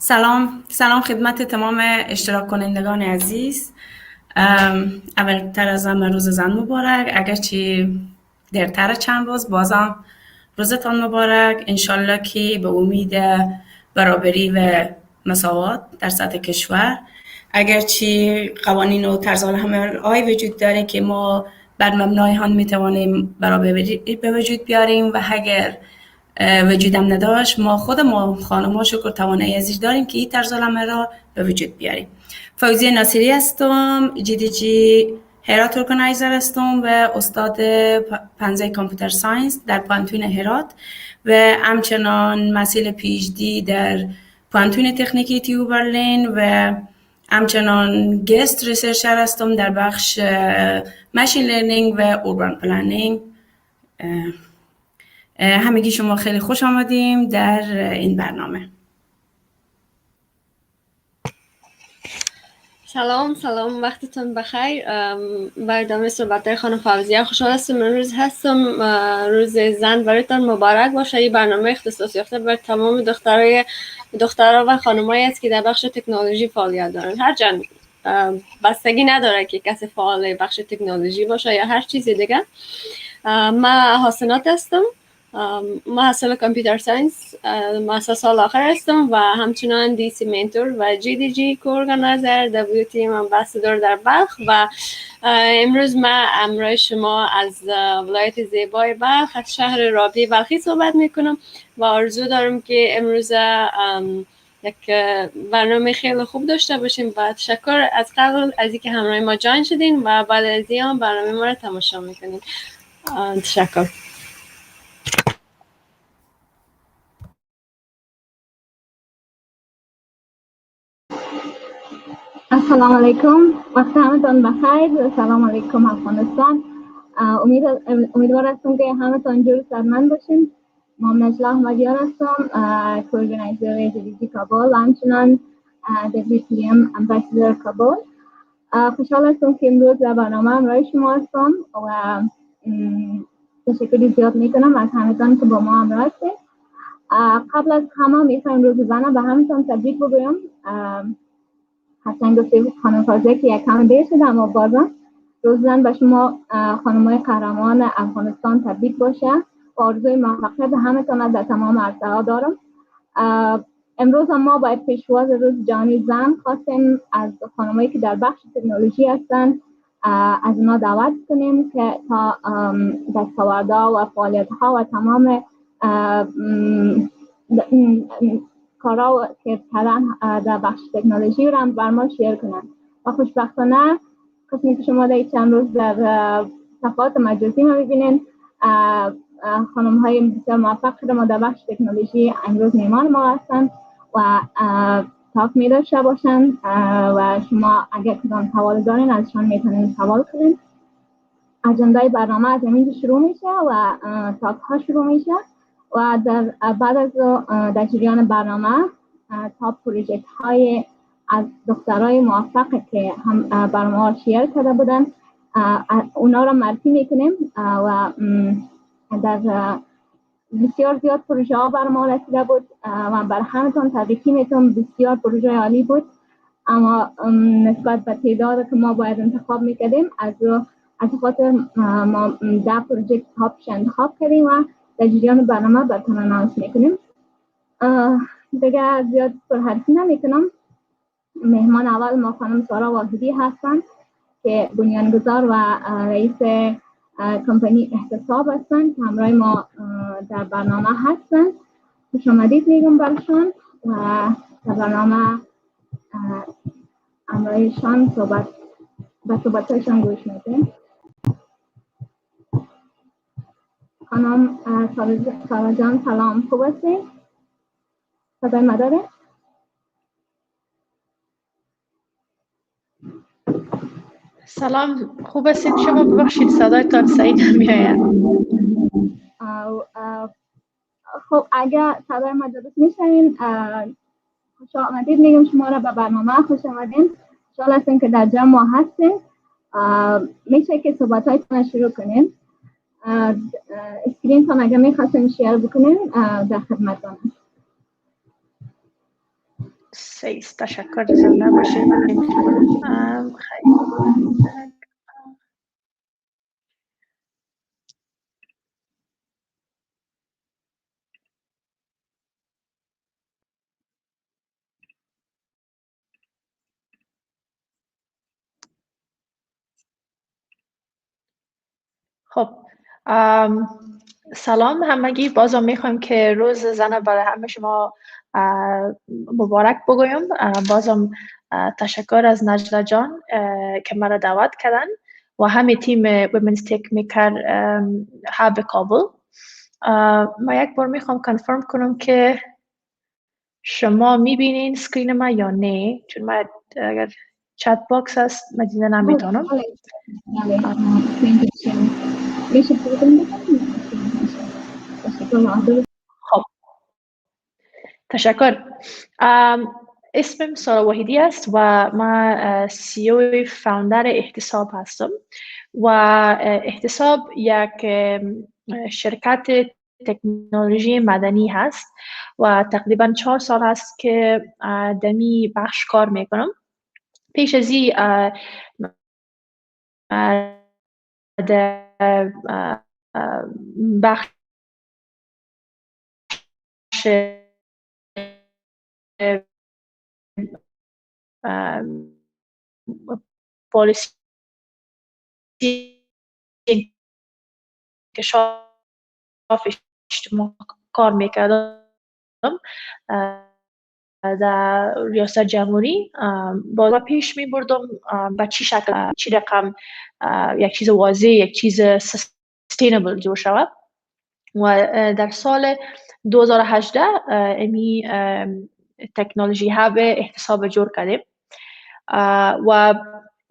سلام خدمت تمام اشتراک کنندگان عزیز. اولتر از همه روز زن مبارک، اگرچه دیرتر چند روز بازم روزتان مبارک. انشالله که به امید برابری و مساوات در سطح کشور، اگرچه قوانین و طرز العمل وجود داره که ما بر مبنای آن میتوانیم برابری به وجود بیاریم و اگر وجودم نداشت ما خانم‌ها شکر توانایی ازش داریم که این طرز العمل را به وجود بیاریم. فوزیه ناصری هستم، جی هرات ارگانایزر هستم و استاد پنزه کامپیوتر ساینس در پانتون هرات و همچنان مسئول پی اچ دی در پانتون تکنیکی تیو برلین و همچنان گست ریسرچر هستم در بخش ماشین لرنینگ و اوربان پلنینگ. همگی شما خیلی خوش آمدیم در این برنامه. سلام وقتتون بخیر. برنامه صحبت‌های خانم فوزیه خوشحال هستم امروز هستم. روز زن برایتان مبارک باشه. این برنامه اختصاص یافته بر تمام دخترها و خانمایی است که در بخش تکنولوژی فعالیت دارن. هرچند بستگی نداره که کسی فعال بخش تکنولوژی باشه یا هر چیزی دیگه. من حسنات هستم، محصل کامپیوتر ساینس، مستر سال آخر هستم و همچنان دی سی منتور و جی کورگانایزر WT امباسادور در بلخ و امروز من امروز شما از ولایت زیبای بلخ از شهر رابی بلخی صحبت میکنم و آرزو دارم که امروز یک برنامه خیلی خوب داشته باشیم و تشکر از قبل از اینکه همراه ما جان شدین و بعد از این برنامه ما را تماشا میکنین. تشکر. السلام علیکم، وقت همتان بخیر. سلام علیکم افغانستان. امیدوار هستم که همتان جور سرمند باشین. من نجلا احمدیان هستم، کورگانایزر جی کابل و همچنان WTM امباسادور کابل. خوشحال هستم که امروز در برنامه همراه شما هستم و تشکر زیاد میکنم از همتان که با ما همراه هستید. قبل از همه میخوایم روز زن به همتان تبریک بگویم. حتما گفته خانم فوزیه که یک کم دیر شده، اما بازم روز زن به شما خانم‌های قهرمان افغانستان تبریک باشه و آرزوی موفقیت به همتان از در تمام عرصه‌ها دارم. امروز ما با پیشواز روز جهانی زن خواستیم از خانم‌هایی که در بخش تکنولوژی هستند از اونا دعوت کنیم که تا دستاوردها و فعالیت‌ها و تمام کارا که کردن در بخش تکنولوژی رو هم بر ما شیر کنن و خوشبختانه قسمی که شما در چند روز در صفحات مجازی ما ببینین خانم های بسیار موفق شده ما در بخش تکنولوژی امروز میمان ما هستن و تاک می داشته باشن و شما اگر کدام سوال دارین ازشان میتونین سوال کنین. اجندای برنامه از همین شروع میشه و تاک ها شروع میشه و بعد از در جریان برنامه تا پروژکت های از دخترای موفق که هم برنامه ها شیر کرده بودن اونا را معرفی میکنیم و در بسیار زیاد پروژه ها برنامه ها رسیده بود و بر همتان تبریکی میتونم. بسیار پروژه عالی بود، اما نسبت به تعداد که ما باید انتخاب میکردیم از خاطر ما 10 پروژکت تاپ انتخاب کردیم و در جریان برنامه براتون اناونس میکنیم. دیگه زیاد پرحرفی نمیکنم. مهمان اول ما خانم سارا واحدی هستن که بنیانگذار و رئیس کمپانی احتساب هستن که همراه ما در برنامه هستن. خوش آمدید میگم برشان و در برنامه همراهشان صحبتایشان گوش میدیم. خانم سارا جان سلام، خوب هستین؟ صدای ما داره؟ سلام، خوب هستین شما؟ ببخشید صدایتان صحیح نمیآید. خب اگر صدای ما درست میشنوین خوش آمدید میگم شما را به برنامه. خوش آمدین، خوشحال هستیم که در جمع ما هستین. میشه که صحبتایتان شروع کنین. اسکرین تان اگر میخواستین شیر بکنین در خدمتتان. سیست تشکر زنده باشید. خیلی خب سلام همگی. بازم میخوایم که روز زن برای همه شما مبارک بگویم. بازم تشکر از نجلا جان که مرا دعوت کردن و همه تیم ویمنز تک میکر هب کابل. ما یک بار میخوام کنفرم کنم که شما میبینین سکرین ما یا نه، چون ما اگر چت باکس هست من دیده نمیتونم. خب تشکر. اسمم سارا وحیدی است و من CEO فاوندر احتساب هستم و احتساب یک شرکت تکنولوژی مدنی هست و تقریبا 4 سال هست که دمی بخش کار میکنم. پیش از این بخش پالیسی انکشاف اجتماع کار میکردم در ریاست جمهوری. با پیش می بردم به چی شکل، چی رقم یک چیز واضح، یک چیز سستینبل جور شود. و در سال 2018 امی تکنولوژی هب احتساب جور کردیم و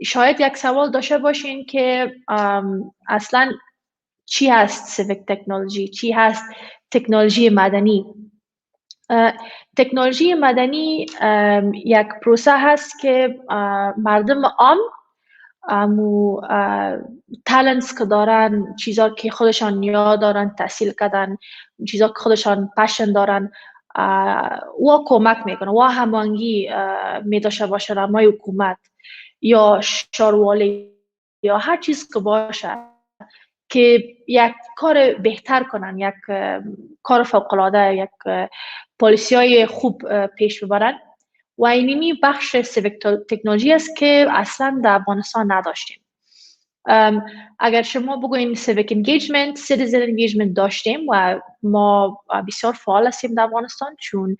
شاید یک سوال داشته باشین که اصلا چی هست سیویک تکنولوژی، چی هست تکنولوژی مدنی. تکنولوژی مدنی یک پروسه هست که مردم عام تالنتس که دارن، چیزا که خودشان نیاز دارن تحصیل کردن، چیزا که خودشان پشن دارن و کمک میکنه و هماهنگی میداشته باشه را مای حکومت یا شاروالی یا هر چیز که باشه که یک کار بهتر کنن، یک کار فوق‌العاده، یک پالیسی های خوب پیش ببرن. و اینمی بخش سیویک تکنولوژی است که اصلا در افغانستان نداشتیم. اگر شما بگوین سیویک انگیجمنت، سیتیزن انگیجمنت داشتیم و ما بسیار فعال هستیم در افغانستان، چون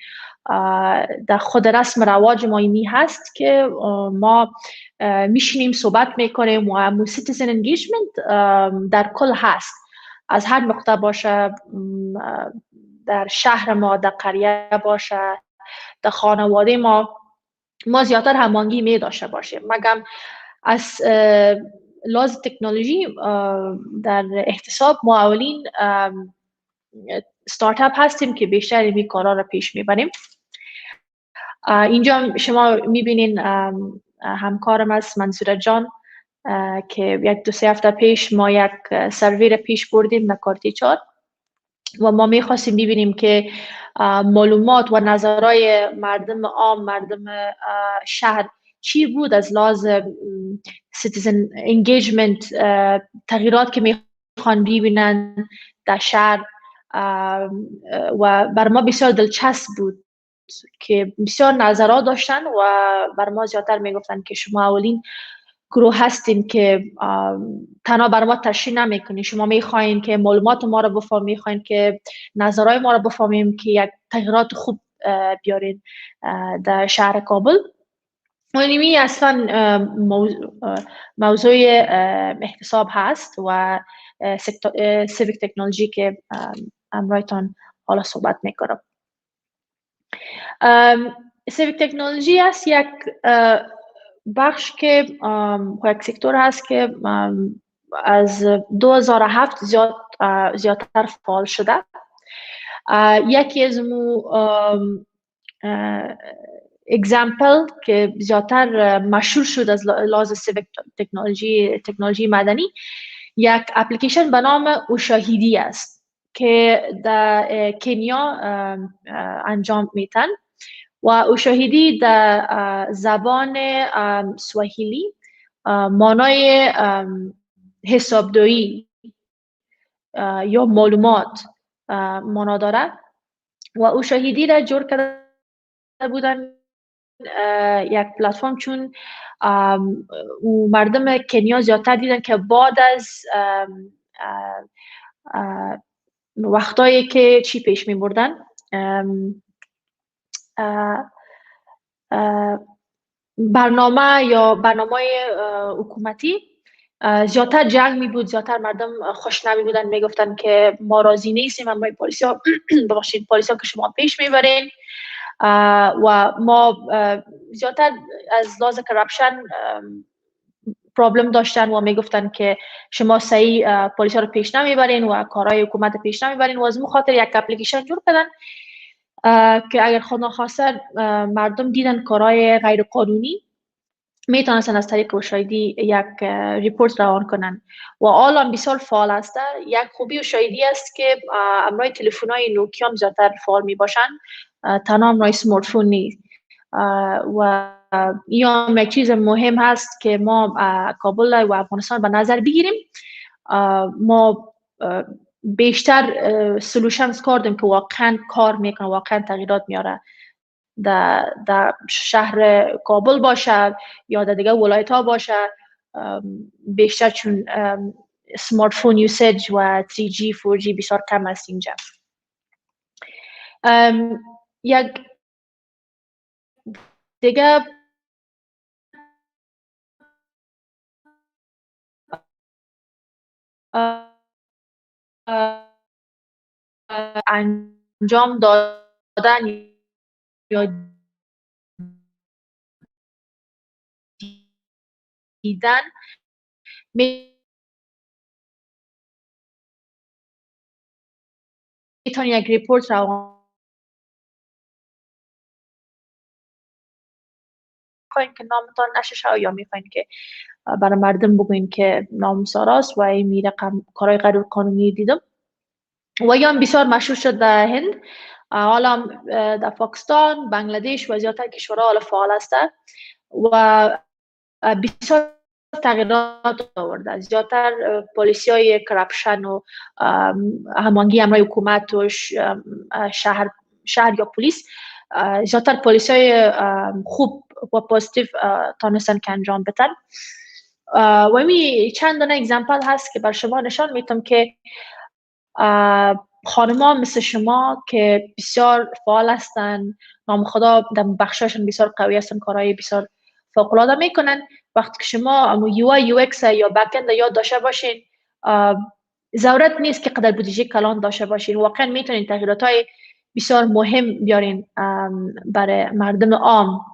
در خود رسم رواج ما اینی هست که ما میشینیم صحبت میکنیم و سیتیزن انگیجمنت در کل هست، از هر نقطه باشه، در شهر ما، در قریه باشه، در خانواده ما زیادتر هماهنگی می داشته باشیم. مگم از لحاظ تکنولوژی در احتساب ما اولین ستارتاپ هستیم که بیشتر این کارا را پیش میبریم. اینجا شما میبینین همکارم است منصور جان که یک 2-3 هفته پیش ما یک سروی را پیش بردیم در کارتی 4 و ما میخواستیم ببینیم که معلومات و نظرهای مردم عام، مردم شهر چی بود از لحاظ سیتیزن انگیجمنت، تغییرات که میخوان ببینن در شهر. و بر ما بسیار دلچسب بود که بسیار نظرات داشتن و بر ما زیادتر میگفتن که شما اولین گروه هستین که تنها بر ما تشریح نمیکنین، شما میخواین که معلومات ما رو بفهمیم، میخواین که نظرهای ما رو بفهمیم که یک تغییرات خوب بیارین در شهر کابل. و اینمی اصلا موضوع احتساب هست و سیویک تکنولوژی که امرایتان حالا صحبت میکنم. سیویک تکنولوژی است یک بخش که یک سکتور هست که از 2007 زیادتر فعال شده. یکی از اگزامپل که زیادتر مشهور شد از لحاظ سیویک تکنولوژی مدنی، یک اپلیکیشن به نام اوشاهیدی است که در کنیا انجام میتن و اوشاهیدی در زبان سواحیلی مانای حسابداری یا معلومات مانا داره و اوشاهیدی را جور کرده بودن یک پلتفرم چون مردم کنیا زیادتر دیدن که بعد از وقتایی که چی پیش می بردن برنامه حکومتی زیادتر جنگ می بود، زیادتر مردم خوشنامی بودن، می گفتن که ما راضی نیستیم، اما پلیس ها ببخشید پلیس ها که شما پیش میبرین و ما زیادتر از لحاظ کرپشن پرابلم داشتن و میگفتن که شما صحیح پلیس ها رو پیش نمیبرین و کارهای حکومت پیش نمیبرین و از اون خاطر یک اپلیکیشن جور کردن که اگر خود نخواسته مردم دیدن کارهای غیر قانونی میتونستن از طریق اوشاهیدی یک ریپورت روان کنن و حالا بسیار فعال است. یک خوبی اوشاهیدی است که امرای تلفن‌های نوکیا هم زیادتر فعال می باشن، تنها امرای سمارت فون نیست و این هم یک چیز مهم هست که ما کابل و افغانستان به نظر بگیریم. ما بیشتر سلوشنز کردیم که واقعا کار میکنه، واقعا تغییرات میاره در شهر کابل باشه یا در دیگه ولایت ها باشه، بیشتر چون سمارت فون یوسیج و 3G 4G بسیار کم است اینجا. یک دیگه انجام دادن یا دیدن میتونی یک ریپورت روان میخواین که نامتان نشه یا میخواین که برای مردم بگوین که نام ساراست و این رقم کارهای غیر قانونی دیدم و یا بسیار مشهور شد در هند، حالا در پاکستان، بنگلادش و زیادتر کشورها حالا فعال است و بسیار تغییرات آورده. زیادتر پلیسی های کرپشن و همانگی امرای حکومت و شهر یا پلیس، زیادتر پلیسی های خوب و پوزیتیو تانستن که انجام بدن و این چند دانه اگزمپل هست که بر شما نشان میتونم که خانم‌ها مثل شما که بسیار فعال هستن، نام خدا در بخشاشون بسیار قوی هستن، کارهای بسیار فوق‌العاده میکنن. وقتی که شما یو آی یو ایکس یا بک اند یاد داشته باشین، ضرورت نیست که قدر بودجه کلان داشته باشین، واقعا میتونین تغییرات‌های بسیار مهم بیارین برای مردم عام.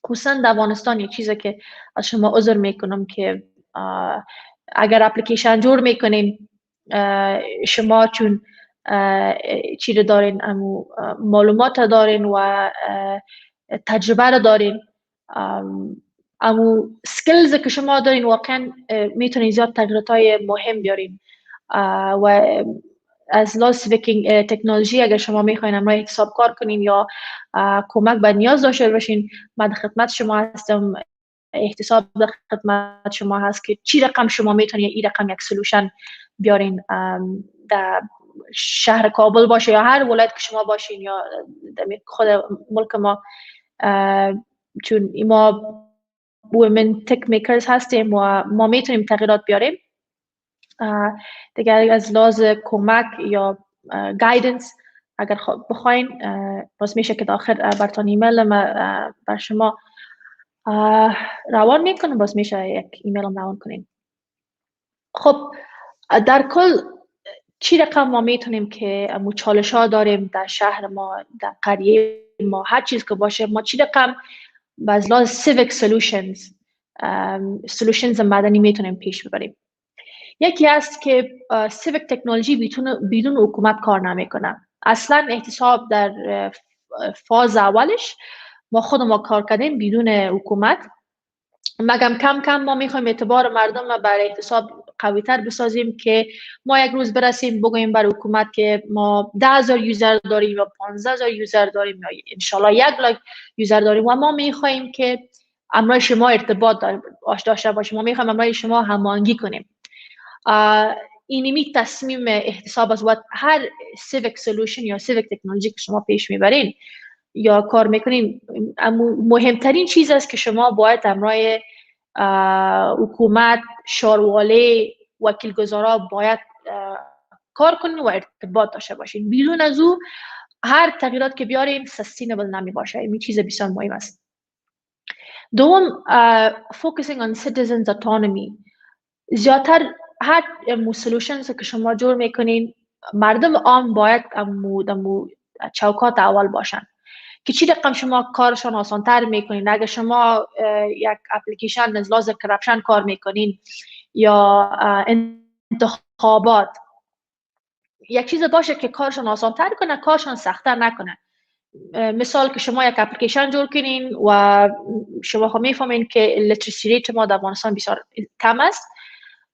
خصوصا در افغانستان یک چیزی که از شما عذر میکنم که اگر اپلیکیشن جور میکنین، شما چون چی رو دارین، معلومات دارین و تجربه رو دارین، سکیلز که شما دارین، واقعا میتونین زیاد تغییرات مهم بیارین و از لحاظ تکنولوژی اگر شما میخواین امرای حساب کار کنین یا کمک به نیاز داشته باشین، من خدمت شما هستم. احتساب در خدمت شما هست که چی رقم شما میتونین این رقم یک سلوشن بیارین در شهر کابل باشه یا هر ولایت که شما باشین یا خود ملک ما، چون ما وومن تک میکرز هستیم و ما میتونیم تغییرات بیاریم. دیگر از لحاظ کمک یا گایدنس اگر بخواین، باز میشه که داخل براتون ایمیل ما بر شما روان میکنم، باز میشه یک ایمیل هم روان کنین. خب در کل چی رقم ما میتونیم که چالش ها داریم در شهر ما، در قریه ما، هر چیز که باشه، ما چی رقم از لحاظ سیویک سولوشنز مدنی میتونیم پیش ببریم. یکی هست که سیویک تکنولوژی بدون حکومت کار نمیکنه. اصلا احتساب در فاز اولش ما کار کردیم بدون حکومت، مگم کم کم ما میخوایم اعتبار مردم برای احتساب قوی تر بسازیم که ما یک روز برسیم بگوییم بر حکومت که ما 10,000 یوزر داریم یا 15,000 یوزر داریم یا انشالله 1,00,000 یوزر داریم و ما میخواهیم که همراه شما ارتباط داشته باشیم، ما میخوایم همراه شما هماهنگی کنیم. اینمی تصمیم احتساب است و هر civic solution یا civic technology که شما پیش میبرین یا کار میکنین، مهمترین چیز است که شما باید همراه حکومت، شارواله، وکیلگزارا باید کار کنین و ارتباط داشته باشین. بدون از او هر تغییرات که بیارین sustainable نمی باشه. این چیز بسیار مهم است. دوم، focusing on citizens autonomy. زیادتر هر سولوشنز که شما جور میکنین، مردم عام باید امو چوکات اول باشن که چی رقم شما کارشان آسانتر میکنین. اگر شما یک اپلیکیشن از لحاظ کرپشن کار میکنین یا انتخابات، یک چیز باشه که کارشان آسانتر کنه، کارشان سختتر نکنه. مثال که شما یک اپلیکیشن جور کنین و شما خب میفهمین که لیترسی ریت ما در افغانستان بسیار کم است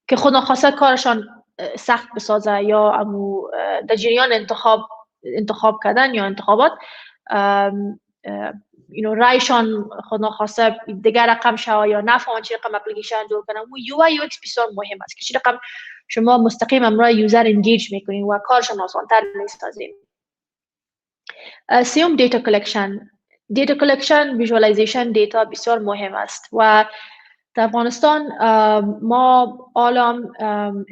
که خود ناخواسته کارشان سخت بسازه یا امو در جریان انتخاب کردن یا انتخابات رایشان خود ناخواسته دیگر رقم شوه یا نفهمن چه رقم اپلیکیشن جور کنن. و یو آی یو ایکس بسیار مهم است که چه رقم شما مستقیم امرای یوزر انگیج میکنین و کارشان آسانتر میسازین. سیوم دیتا کلکشن ویژوالایزیشن دیتا بسیار مهم است و در افغانستان ما الان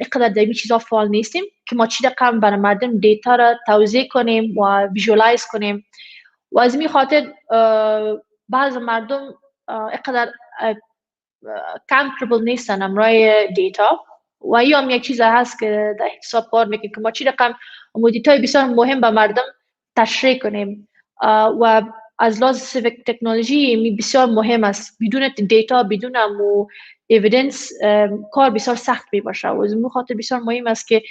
اقدر در این چیزا فعال نیستیم که ما چی رقم برای مردم دیتا را توزیع کنیم و ویژوالایز کنیم و از این خاطر بعض مردم اقدر کامفورتبل نیستن امرای دیتا و این هم یک چیز هست که در احتساب کار میکنیم که ما چی رقم دیتای بسیار مهم به مردم تشریح کنیم و از لحاظ سیویک تکنولوژی بسیار مهم است. بدون دیتا، بدون اویدنس کار بسیار سخت می باشه و از این خاطر بسیار مهم است که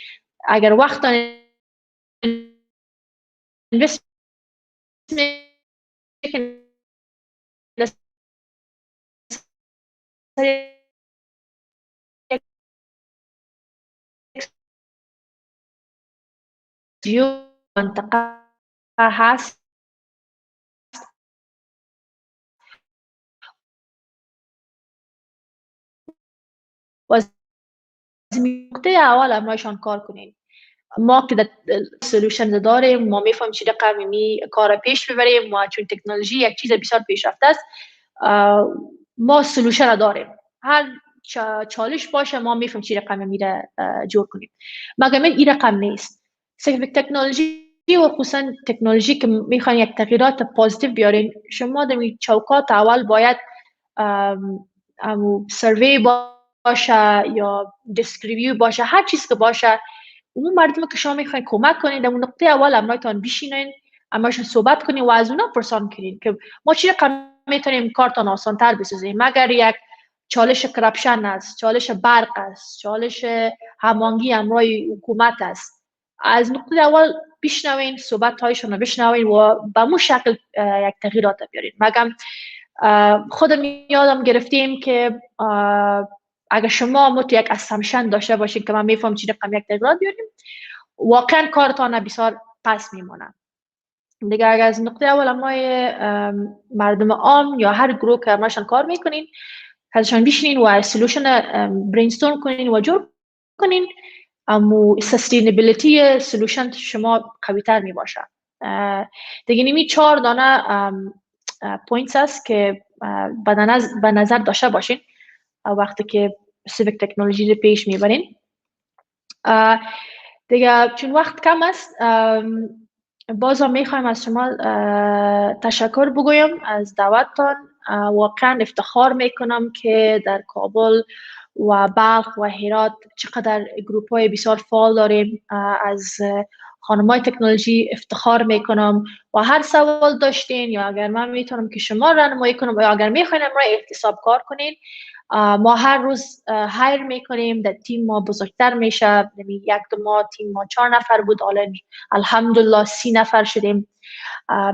اگر وقت اینوست منطقه هست و از نقطه اول امرایشان کار کنین. ما که سولوشن داریم، ما میفهمیم چی رقم می کار پیش ببریم و چون تکنولوژی یک چیز بسیار پیشرفته است، ما سولوشن داریم. هر چالش باشه ما میفهمیم چی رقم میره جور کنیم. مگر این رقم نیست. سیویک تکنولوژی و خصوصا تکنولوژی که میخوان یک تغییرات پوزیتیو بیارین، شما در چوکات اول باید سروی باشه یا دیسک ریویو باشه، هر چیز که باشه، اون مردم که شما میخواین کمک کنین در اون نقطه اول امرایتان بشینین، امرایشان صحبت کنین و از اونا پرسان کنین که ما چی رقم میتونیم کارتان آسان تر بسازیم. مگر یک چالش کرپشن است، چالش برق است، چالش هماهنگی امرای حکومت است، از نقطه اول بشنوین، صحبت هایشون رو بشنوین و به مو شکل یک تغییرات بیارین. مگم خودم یادم گرفتیم که اگر شما یک اسامشن داشته باشید که من میفهم چی رقم یک تغییرات بیاریم، واقعا کارتان بسیار پس میمونه. دیگه اگر از نقطه اول امای مردم عام یا هر گروه که امایشان کار میکنین ازشان بشینین و سولوشن برینستورم کنین و جور کنین، اما سستینبیلیتی سولوشن شما قوی تر می باشه. دیگه نیمی 4 دانه پوینتس هست که به نظر داشته باشین وقتی که سیویک تکنولوژی رو پیش میبرین. دیگه چون وقت کم است، بازم میخوایم از شما تشکر بگویم از دعوتتان. واقعا افتخار میکنم که در کابل و بلخ و هرات چقدر گروپ های بسیار فعال داریم. از خانمای تکنولوژی افتخار میکنم و هر سوال داشتین یا اگر من میتونم که شما راهنمایی کنم یا اگر میخواین امرای احتساب کار کنین، ما هر روز هایر میکنیم. در تیم ما بزرگتر میشه. یک دو ماه تیم ما 4 نفر بود، حالا الحمدلله 30 نفر شدیم.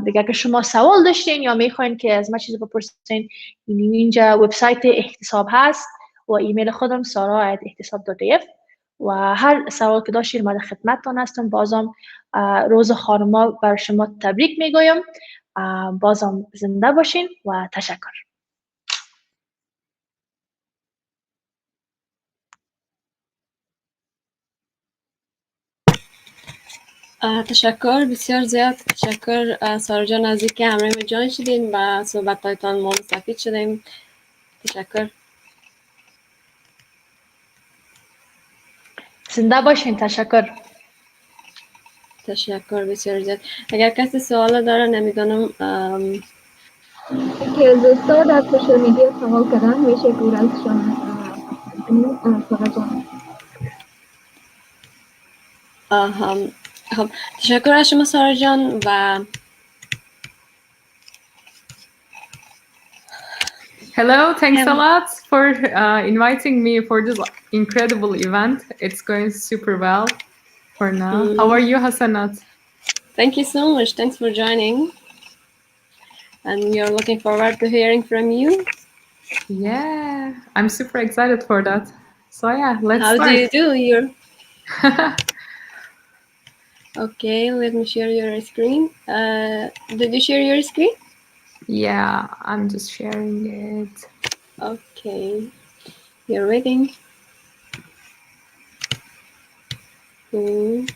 دیگه که شما سوال داشتین یا میخواین که از ما چیزی بپرسین، اینجا وبسایت احتساب هست و ایمیل خودم sara@ehtisab.af و هر سوال که داشتید من در خدمتتان هستم. بازم روز خانما بر شما تبریک میگویم. بازم زنده باشین و تشکر. تشکر، بسیار زیاد تشکر سارا جان از اینکه همراه ما جان شدین و صحبت‌هایتان ما مستفید شدیم. تشکر. زنده باشین. تشکر. تشکر بسیار زیاد. اگر کسی سوال داره نمیدونم که از دوستا در سوشال میدیا سوال کردن میشه گورلشون سارا جان. خب تشکر از شما سارا جان و Hello, thanks a lot for inviting me for this incredible event. It's going super well for now. How are you, Hasanat? Thank you so much. Thanks for joining. And we are looking forward to hearing from you. Yeah, I'm super excited for that. So yeah, let's start. How do you do your... Okay, let me share your screen. Did you share your screen? Yeah, I'm just sharing it. Okay, you're waiting. Okay.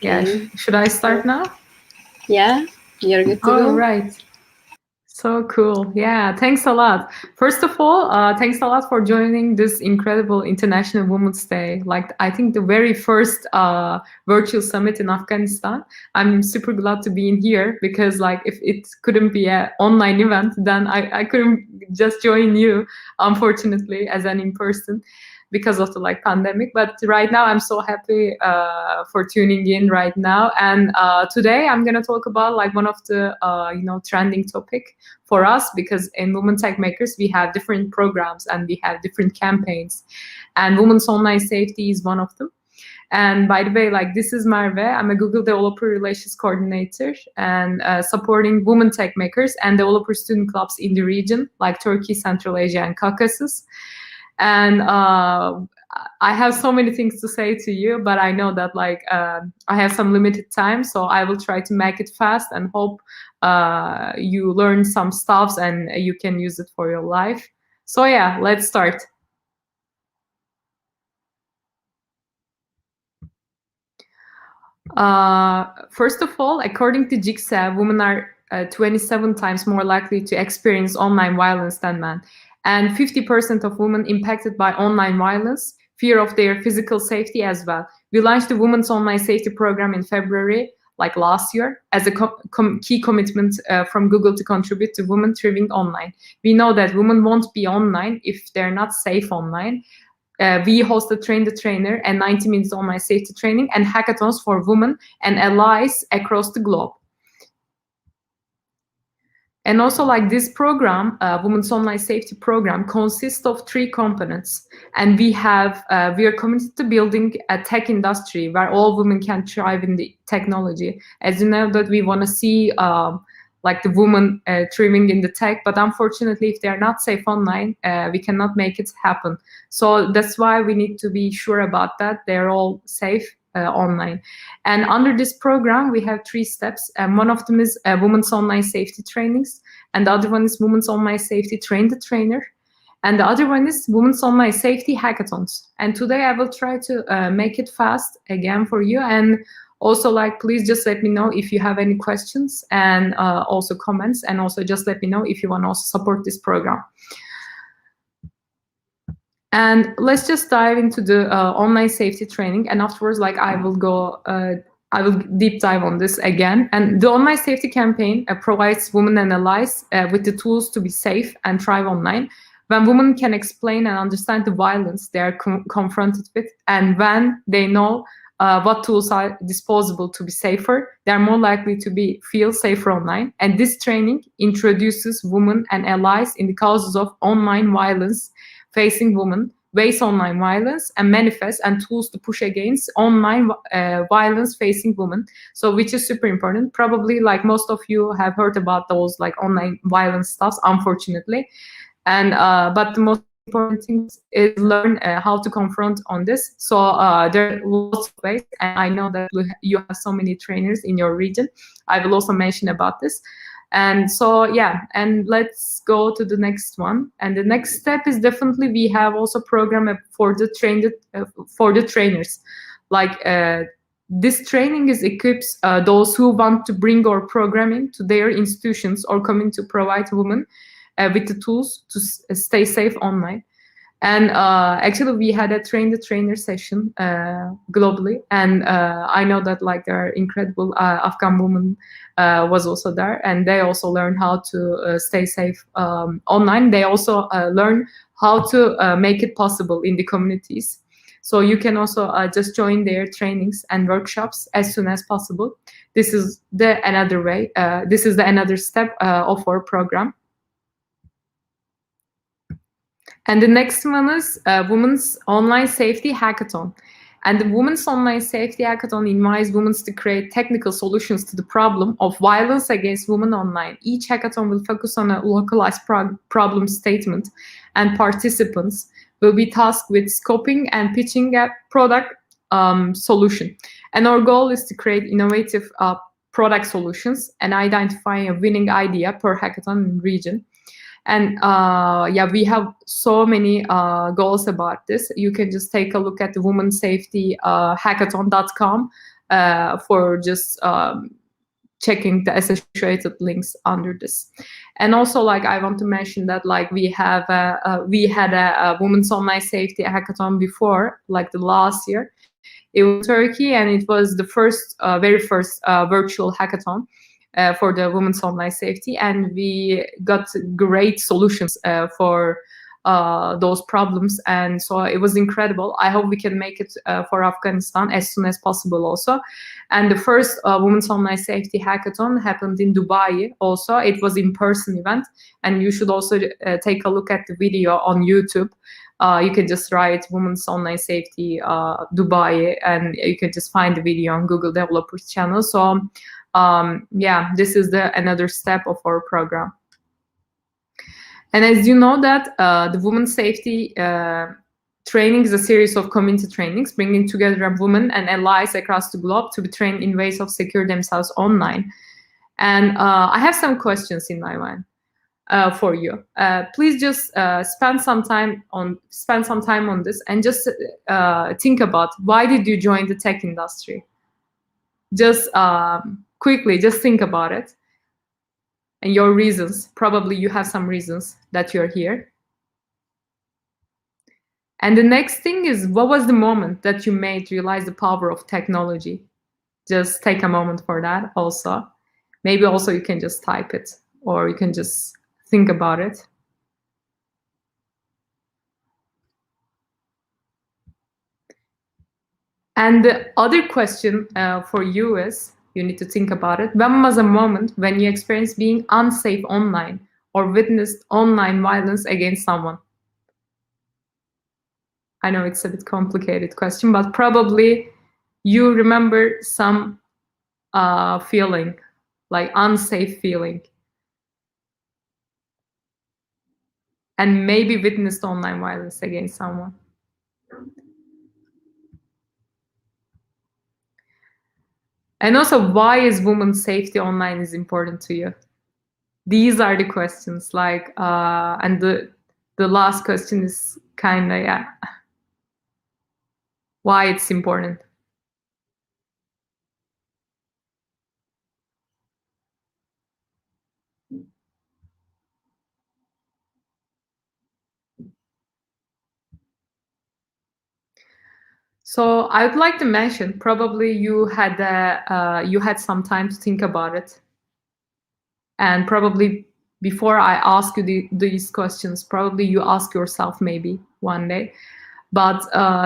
Yeah, should I start now? Yeah, you're good to go. All right. So cool. Yeah, thanks a lot. First of all, thanks a lot for joining this incredible International Women's Day. Like, I think the very first virtual summit in Afghanistan. I'm super glad to be in here because like if it couldn't be an online event, then I couldn't just join you, unfortunately, as an in-person because of the like pandemic. But right now I'm so happy for tuning in right now. And today I'm gonna talk about like one of the trending topic for us, because in Women Tech Makers we have different programs and we have different campaigns, and women's online safety is one of them. And by the way, like this is Marve. I'm a Google Developer Relations Coordinator and supporting Women Tech Makers and developer student clubs in the region like Turkey, Central Asia, and Caucasus. And I have so many things to say to you, but I know that like I have some limited time, so I will try to make it fast and hope you learn some stuff and you can use it for your life. So yeah, let's start. First of all, according to JICSA, women are 27 times more likely to experience online violence than men. And 50% of women impacted by online violence fear of their physical safety as well. We launched the Women's Online Safety Program in February, like last year, as a key commitment from Google to contribute to women thriving online. We know that women won't be online if they're not safe online. We hosted Train the Trainer and 90 minutes online safety training and hackathons for women and allies across the globe. And also like this program, Women's Online Safety Program, consists of 3 components. And we are committed to building a tech industry where all women can thrive in the technology. As you know, that we want to see like the women thriving in the tech, but unfortunately, if they're not safe online, we cannot make it happen. So that's why we need to be sure about that. They're all safe online. And under this program, we have 3 steps. And one of them is Women's Online Safety Trainings. And the other one is Women's Online Safety Train the Trainer. And the other one is Women's Online Safety Hackathons. And today I will try to make it fast again for you. And also, like, please just let me know if you have any questions and also comments. And also just let me know if you want to also support this program. And let's just dive into the online safety training. And afterwards, like, I will deep dive on this again. And the online safety campaign provides women and allies with the tools to be safe and thrive online. When women can explain and understand the violence they are confronted with, and when they know what tools are disposable to be safer, they are more likely to feel safer online. And this training introduces women and allies in the causes of online violence facing women, ways online violence and manifest, and tools to push against online violence facing women. So which is super important. Probably like most of you have heard about those like online violence stuff, unfortunately. And but the most important things is learn how to confront on this. So there are lots of ways, and I know that you have so many trainers in your region. I will also mention about this. And so, yeah, and let's go to the next one. And the next step is definitely we have also program for the trainers. Like this training is equips those who want to bring our programming to their institutions or coming to provide women with the tools to stay safe online. And actually, we had a train the trainer session globally, and I know that like there are incredible Afghan women was also there, and they also learned how to stay safe online. They also learn how to make it possible in the communities. So you can also just join their trainings and workshops as soon as possible. This is the another way. This is the another step of our program. And the next one is Women's Online Safety Hackathon. And the Women's Online Safety Hackathon invites women to create technical solutions to the problem of violence against women online. Each hackathon will focus on a localized problem statement, and participants will be tasked with scoping and pitching a product solution. And our goal is to create innovative product solutions and identify a winning idea per hackathon region. And yeah, we have so many goals about this. You can just take a look at the womensafetyhackathon.com for just checking the associated links under this. And also, like, I want to mention that like we had a women's online safety hackathon before, like the last year. It was Turkey, and it was the very first virtual hackathon for the women's online safety, and we got great solutions for those problems, and so it was incredible. I hope we can make it for Afghanistan as soon as possible also. And the first women's online safety hackathon happened in Dubai also. It was in-person event, and you should also take a look at the video on YouTube. You can just write Women's Online Safety Dubai, and you can just find the video on Google Developers channel. So yeah, this is another step of our program. And as you know that the women's safety training is a series of community trainings bringing together women and allies across the globe to be trained in ways of secure themselves online. And I have some questions in my mind for you. Please just spend some time on this, and just think about, why did you join the tech industry? Just quickly, just think about it. And your reasons. Probably you have some reasons that you're here. And the next thing is, what was the moment that you made realize the power of technology? Just take a moment for that also. Maybe also you can just type it, or you can just think about it. And the other question for you is, you need to think about it. When was a moment when you experienced being unsafe online or witnessed online violence against someone? I know it's a bit complicated question, but probably you remember some feeling, like unsafe feeling, and maybe witnessed online violence against someone. And also, why is women's safety online is important to you? These are the questions, like, and the last question is kind of, yeah, why it's important. So I would like to mention, probably you had some time to think about it, and probably before I ask you these questions, probably you ask yourself maybe one day. But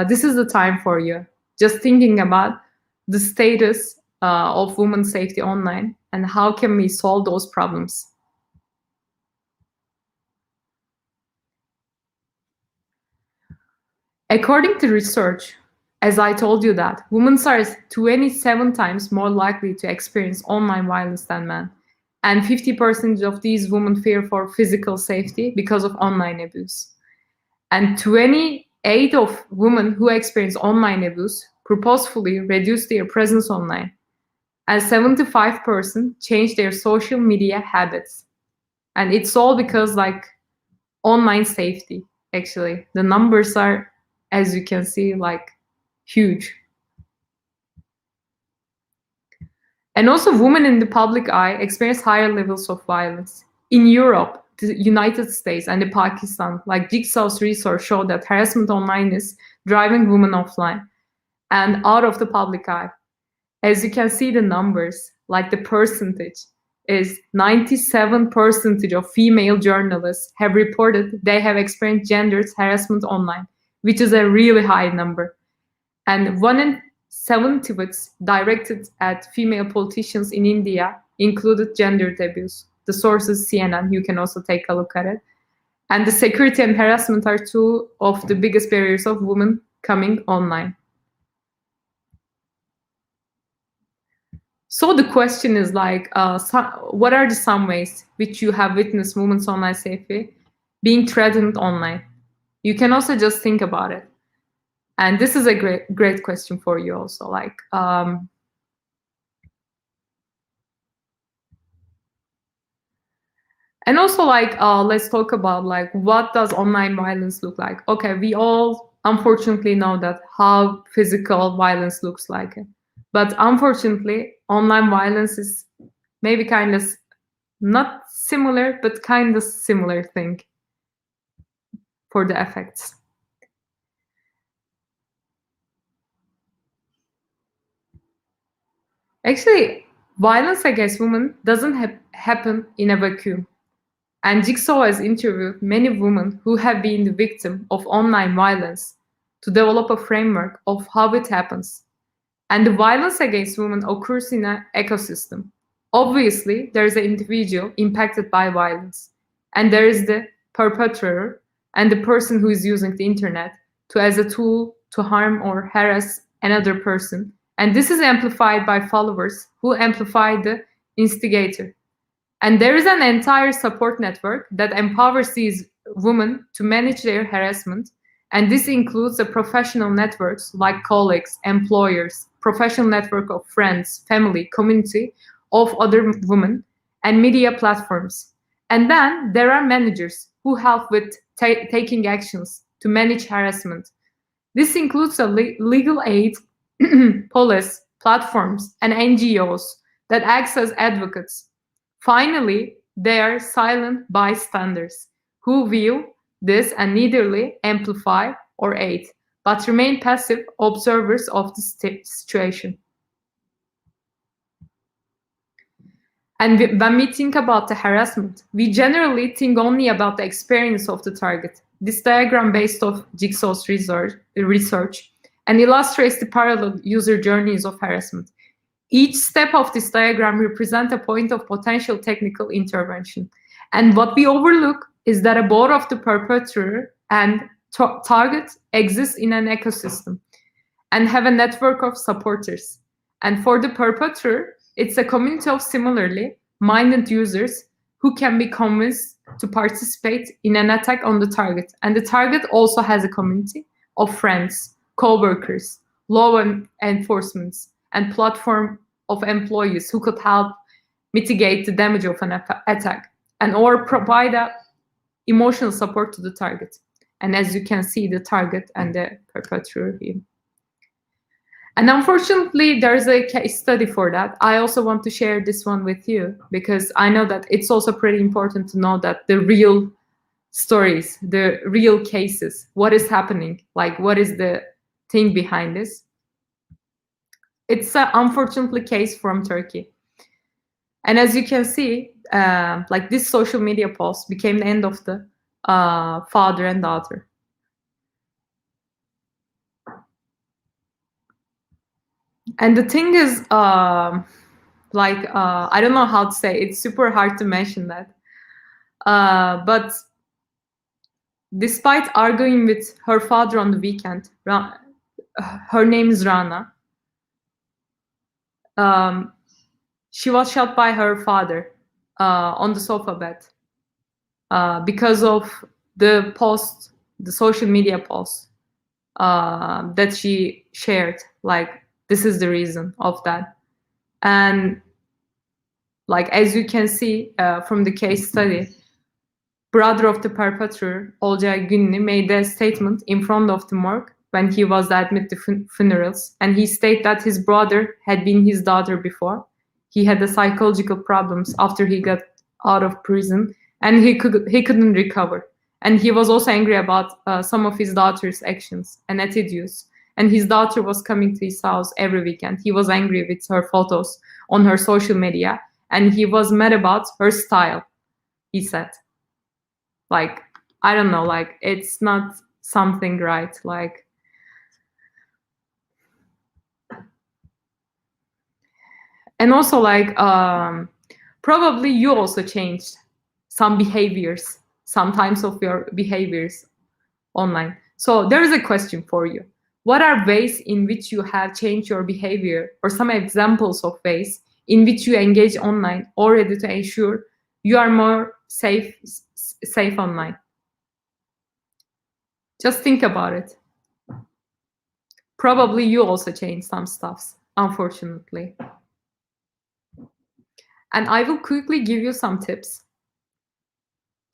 this is the time for you, just thinking about the status of women's safety online and how can we solve those problems. According to research, as I told you that, women are 27 times more likely to experience online violence than men. And 50% of these women fear for physical safety because of online abuse. And 28 of women who experience online abuse purposefully reduced their presence online, and 75% changed their social media habits. And it's all because like online safety, actually. The numbers are, as you can see, like huge. And also women in the public eye experience higher levels of violence. In Europe, the United States, and the Pakistan, like Jigsaw's research showed that harassment online is driving women offline and out of the public eye. As you can see the numbers, like the percentage is 97% of female journalists have reported they have experienced gendered harassment online, which is a really high number. And 1 in 7 tweets directed at female politicians in India included gendered abuse. The source is CNN. You can also take a look at it. And the security and harassment are two of the biggest barriers of women coming online. So the question is like, what are the some ways which you have witnessed women's online safety being threatened online? You can also just think about it. And this is a great question for you also. Like, and also like, let's talk about like, what does online violence look like? Okay, we all unfortunately know that how physical violence looks like. But unfortunately, online violence is maybe kind of not similar, but kind of similar thing for the effects. Actually, violence against women doesn't happen in a vacuum. And Jigsaw has interviewed many women who have been the victim of online violence to develop a framework of how it happens. And the violence against women occurs in an ecosystem. Obviously, there is an individual impacted by violence, and there is the perpetrator and the person who is using the internet as a tool to harm or harass another person. And this is amplified by followers who amplify the instigator. And there is an entire support network that empowers these women to manage their harassment. And this includes the professional networks like colleagues, employers, professional network of friends, family, community of other women, and media platforms. And then there are managers who help with taking actions to manage harassment. This includes a legal aid, police, platforms, and NGOs that act as advocates. Finally, there are silent bystanders who view this and neither amplify or aid, but remain passive observers of the situation. And when we think about the harassment, we generally think only about the experience of the target. This diagram based off Jigsaw's research and illustrates the parallel user journeys of harassment. Each step of this diagram represents a point of potential technical intervention. And what we overlook is that both of the perpetrator and target exist in an ecosystem and have a network of supporters. And for the perpetrator, it's a community of similarly minded users who can be convinced to participate in an attack on the target. And the target also has a community of friends, co-workers, law enforcement, and platform of employees who could help mitigate the damage of an attack and or provide emotional support to the target. And as you can see, the target and the perpetrator here. And unfortunately, there's a case study for that. I also want to share this one with you because I know that it's also pretty important to know that the real stories, the real cases, what is happening, like what is the thing behind this. It's an unfortunately case from Turkey. And as you can see, like this social media post became the end of the father and daughter. And the thing is, I don't know how to say, it's super hard to mention that. But despite arguing with her father on the weekend, her name is Rana. She was shot by her father on the sofa bed because of the post the social media posts that she shared, like this is the reason of that. And like as you can see from the case study, brother of the perpetrator, Olcay Günlü, made a statement in front of the morgue when he was admitted to funerals, and he stated that his brother had been his daughter before. He had the psychological problems after he got out of prison, and he couldn't recover. And he was also angry about some of his daughter's actions and attitudes. And his daughter was coming to his house every weekend. He was angry with her photos on her social media, and he was mad about her style, he said. Like, I don't know, like, it's not something right, like. And also, like, probably you also changed some behaviors, sometimes of your behaviors online. So there is a question for you. What are ways in which you have changed your behavior, or some examples of ways in which you engage online already to ensure you are more safe online? Just think about it. Probably you also changed some stuffs, unfortunately. And I will quickly give you some tips.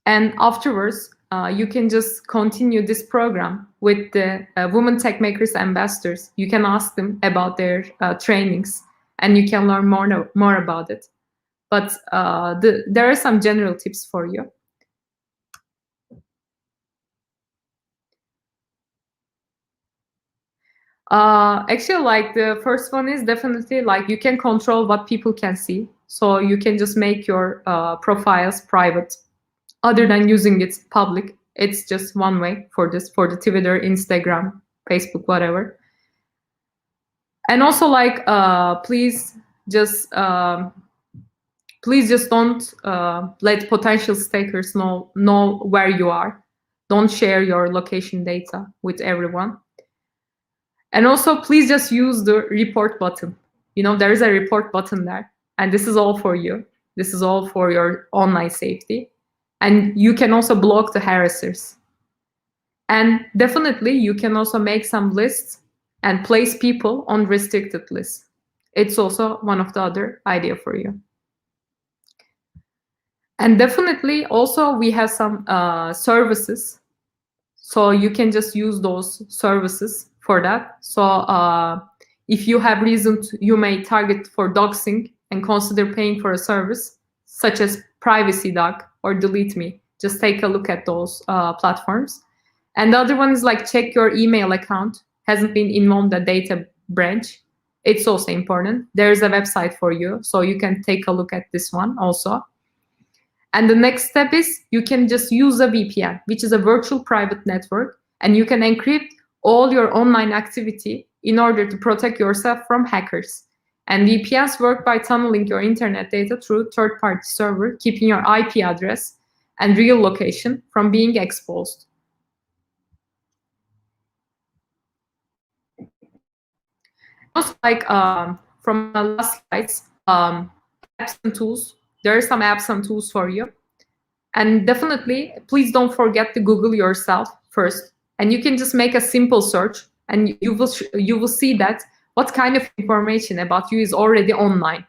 And afterwards, you can just continue this program with the Women Tech Makers ambassadors. You can ask them about their trainings, and you can learn more about it. But there are some general tips for you. Actually, like, the first one is definitely, like, you can control what people can see. So you can just make your profiles private, other than using it public. It's just one way for this, for the Twitter, Instagram, Facebook, whatever. And also, like, please just don't let potential stalkers know where you are. Don't share your location data with everyone. And also, please just use the report button. You know, there is a report button there, and this is all for you. This is all for your online safety. And you can also block the harassers. And definitely, you can also make some lists and place people on restricted lists. It's also one of the other idea for you. And definitely, also, we have some services. So you can just use those services for that. So if you have reason to, you may target for doxing and consider paying for a service, such as Privacy Dog or Delete Me. Just take a look at those platforms. And the other one is, like, check your email account hasn't been involved in the data branch. It's also important. There's a website for you, so you can take a look at this one also. And the next step is you can just use a VPN, which is a virtual private network, and you can encrypt all your online activity in order to protect yourself from hackers. And VPNs work by tunneling your internet data through third-party server, keeping your IP address and real location from being exposed. Also, like, from the last slides, apps and tools. There are some apps and tools for you. And definitely, please don't forget to Google yourself first. And you can just make a simple search, and you will see that what kind of information about you is already online,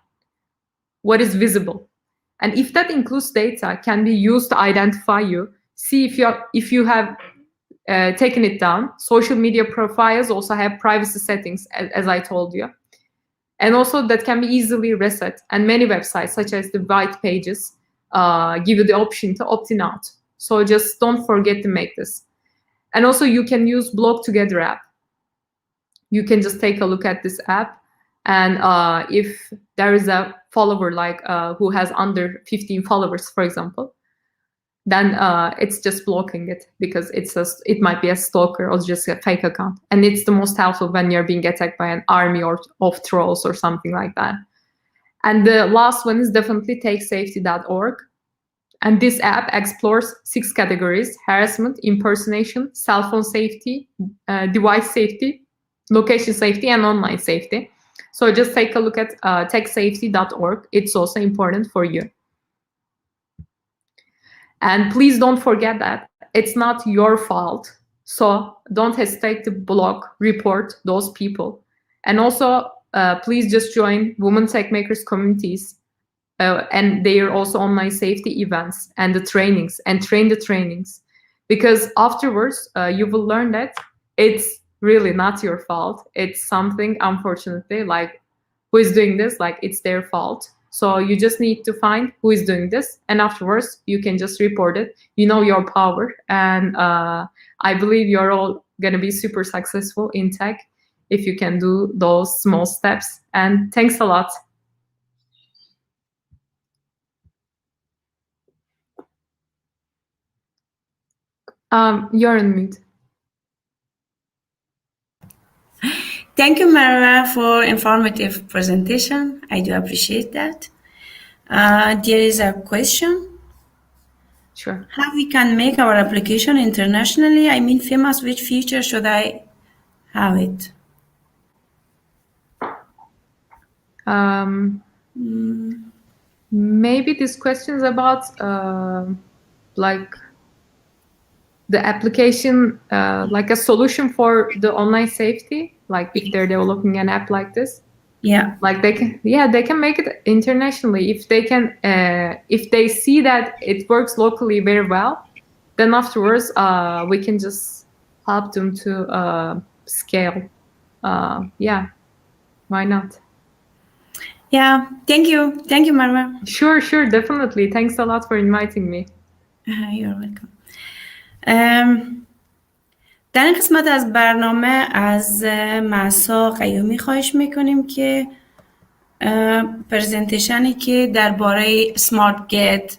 what is visible. And if that includes data can be used to identify you, see if you have taken it down. Social media profiles also have privacy settings, as I told you. And also that can be easily reset. And many websites, such as the white pages, give you the option to opt in out. So just don't forget to make this. And also you can use Blog Together app. You can just take a look at this app. And if there is a follower like who has under 15 followers, for example, then it's just blocking it because it might be a stalker or just a fake account. And it's the most helpful when you're being attacked by an army of trolls or something like that. And the last one is definitely takesafety.org. And this app explores 6 categories: harassment, impersonation, cell phone safety, device safety, location safety, and online safety. So just take a look at takesafety.org. It's also important for you. And please don't forget that it's not your fault So don't hesitate to block, report those people. And also, please just join Women Tech Makers communities and their also online safety events and the trainings, and train the trainings. Because afterwards, you will learn that it's really not your fault. It's something, unfortunately, like who is doing this, like it's their fault. So you just need to find who is doing this, and afterwards you can just report it. You know your power, and I believe you're all going to be super successful in tech if you can do those small steps. And thanks a lot. You're on mute. Thank you, Mara, for informative presentation. I do appreciate that. There is a question. Sure. How we can make our application internationally? I mean, famous, which feature should I have it? Maybe this question is about like the application, like a solution for the online safety, like if they're developing an app like this. Yeah. Like they can make it internationally if they can, if they see that it works locally very well, then afterwards we can just help them to scale. Yeah, why not? Yeah, thank you, Marwa. Sure, definitely. Thanks a lot for inviting me. You're welcome. در این قسمت از برنامه از مهسا قیومی خواهش میکنیم که پرزنتیشنی که درباره سمارت گیت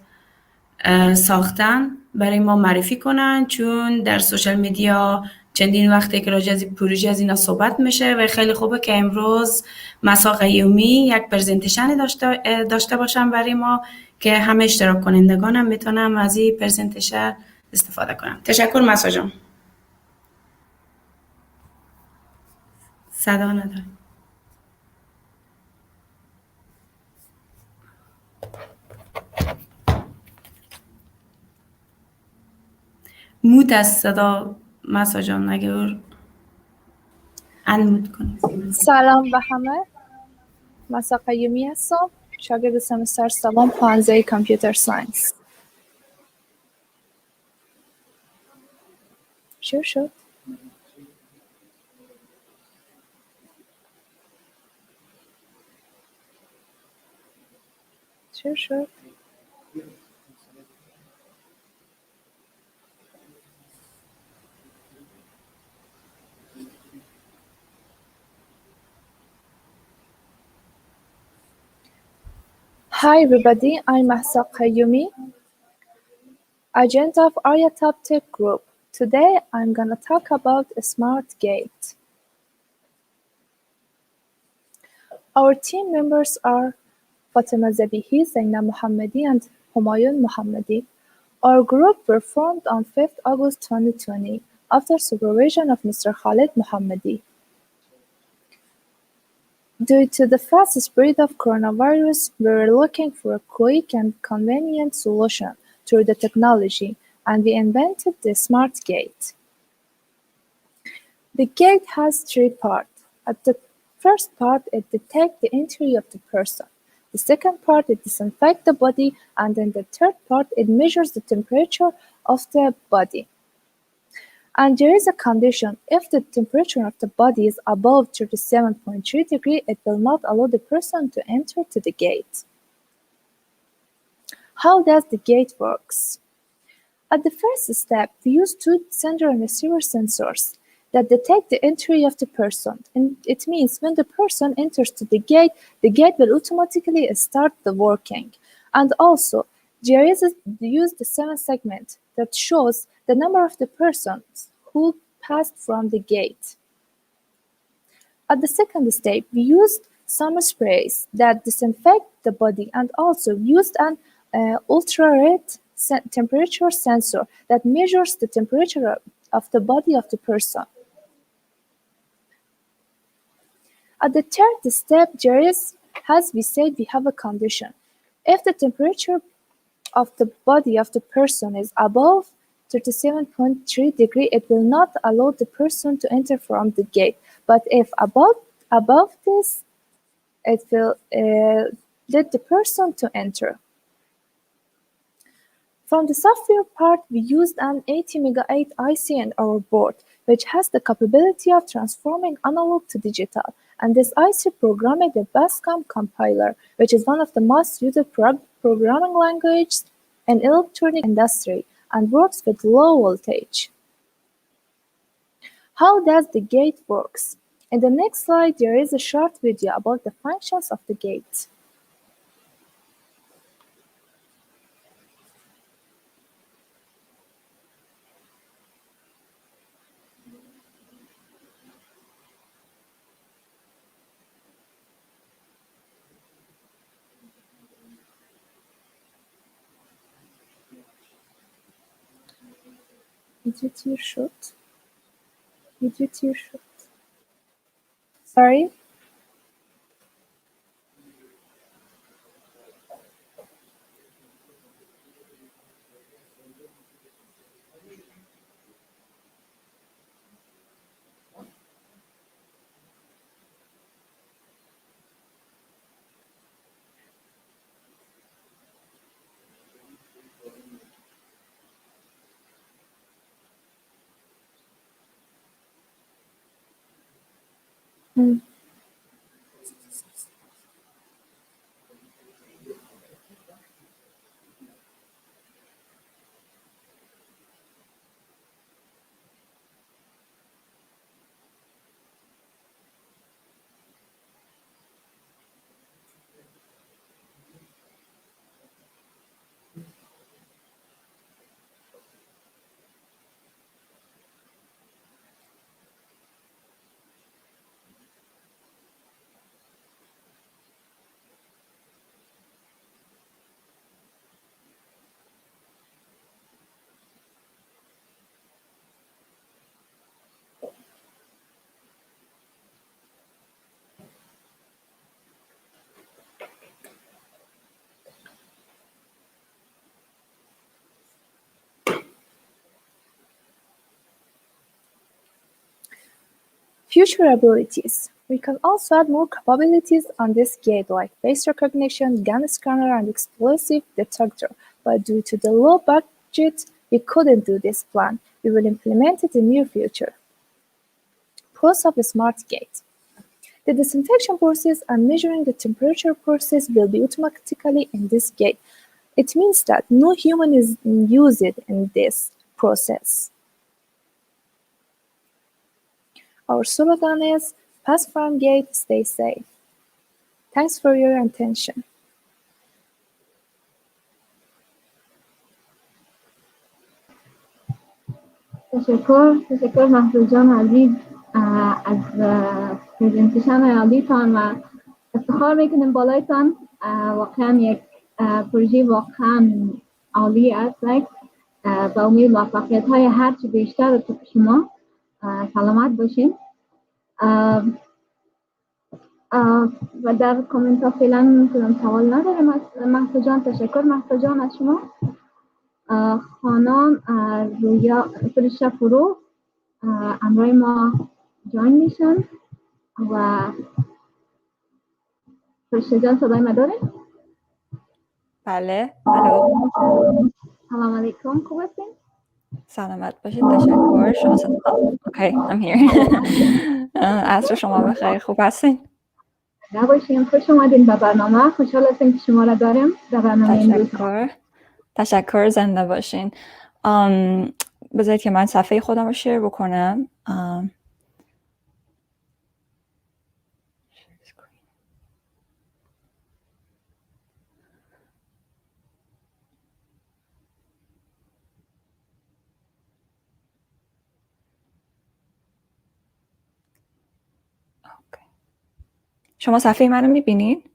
ساختن برای ما معرفی کنن، چون در سوشال میدیا چندین وقته که راجع از پروژه از اینا صحبت میشه و خیلی خوبه که امروز مهسا قیومی یک پرزنتیشنی داشته باشن برای ما که همه اشتراک کنندگان هم میتونن از این پرزنتیشن استفاده کنن. تشکر مهسا جان. صدا نداره. موت از صدا مهسا جان، اگه انمود کنید. سلام به همه. مهسا قیومی هستم، شاگرد سمستر سوم پانزه کامپیوتر ساینس. شروع شد. Hi everybody, I'm Mahsa Qayyumi, agent of Arya Top Tech Group. Today I'm gonna talk about a smart gate. Our team members are Fatima Zabihi, Zainab Mohammadi and Humayun Mohammadi. Our group were formed on 5th August 2020 after supervision of Mr. Khalid Mohammadi. Due to the fast spread of coronavirus, we were looking for a quick and convenient solution through the technology, and we invented the smart gate. The gate has three parts. At the first part, it detects the entry of the person. The second part, it disinfects the body, and in the third part, it measures the temperature of the body. And there is a condition: if the temperature of the body is above 37.3 degrees, it will not allow the person to enter to the gate. How does the gate works? At the first step, we use two sender and receiver sensors that detect the entry of the person. And it means when the person enters to the gate will automatically start the working. And also, there is use the 7 segment that shows the number of the persons who passed from the gate. At the second step, we used some sprays that disinfect the body, and also used an ultra-red temperature sensor that measures the temperature of the body of the person. At the third step, there is, as we said, we have a condition. If the temperature of the body of the person is above 37.3 degree, it will not allow the person to enter from the gate. But if above this, it will let the person to enter. From the software part, we used an 80MB IC in our board, which has the capability of transforming analog to digital. And this IC programmed the Bascom compiler, which is one of the most used programming languages in electronic industry and works with low voltage. How does the gate works? In the next slide, there is a short video about the functions of the gate. Did you tear short? Did you tear short? Sorry? Future abilities. We can also add more capabilities on this gate like face recognition, gun scanner, and explosive detector, but due to the low budget, we couldn't do this plan. We will implement it in near future. Pros of a smart gate. The disinfection process and measuring the temperature process will be automatically in this gate. It means that no human is used in this process. Our slogan is, pass from gate, stay safe. Thanks for your attention. تشکر محفوظ جان عزیز از پرزنتیشن عالیتان و افتخار میکنیم بالایتان. واقعا یک پروژه واقعا عالی است. با امید موفقیت های هرچی بیشتر تو شما. سلامت باشین. و در کامنت ها فعلا سوال نداریم. محفوظ جان تشکر. محفوظ جان از شما. خانم رویا فرشته فرو همراه ما جوین میشن و فرشته جان صدای ما دارین؟ بله. الو. سلام علیکم. خوب هستین؟ سلامت باشید. تشکر. شما اوکی I'm here. عصر شما بخیر. خوب هستین؟ نباشیم. خوش اومدین به برنامه. خوشحال هستیم که شما را داریم در برنامه امروز. تشکر. زنده باشین. بذارید که من صفحه خودم رو شیر بکنم. شما صفحه منو میبینید؟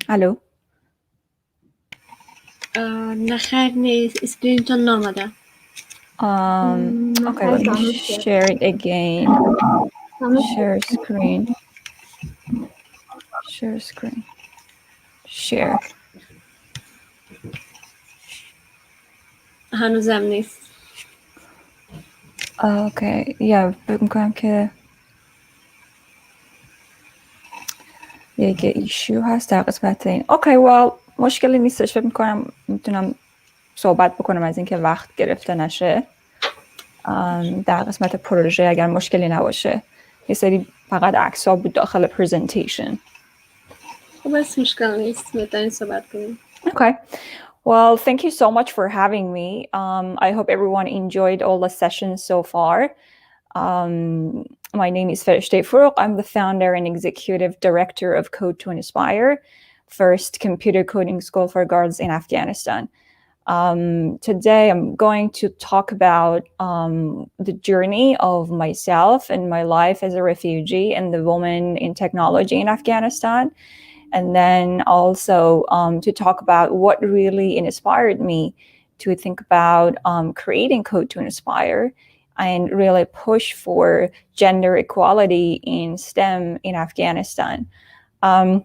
الو؟ نه خیر نیست. اسکرینتون نامده. Okay, let me share it again. Share screen. Share screen. share. هنوزم نیست. اوکی یا فکر میکنم که یک ایشو هست در قسمت این. اوکی مشکلی نیستش. فکر میکنم میتونم صحبت بکنم از اینکه وقت گرفته نشه در قسمت پروژه اگر مشکلی نباشه. یه سری فقط عکس ها بود داخل پرزنتیشن. خب بس مشکل نیست، میتونیم صحبت کنیم. Okay. Well, thank you so much for having me. I hope everyone enjoyed all the sessions so far. My name is Ferishte Fourouk. I'm the founder and executive director of Code to Inspire, first computer coding school for girls in Afghanistan. Today, I'm going to talk about the journey of myself and my life as a refugee and the woman in technology in Afghanistan. And then also to talk about what really inspired me to think about creating Code to Inspire and really push for gender equality in STEM in Afghanistan. I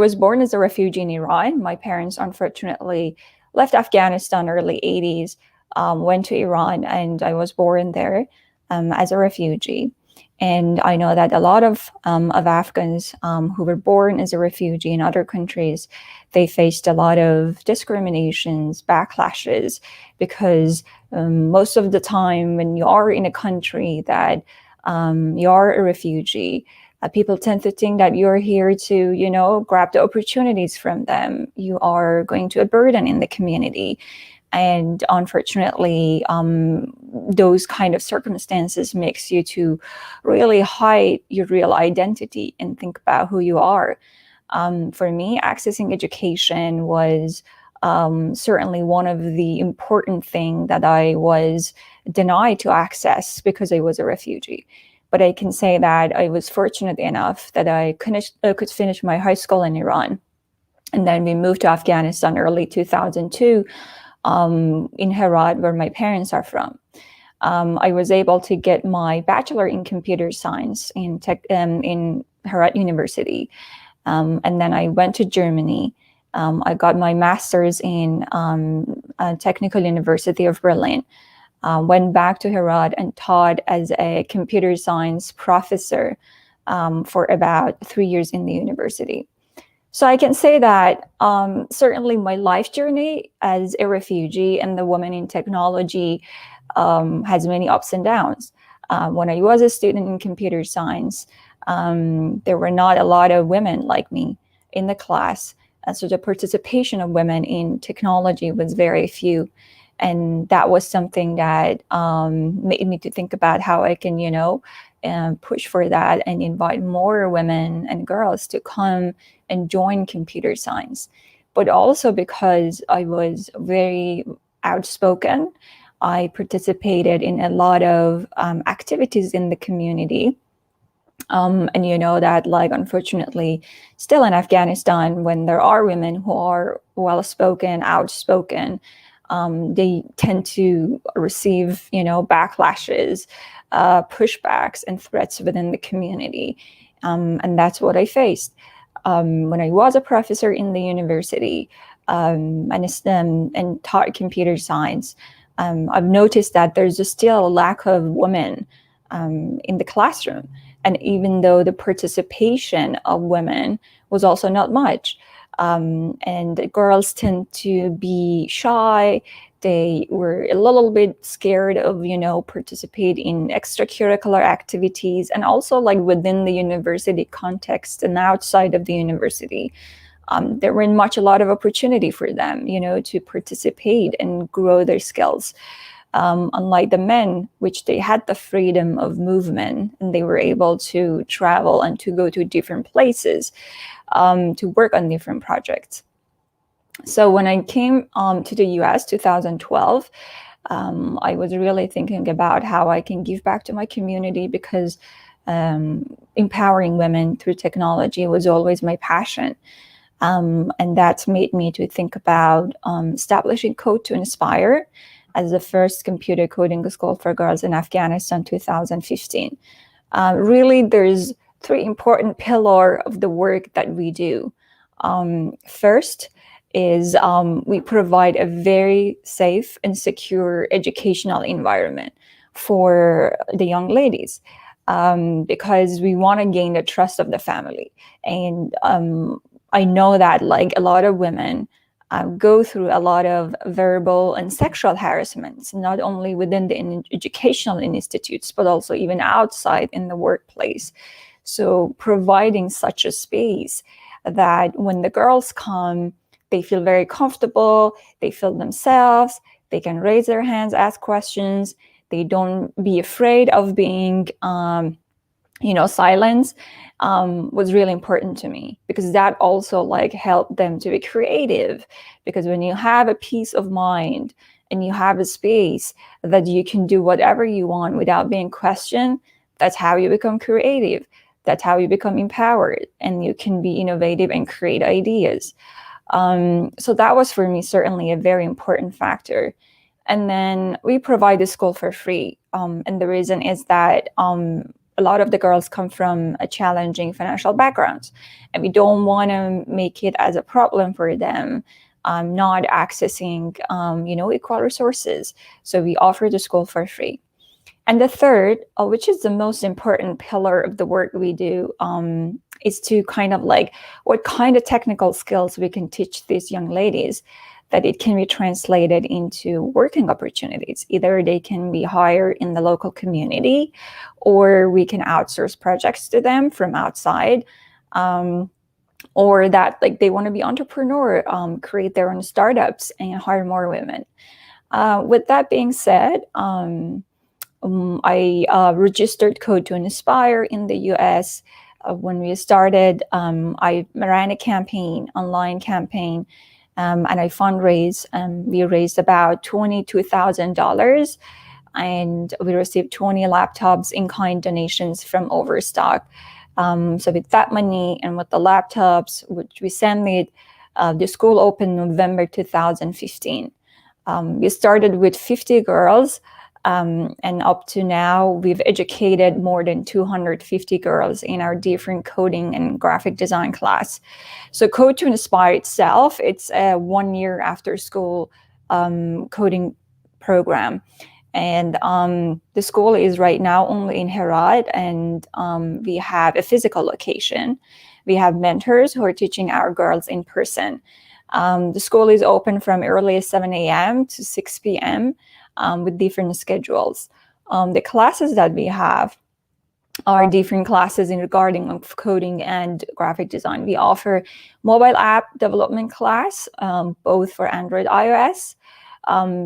was born as a refugee in Iran. My parents unfortunately left Afghanistan early 80s, went to Iran, and I was born there as a refugee. And I know that a lot of Afghans who were born as a refugee in other countries, they faced a lot of discriminations, backlashes, because most of the time when you are in a country that you are a refugee, people tend to think that you're here to, grab the opportunities from them. You are going to a burden in the community. And unfortunately, those kind of circumstances makes you to really hide your real identity and think about who you are. For me, accessing education was certainly one of the important things that I was denied to access because I was a refugee. But I can say that I was fortunate enough that I could finish my high school in Iran. And then we moved to Afghanistan early 2002. In Herat, where my parents are from. I was able to get my bachelor in computer science in Herat University. And then I went to Germany. I got my master's in Technical University of Berlin. Went back to Herat and taught as a computer science professor for about 3 years in the university. So I can say that certainly my life journey as a refugee and the woman in technology has many ups and downs. When I was a student in computer science, there were not a lot of women like me in the class. And so the participation of women in technology was very few. And that was something that made me to think about how I can, push for that and invite more women and girls to come and join computer science. But also because I was very outspoken, I participated in a lot of activities in the community. And you know that, unfortunately, still in Afghanistan, when there are women who are well-spoken, outspoken, they tend to receive, backlashes, pushbacks and threats within the community. And that's what I faced. When I was a professor in the university and taught computer science, I've noticed that there's still a lack of women in the classroom. And even though the participation of women was also not much, and girls tend to be shy, they were a little bit scared of, participate in extracurricular activities, and also within the university context and outside of the university. There weren't a lot of opportunity for them, to participate and grow their skills. Unlike the men, which they had the freedom of movement and they were able to travel and to go to different places to work on different projects. So when I came to the US 2012, I was really thinking about how I can give back to my community because empowering women through technology was always my passion. And that's made me to think about establishing Code to Inspire as the first computer coding school for girls in Afghanistan 2015. Really, there's 3 important pillars of the work that we do. First is we provide a very safe and secure educational environment for the young ladies, because we want to gain the trust of the family. And I know that like a lot of women go through a lot of verbal and sexual harassments, not only within the educational institutes, but also even outside in the workplace. So providing such a space that when the girls come, they feel very comfortable, they feel themselves, they can raise their hands, ask questions, they don't be afraid of being silence, was really important to me, because that also like helped them to be creative. Because when you have a peace of mind and you have a space that you can do whatever you want without being questioned, that's how you become creative. That's how you become empowered, and you can be innovative and create ideas. So that was for me certainly a very important factor. And then we provide the school for free. And the reason is that a lot of the girls come from a challenging financial background, and we don't want to make it as a problem for them not accessing equal resources. So we offer the school for free. And the third, which is the most important pillar of the work we do, is to kind of like what kind of technical skills we can teach these young ladies that it can be translated into working opportunities. Either they can be hired in the local community, or we can outsource projects to them from outside, or that like they want to be entrepreneur, create their own startups and hire more women. With that being said, I registered Code to Inspire in the US. When we started, I ran a campaign, online campaign, and I fundraised. We raised about $22,000, and we received 20 laptops in kind donations from Overstock. So with that money and with the laptops, which we sent it, the school opened November 2015. We started with 50 girls. And up to now, we've educated more than 250 girls in our different coding and graphic design class. So Code to Inspire itself, it's a 1 year after school coding program. And the school is right now only in Herat, and we have a physical location. We have mentors who are teaching our girls in person. The school is open from early 7 a.m. to 6 p.m. With different schedules. The classes that we have are different classes in regarding of coding and graphic design. We offer mobile app development class, both for Android, iOS.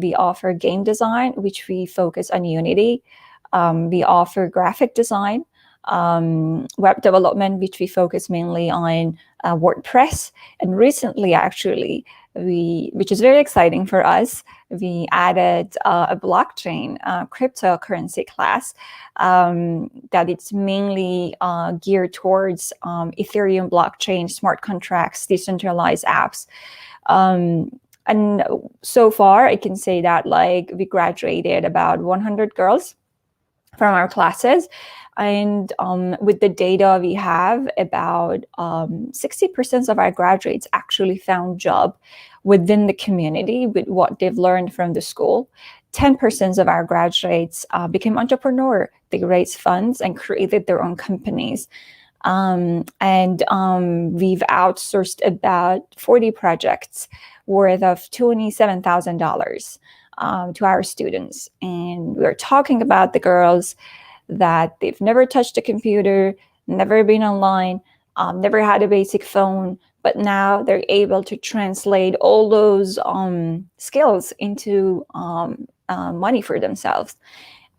We offer game design, which we focus on Unity. We offer graphic design, web development, which we focus mainly on WordPress. And recently, actually, which is very exciting for us, we added a blockchain cryptocurrency class that it's mainly geared towards Ethereum blockchain, smart contracts, decentralized apps. And so far, I can say that like we graduated about 100 girls from our classes. And with the data we have, about 60% of our graduates actually found job within the community with what they've learned from the school. 10% of our graduates became entrepreneur. They raised funds and created their own companies. And we've outsourced about 40 projects worth of $27,000 to our students. And we're talking about the girls that they've never touched a computer, never been online, never had a basic phone, but now they're able to translate all those skills into money for themselves.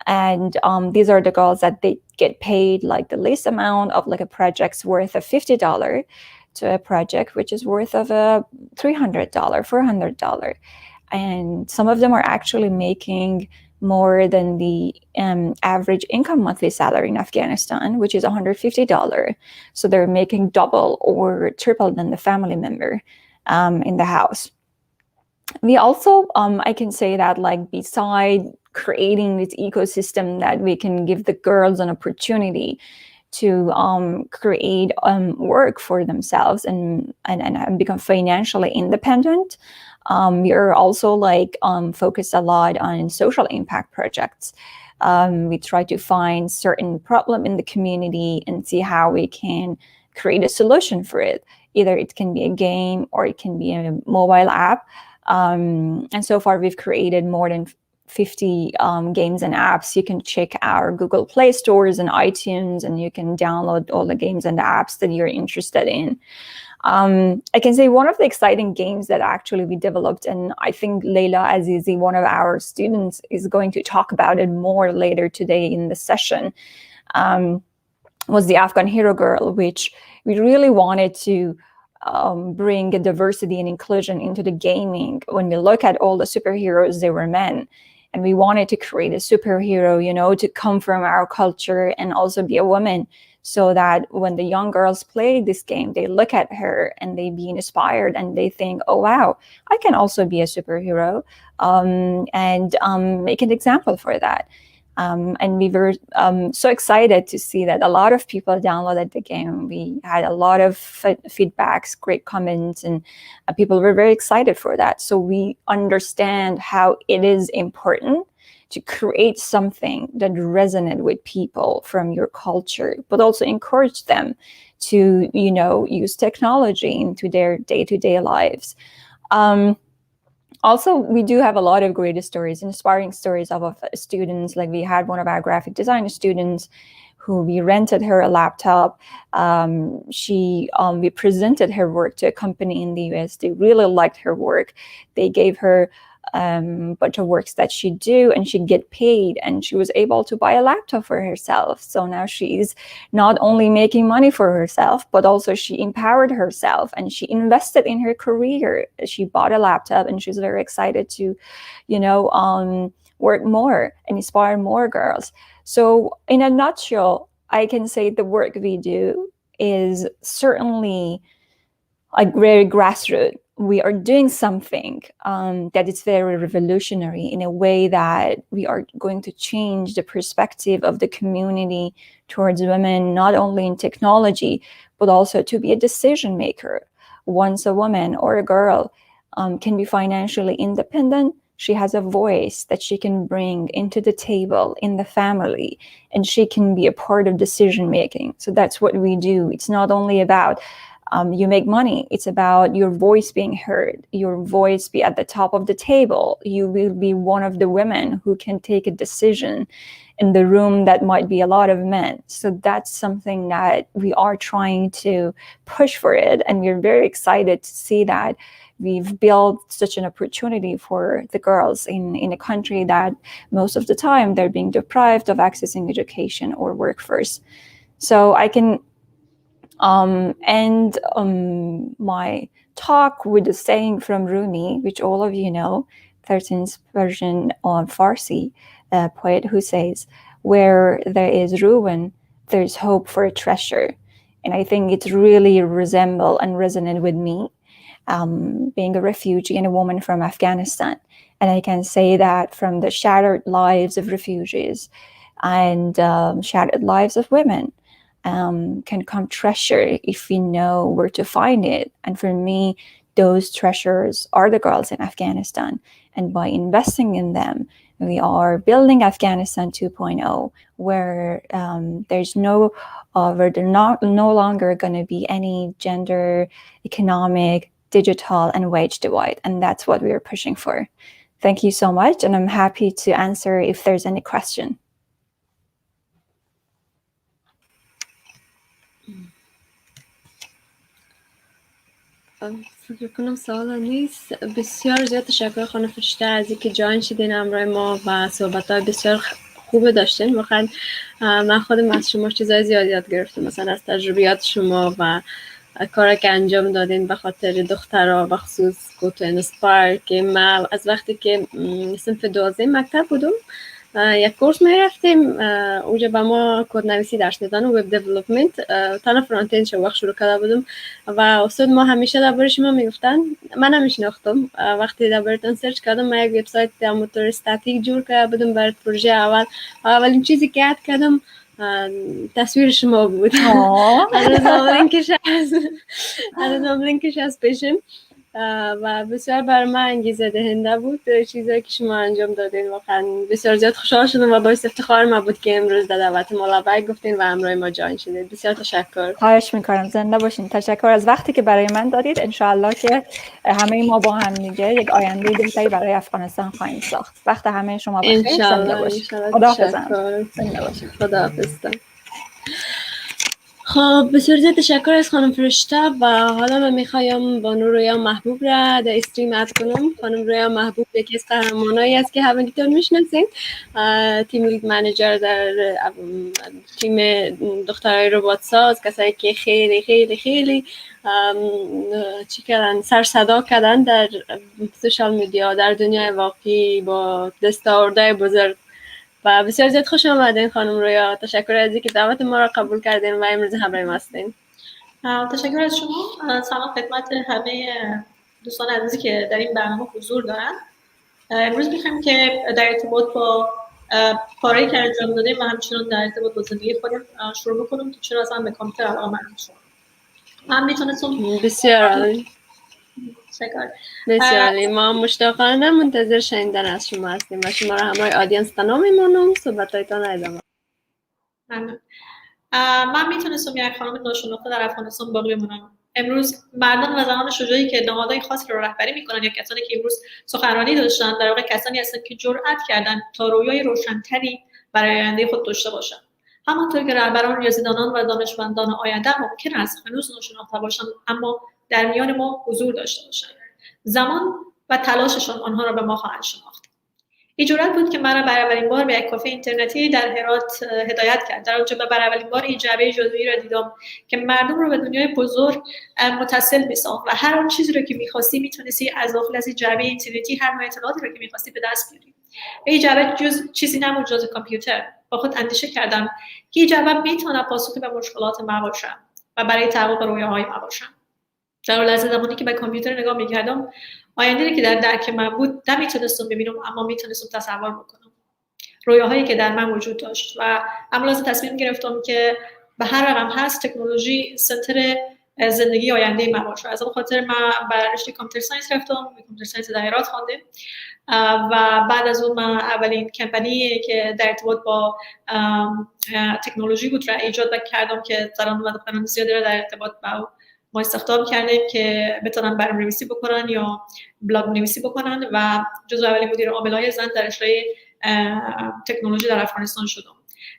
And these are the girls that they get paid like the least amount of like a project's worth of $50 to a project which is worth of $300, $400. And some of them are actually making more than the average income monthly salary in Afghanistan, which is $150. So they're making double or triple than the family member in the house. We also, I can say that like beside creating this ecosystem that we can give the girls an opportunity to create work for themselves and become financially independent. We are also like focused a lot on social impact projects. We try to find certain problem in the community and see how we can create a solution for it. Either it can be a game or it can be a mobile app. And so far we've created more than 50 games and apps. You can check our Google Play stores and iTunes, and you can download all the games and apps that you're interested in. I can say one of the exciting games that actually we developed, and I think Leila Azizi, one of our students, is going to talk about it more later today in the session, was the Afghan Hero Girl, which we really wanted to bring a diversity and inclusion into the gaming. When we look at all the superheroes, they were men. And we wanted to create a superhero, you know, to come from our culture and also be a woman, so that when the young girls play this game, they look at her and they be inspired and they think, oh, wow, I can also be a superhero, and make an example for that. And we were so excited to see that a lot of people downloaded the game. We had a lot of feedbacks, great comments, and people were very excited for that. So we understand how it is important to create something that resonates with people from your culture, but also encourage them to, you know, use technology into their day-to-day lives. Also, we do have a lot of great stories, inspiring stories of students. Like we had one of our graphic design students who we rented her a laptop. We presented her work to a company in the US. They really liked her work. They gave her bunch of works that she'd do, and she'd get paid, and she was able to buy a laptop for herself. So now she's not only making money for herself, but also she empowered herself and she invested in her career. She bought a laptop and she's very excited to, you know, work more and inspire more girls. So in a nutshell, I can say the work we do is certainly like very grassroots. We are doing something that is very revolutionary in a way that we are going to change the perspective of the community towards women, not only in technology, but also to be a decision maker. Once a woman or a girl can be financially independent, she has a voice that she can bring into the table in the family, and she can be a part of decision making. So that's what we do. It's not only about you make money. It's about your voice being heard, your voice be at the top of the table. You will be one of the women who can take a decision in the room that might be a lot of men. So that's something that we are trying to push for it. And we're very excited to see that we've built such an opportunity for the girls in a country that most of the time they're being deprived of accessing education or workforce. So I can end my talk with a saying from Rumi, which all of you know, 13th version on Farsi, a poet who says, where there is ruin, there's hope for a treasure. And I think it really resemble and resonate with me, being a refugee and a woman from Afghanistan. And I can say that from the shattered lives of refugees and shattered lives of women, can come treasure if we know where to find it. And for me, those treasures are the girls in Afghanistan. And by investing in them, we are building Afghanistan 2.0, where there's no longer going to be any gender, economic, digital, and wage divide. And that's what we are pushing for. Thank you so much. And I'm happy to answer if there's any question. فکر کنم سوال نیست. بسیار زیاد تشکر خانم فرشته از اینکه جاین شدین همراه ما و صحبت‌های بسیار خوب داشتین. واقعا من خودم از شما چیزای زیاد یاد گرفتم، مثلا از تجربیات شما و کاری که انجام دادین به خاطر دخترها، به خصوص گوتو انسپایر، که من از وقتی که صنف 12 مکتب بودم یک کورس میرفتیم، اونجا به ما کدنویسی درس میدادن و وب دیولپمنت. تنها فرانت اند شروع کرده بودم و استاد ما همیشه دربارش ما میگفتن، من نمیشناختم. وقتی دربارتون سرچ کردم، من یک وبسایت موتور استاتیک جور کرده بودم برای پروژه اول. اولین چیزی که یاد کردم تصویر شما بود. هنوز لینکش از پیشم و بسیار برای من انگیزه دهنده بود چیزایی که شما انجام دادین. واقعا بسیار زیاد خوشحال شدم و باعث افتخار ما بود که امروز در دعوت ملابک گفتین و همراه ما جوین شدید. بسیار تشکر. خواهش میکنم، زنده باشین. تشکر از وقتی که برای من دادید. انشاءالله که همه ما با هم دیگه یک آینده بهتری برای افغانستان خواهیم ساخت. وقت همه شما بخیر. زنده باشید. خداحافظ. زنده باشید. خداحافظ. خب بسیار زیاد تشکر از خانم فرشته و حالا من میخوایم بانو رویا محبوب را در استریم اد کنم. خانم رویا محبوب یکی از قهرمانایی است که همگیتون میشناسین، تیم لید منیجر در تیم دخترای ربات ساز، کسایی که خیلی خیلی خیلی چی کردن، سر صدا کردن در سوشال میدیا در دنیای واقعی با دستاوردهای بزرگ و بسیار زیاد خوش آمدین خانم رویا. تشکر از اینکه دعوت ما را قبول کردین و امروز همراه ما هستین. تشکر از شما. سلام خدمت همه دوستان عزیزی که در این برنامه حضور دارن. امروز می‌خوایم که در ارتباط با کاری که انجام دادیم و همچنین در ارتباط با زندگی خودم شروع بکنم که چرا اصلا به کامپیوتر علاقه‌مند شدم. من میتونستم بسیار عالی. تشکر. بسیار عالی. ما مشتاقانه منتظر شنیدن از شما هستیم و شما را همراه آدینس تنها میمونم. صحبتایتان ادامه. من میتونستم یک خانم ناشناخته در افغانستان باقی بمونم. امروز مردان و زنان شجاعی که نهادهای خاصی رو رهبری میکنن یا کسانی که امروز سخنرانی داشتن در واقع کسانی هستند که جرأت کردن تا رویای روشن‌تری برای آینده خود داشته باشند. همانطور که رهبران، ریاضیدانان و دانشمندان آینده ممکن است هنوز ناشناخته باشند اما در میان ما حضور داشته باشند. زمان و تلاششان آنها را به ما خواهند شناخت. این جرأت بود که مرا برای اولین بار به یک کافه اینترنتی در هرات هدایت کرد. در آنجا برای اولین بار این جعبه جادویی را دیدم که مردم رو به دنیای بزرگ متصل می‌ساخت و هر آن چیزی رو که می‌خواستی می‌تونستی از داخل از این جعبه اینترنتی هر نوع اطلاعاتی رو که می‌خواستی به دست بیاری. این جعبه چیزی نبود جز کامپیوتر. با خود اندیشه کردم که این جعبه می‌تونه پاسخی به مشکلات ما باشه و برای تحقق رویاهای ما باشه. در لحظه زمانی که به کامپیوتر نگاه می‌کردم، آینده‌ای که در درک من بود نمیتونستم ببینم اما میتونستم تصور بکنم. رویاهایی که در من وجود داشت و عملاً تصمیم گرفتم که به هر رقم هست تکنولوژی سنتر زندگی آینده من باشه. از اون خاطر من برای رشته کامپیوتر ساینس رفتم، کامپیوتر ساینس در هرات خواندم و بعد از اون من اولین کمپانی که در ارتباط با تکنولوژی بود را ایجاد کردم که زنان و دختران زیادی را در ارتباط با ما استخدام کردیم که بتونن برنامه‌نویسی بکنن یا بلاگ نویسی بکنن و جزو اولین مدیر عامل‌های زن در رشته تکنولوژی در افغانستان شدم.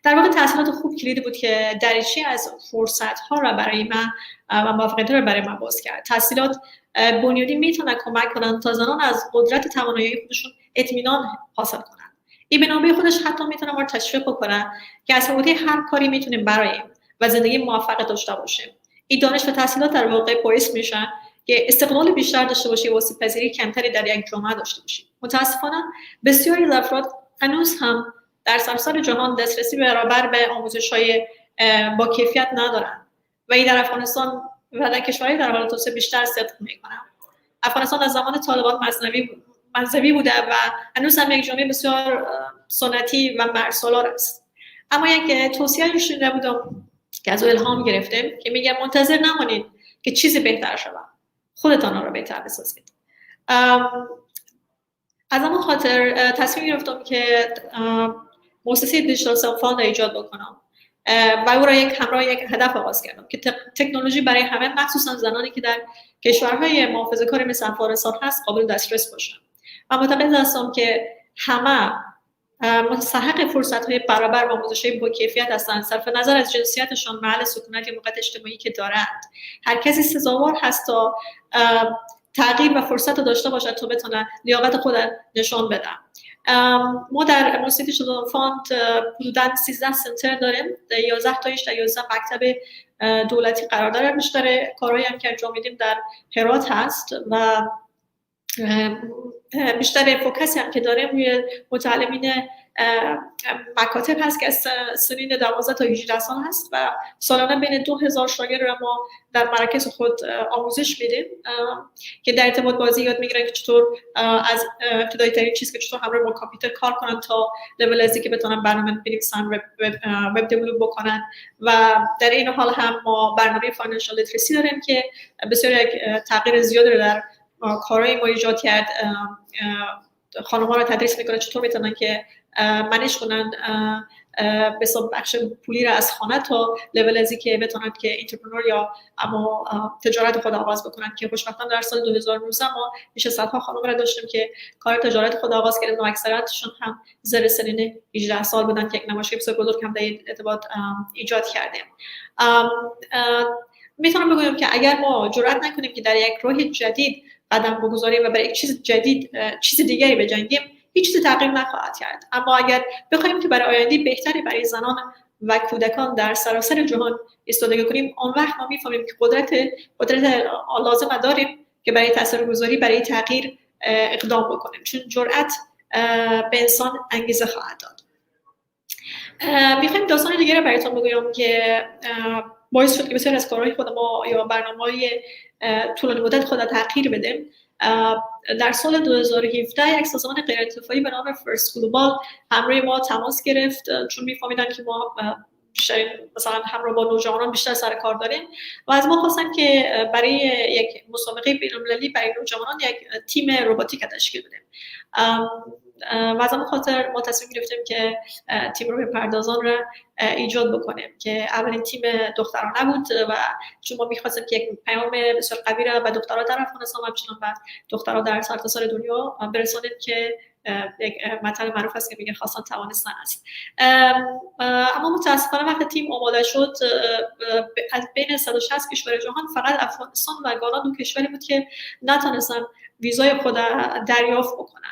در واقع تحصیلات خوب کلیدی بود که دریچه از فرصت‌ها را برای من و موفقیت‌ها را برای من باز کرد. تحصیلات بنیادی میتونن کمک کنن تا زنان از قدرت توانایی خودشون اطمینان حاصل کنن. این به نوبه خودش حتی میتونه ما تشویق بکنه که از حوزه هر کاری میتونیم براییم و زندگی موفق داشته باشیم. این دانش و تحصیلات در واقع باعث میشن که استقلال بیشتر داشته باشی و آسیب‌پذیری کمتری در یک جامعه داشته باشی. متاسفانه بسیاری از افراد هنوز هم در سراسر جهان دسترسی برابر به آموزش‌های با کیفیت ندارن و این در افغانستان و در کشورهای در حال توسعه بیشتر صدق میکنه. افغانستان از زمان طالبان مذهبی بوده و هنوز هم یک جامعه بسیار سنتی و مرسالار است. اما یک توصیه شنیده بودم که از الهام گرفته که میگه منتظر نمانید که چیزی بهتر شود، خودتان را بهتر بسازید. از همون خاطر تصمیم گرفتم که مؤسسه دیجیتال سلف فاند ایجاد بکنم و او را همراه یک هدف آغاز کردم که تکنولوژی برای همه مخصوصا زنانی که در کشورهای محافظه‌کار مثل افغانستان هست قابل دسترس باشه. و معتقد هستم که همه مستحق فرصت‌های برابر و آموزش‌های با کیفیت هستند صرف نظر از جنسیتشان، محل سکونت یا موقعیت اجتماعی که دارند. هر کسی سزاوار هست تا تغییر و فرصت رو داشته باشد تا بتونه لیاقت خود نشان بده. ما در مؤسسه دیجیتال فاند حدوداً 13 سنتر داریم، 11 تایش در 11 مکتب دولتی قرار داره. بیشتر کارهایی هم که انجام میدیم در هرات هست و بیشتر فوکسی هم که داریم روی متعلمین مکاتب هست که از سنین 12 تا 18 سال هست و سالانه بین 2000 شاگرد را ما در مراکز خود آموزش میدیم که در ارتباط بازی یاد میگیرن که چطور از ابتدایی ترین چیز که چطور همراه با کامپیوتر کار کنن تا لول ازی که بتونن برنامه بنویسن، وب دیولپ بکنن. و در این حال هم ما برنامه فاینانشال لیترسی داریم که بسیار یک تغییر زیادی رو در کارهای ما ایجاد کرد. خانم‌ها رو تدریس میکنه چطور میتونن که منیج کنن به حساب بخش پولی رو از خانه تا لول ازی که بتونن که انترپرنور یا اما تجارت خود آغاز بکنن که خوشبختانه در سال 2019 ما میشه صدها خانم رو داشتیم که کار تجارت خود آغاز کردن و اکثریتشون هم زیر سنین 18 سال بودن که یک نمایشگاه بسیار بزرگ هم در این ارتباط ایجاد کردیم. میتونم بگویم که اگر ما جرئت نکنیم که در یک راه جدید قدم بگذاریم و برای یک چیز جدید چیز دیگری بجنگیم، هیچ چیزی تغییر نخواهد کرد. اما اگر بخوایم که برای آینده بهتری برای زنان و کودکان در سراسر جهان استفاده کنیم، آن وقت ما میفهمیم که قدرت لازم داریم که برای تاثیرگذاری برای تغییر اقدام بکنیم، چون جرأت به انسان انگیزه خواهد داد. میخوایم داستان دیگه رو براتون بگویم که باعث شد که بسیار از کارهای خود ما یا برنامه‌های طولانی مدت خود را تغییر بدیم. در سال 2017 یک سازمان غیرانتفاعی به نام فرست گلوبال همراه ما تماس گرفت، چون میفهمیدن که ما مثلا همراه با نوجوانان بیشتر سر کار داریم و از ما خواستن که برای یک مسابقه بین‌المللی برای نوجوانان یک تیم رباتیک تشکیل بدیم. و از همون خاطر ما تصمیم گرفتیم که تیم روی پردازان را ایجاد بکنیم که اولین تیم دخترانه بود و چون ما می‌خواستیم که یک پیام بسیار قوی را به دخترها در افغانستان و همچنین به دخترها در سرتاسر دنیا برسانیم که یک مطلب معروف است که میگه خواستن توانستن است. اما متاسفانه وقتی تیم آماده شد، از بین 160 کشور جهان فقط افغانستان و گانا دو کشوری بود که نتونستن ویزای خود دریافت بکنن.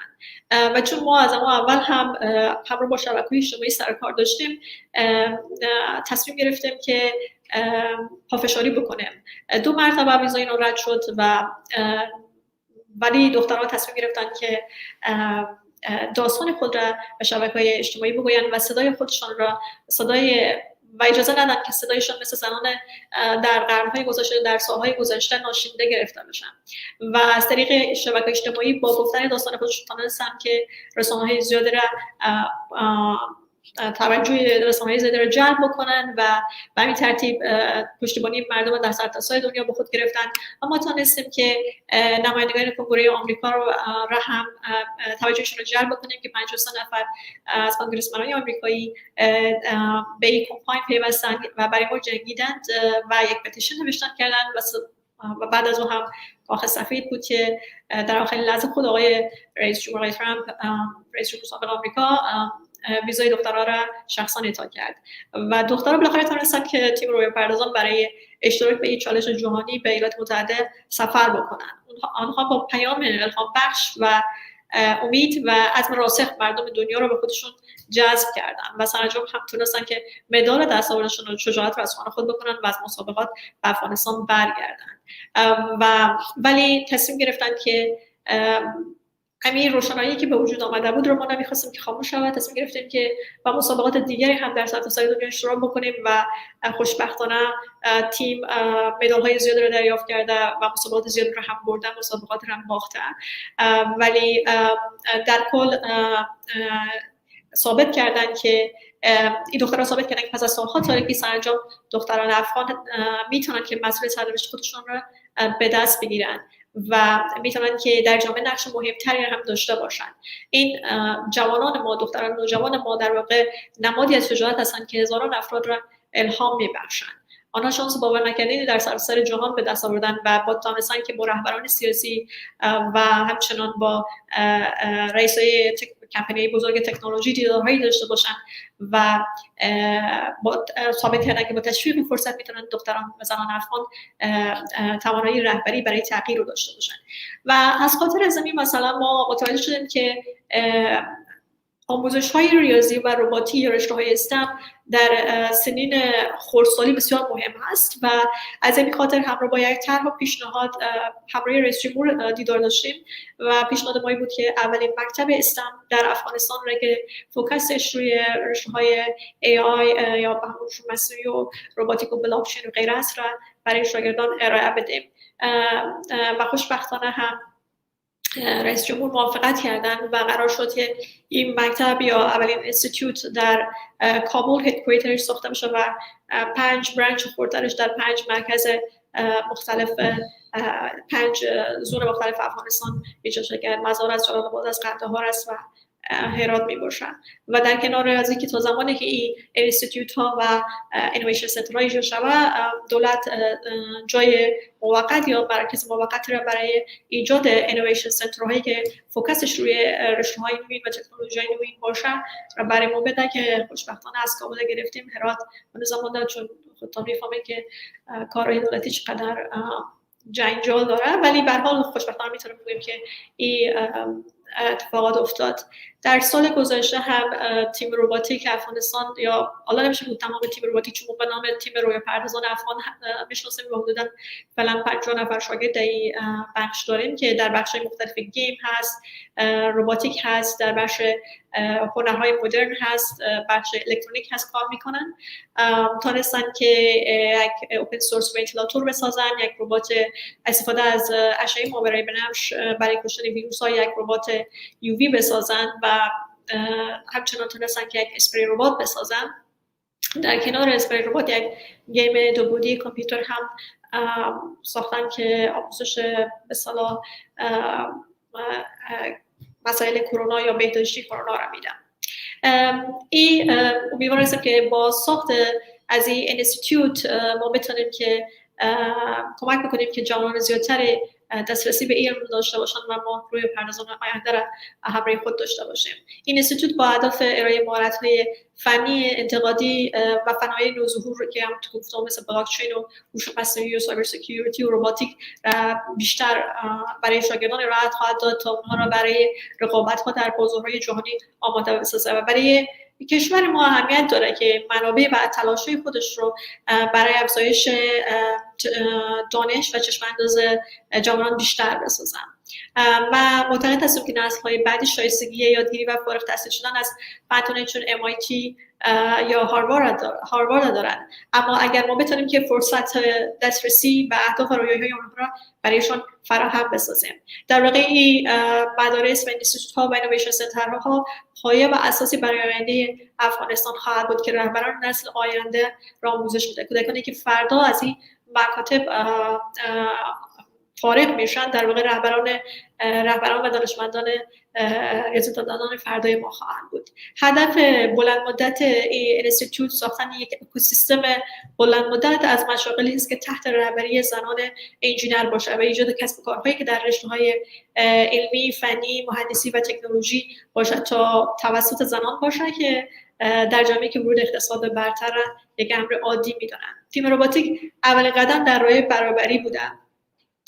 و چون ما از اول هم همراه با شبکه‌های اجتماعی سر کار داشتیم، تصمیم گرفتیم که پافشاری بکنیم. 2 مرتبه ویزای اینا رد شد و ولی دخترها تصمیم گرفتن که داستان خود را به شبکه‌های اجتماعی بگویند و صدای خودشان را و اجازه ندن که صدایشان مثل زنان در قرن‌های گذشته در سال‌های گذشته ناشنیده گرفته بشن و از طریق شبکه‌های اجتماعی با گفتن داستان خودشون تونستن که رسانه‌های زیادی را توجه رسانه‌های زیادی را جلب بکنن و به همین ترتیب پشتیبانی مردم در سرتاسر دنیا به خود گرفتن. اما تونستیم که نمایندگان کنگره آمریکا را هم توجهشون را جلب بکنیم که 53 نفر از کانگرسمن‌های آمریکایی به این کمپاین پیوستن و برای ما جنگیدند و یک پتیشن نوشتن کردن و بعد از اون هم کاخ سفید بود که در آخرین لحظه خود آقای رئیس جمهور ترامپ، رئیس جمهور سابق آمریکا، ویزای دخترها را شخصا اعطا کرد و دخترها بالاخره تونستن که تیم روی پردازان برای اشتراک به این چالش جهانی به ایالات متحده سفر بکنن. آنها با پیام الهام بخش و امید و عزم راسخ مردم دنیا رو به خودشون جذب کردن و سرانجام هم تونستن که مدال دستاوردشون رو شجاعت رو از خانه خود بکنن و از مسابقات به افغانستان برگردن. ولی تصمیم گرفتن که همین روشنایی که به وجود آمده بود رو ما نمی‌خواستیم که خاموش شود. تصمیم گرفتیم که با مسابقات دیگری هم در سرتاسر دنیا اشتراک بکنیم و خوشبختانه تیم مدال‌های زیادی رو دریافت کرده و مسابقات زیادی رو هم بردن، مسابقات رو هم باختن، ولی در کل ثابت کردن که این دخترها ثابت کردن که پس از سالها تاریکی سرانجام دختران افغان میتونن که مسئولیت سرنوشت خودشون رو به دست بگیرن و میتونن که در جامعه نقش مهمتری هم داشته باشن. این جوانان ما، دختران نوجوان ما در واقع نمادی از شجاعت هستن که هزاران افراد را الهام میبخشن. آنها شانس باور نکردنی در سراسر جهان به دست آوردن و با تونستن که با رهبران سیاسی و همچنان با رئیسای کمپانی بزرگ تکنولوژی دیدارهایی داشته باشن و با ثابت کردن که با تشویق فرصت میتونن دختران و زنان افغان توانایی رهبری برای تغییر رو داشته باشن. و از خاطر زمین مثلا ما متوجه شدیم که آموزش‌های ریاضی و رباتیک یا رشته‌های استم در سنین خردسالی بسیار مهم است و از این خاطر همراه با یک طرح و پیشنهاد همراه رئیس جمهور دیدار داشتیم و پیشنهاد ما بود که اولین مکتب استم در افغانستان را که فوکسش روی رشته‌های AI یا هوش مصنوعی و رباتیک و بلاکچین و غیره است را برای شاگردان ارائه بدیم و خوشبختانه هم رئیس جمهور موافقت کردن و قرار شد که این مکتب یا اولین اینستیتوت در کابل هدکوارترش ساخته بشه و 5 برانچ خردترش در 5 مرکز مختلف 5 زون مختلف افغانستان ایجاد شده که مزار از جلال آباد از قندهار است و هرات میباشن و در کنار از اینکه تا زمانی که این اینستیتوت ها و اینویشن سنتر ها ایجاد شود دولت جای موقت یا مرکز موقت را برای ایجاد اینویشن سنتر هایی که فوکسش روی رشته های نوین و تکنولوژی های نوین باشه را برای ما بده که خوشبختانه از کابل گرفتیم هرات و نظام چون خودتون میفهمید که کارهای دولتی چقدر جنجال داره ولی به هر حال خوشبختانه میتونیم بگیم که این اتفاقات افتاد. در سال گذشته هم تیم رباتیک افغانستان یا حالا نمیشه بود تمام تیم رباتیک چون به نام تیم رویا پردازان افغان میشناسیم و حدوداً فعلا 50 نفر شاگرد در این بخش داریم که در بخش مختلف گیم هست، رباتیک هست، در بخش هنرهای مدرن هست، بخش الکترونیک هست کار میکنن. تونستن که یک اوپن سورس ونتیلاتور بسازن، یک ربات استفاده از اشعه ماورای بنفش برای کشتن ویروس ها، یک ربات یووی بسازن و همچنان تونستن که یک اسپری ربات بسازن. در کنار اسپری ربات یک گیم دو بعدی کامپیوتر هم ساختن که آموزش به اصطلاح مسائل کرونا یا بهداشتی کرونا را میدن. این امیدوار هستم که با ساخت از این اینستیتوت ما بتونیم که کمک بکنیم که جوانان زیادتر دسترسی به علم داشته باشند و ما روی پردازان آینده را همراه خود داشته باشیم. این اینستیتوت با هدف ارائه مهارت‌های فنی انتقادی و فناوری نوظهور که هم تو گفتم مثل بلاکچین و هوش مصنوعی و سایبر سکیوریتی و رباتیک بیشتر برای شاگردان راحت خواهد داد تا اونها را برای رقابت‌ها در بازارهای جهانی آماده بسازه و برای کشور ما اهمیت داره که منابع و تلاش‌های خودش رو برای افزایش دانش و چشم‌انداز جوانان بیشتر بسازن. و معتقد هستم که نسل‌های بعدی شایستگی یادگیری و فارغ التحصیل شدن از فن‌های چون MIT یا هاروارد دارن، اما اگر ما بتونیم که فرصت دسترسی به اهداف و رویاهای آنها را برایشان فراهم بسازیم. در واقع این مدارس و اینستیتوت‌ها و اینویشن سنترها پایه و اساسی برای آینده افغانستان خواهد بود که رهبران نسل آینده را آموزش میده. کودکانی که فردا از این مکاتب فارغ میشن در واقع رهبران و دانشمندان ریاضی‌دانان فردای ما خواهند بود. هدف بلند مدت این اینستیتوت ساختن یک اکوسیستم بلند مدت از مشاغلی است که تحت رهبری زنان انجینر باشه و ایجاد کسب و کارهایی که در رشته‌های علمی، فنی، مهندسی و تکنولوژی باشه تا توسط زنان باشه که در جامعه‌ای که ورود اقتصاد برتر یک امر عادی می‌دونن. تیم رباتیک اولین قدم در راه برابری بودن.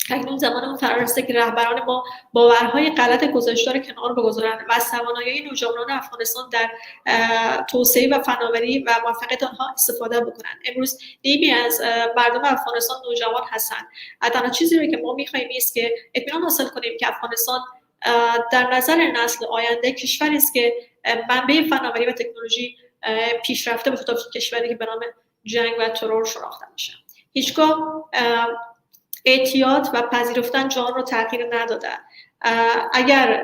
اکنون زمان اون فرا رسیده که رهبران ما باورهای غلط گذشته را کنار بگذارند و از توانایی نوجوانان افغانستان در توسعه و فناوری و موفقیت آنها استفاده بکنند. امروز نیمی از مردم افغانستان نوجوان هستند. تنها چیزی رو که ما می‌خوایم است که اطمینان حاصل کنیم که افغانستان در نظر نسل آینده کشوری است که منبع فناوری و تکنولوژی پیشرفته به خصوص کشوری که به نام جنگ و ترور شناخته میشه. هیچگاه اعتیاد و پذیرفتن جان رو تغییر نداده. اگر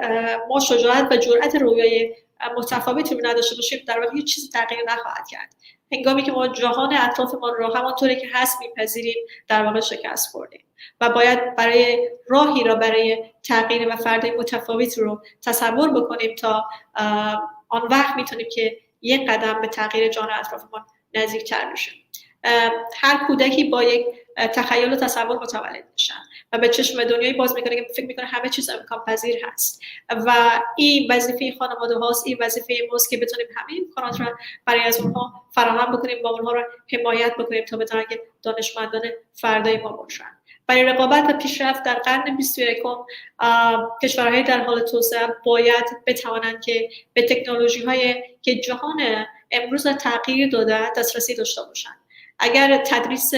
ما شجاعت و جرأت رویای متفاوتی رو نداشته باشیم در واقع هیچ چیزی تغییر نخواهد کرد. هنگامی که ما جهان اطرافمان رو همانطوری که هست میپذیریم در واقع شکست خوردیم و باید برای راهی را برای تغییر و فردای متفاوت رو تصور بکنیم تا آن وقت میتونیم که یک قدم به تغییر جهان اطرافمان نزدیکتر بشیم. هر کودکی با یک تخیل و تصور متولد میشن و به چشم دنیایی باز میکنه که فکر میکنه همه چیز امکان پذیر هست و این وظیفه خانواده هاست، این وظیفه ماست که بتونیم همه امکانات را برای از اونها فراهم بکنیم و اونها را حمایت بکنیم تا بتونن که دانشمندان فردای ما باشن. برای رقابت و پیشرفت در قرن 21 کشورهای در حال توسعه باید بتوانند که به تکنولوژی‌های که جهان امروز تغییر داده دسترسی داشته باشند. اگر تدریس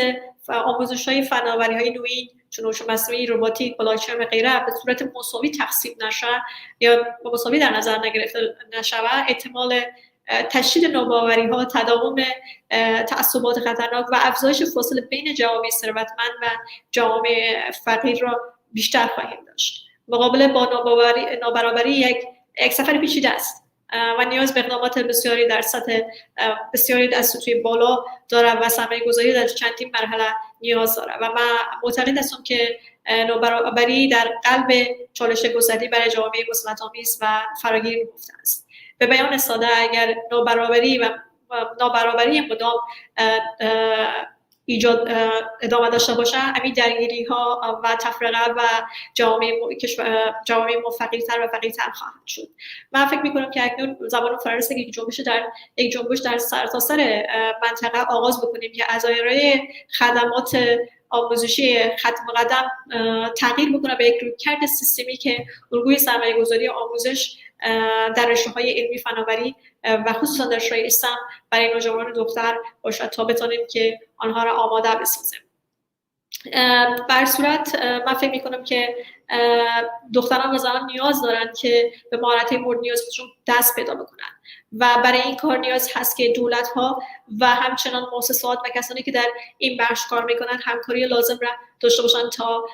آموزش‌های فناوری‌های نوین چون هوش مصنوعی، رباتیک، بلاکچین و غیره به صورت مساوی تقسیم نشه یا مساوی در نظر نگرفته نشود، احتمال تشدید نوباوری‌ها، تداوم تعصبات خطرناک و افزایش فاصله بین جوامع ثروتمند و جوامع فقیر را بیشتر خواهیم داشت. مقابله با نابرابری یک سفر پیچیده است و نیاز به اقدامات بسیاری در سطح بسیاری از سطوح بالا داره و سرمایه‌گذاری در چندین مرحله نیاز داره و من معتقد هستم که نابرابری در قلب چالش گسترده برای جامعه مسلط‌آمیز و فراگیر نهفته است. به بیان ساده اگر نابرابری مدام ایجاد ادامه داشته باشه، همین درگیری ها و تفرقه و جوامع ما فقیرتر و فقیرتر خواهد شد. من فکر میکنم که اکنون زمان فرصت یک جنبش در سرتاسر منطقه آغاز بکنیم که از دایره خدمات آموزشی ختم قدم تغییر بکنه به یک رویکرد سیستمی که الگوی سرمایه‌گذاری آموزش در رشته‌های علمی فناوری و خصوصا در رشته STEM برای نوجوانان دختر باشد تا بتونیم که آنها را آماده بسازیم. بر صورت من فکر میکنم که دختران و زنان نیاز دارند که به مهارت‌های مورد نیازشون دست پیدا بکنن و برای این کار نیاز هست که دولت‌ها و همچنان مؤسسات و کسانی که در این بخش کار میکنن همکاری لازم را داشته باشن تا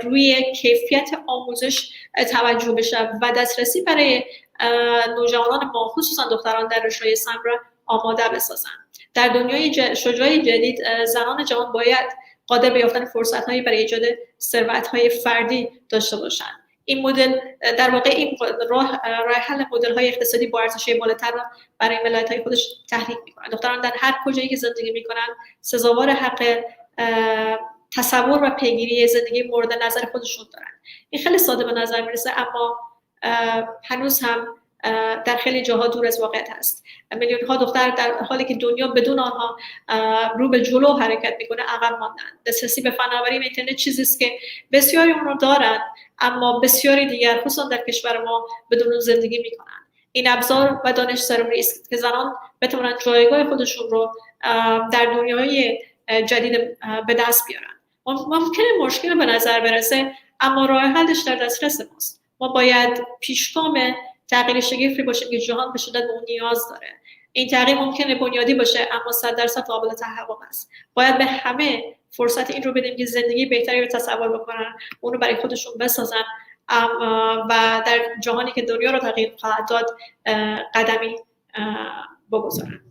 روی کیفیت آموزش توجه بشه و دسترسی برای نوجوانان ما خصوصا دختران در رشته STEM را آماده بسازن. در دنیای شجاع جدید زنان جوان باید قادر به یافتن فرصت‌هایی برای ایجاد ثروت‌های فردی داشته باشند. این مدل در واقع این راه حل مدل‌های اقتصادی با ارزش بالاتر را برای ملت‌های خودش تحریک می‌کنند. دختران در هر کجایی که زندگی می‌کنند سزاوار حق تصور و پیگیری زندگی مورد نظر خودشون دارند. این خیلی ساده به نظر میرسه اما هنوز هم در خیلی جاها دور از واقعیت هست. میلیون‌ها دختر در حالی که دنیا بدون آنها رو به جلو حرکت میکنه عقب ماندن. دسترسی به فناوری و اینترنت چیزی است که بسیاری اون رو دارن اما بسیاری دیگر خصوصا در کشور ما بدون زندگی میکنن. این ابزار و دانش ضروری است که زنان بتونن جایگاه خودشون رو در دنیای جدید به دست بیارن. ممکنه مشکل به نظر برسه اما راه حلش در دسترس ماست. ما باید پیشگام تغییر شگرفی باشیم که جهان به شدت به اون نیاز داره. این تغییر ممکنه بنیادی باشه اما 100% قابل تحقق است. باید به همه فرصت این رو بدیم که زندگی بهتری رو تصور بکنن، اون رو برای خودشون بسازن و در جهانی که دنیا رو تغییر خواهد داد قدمی بگذارن.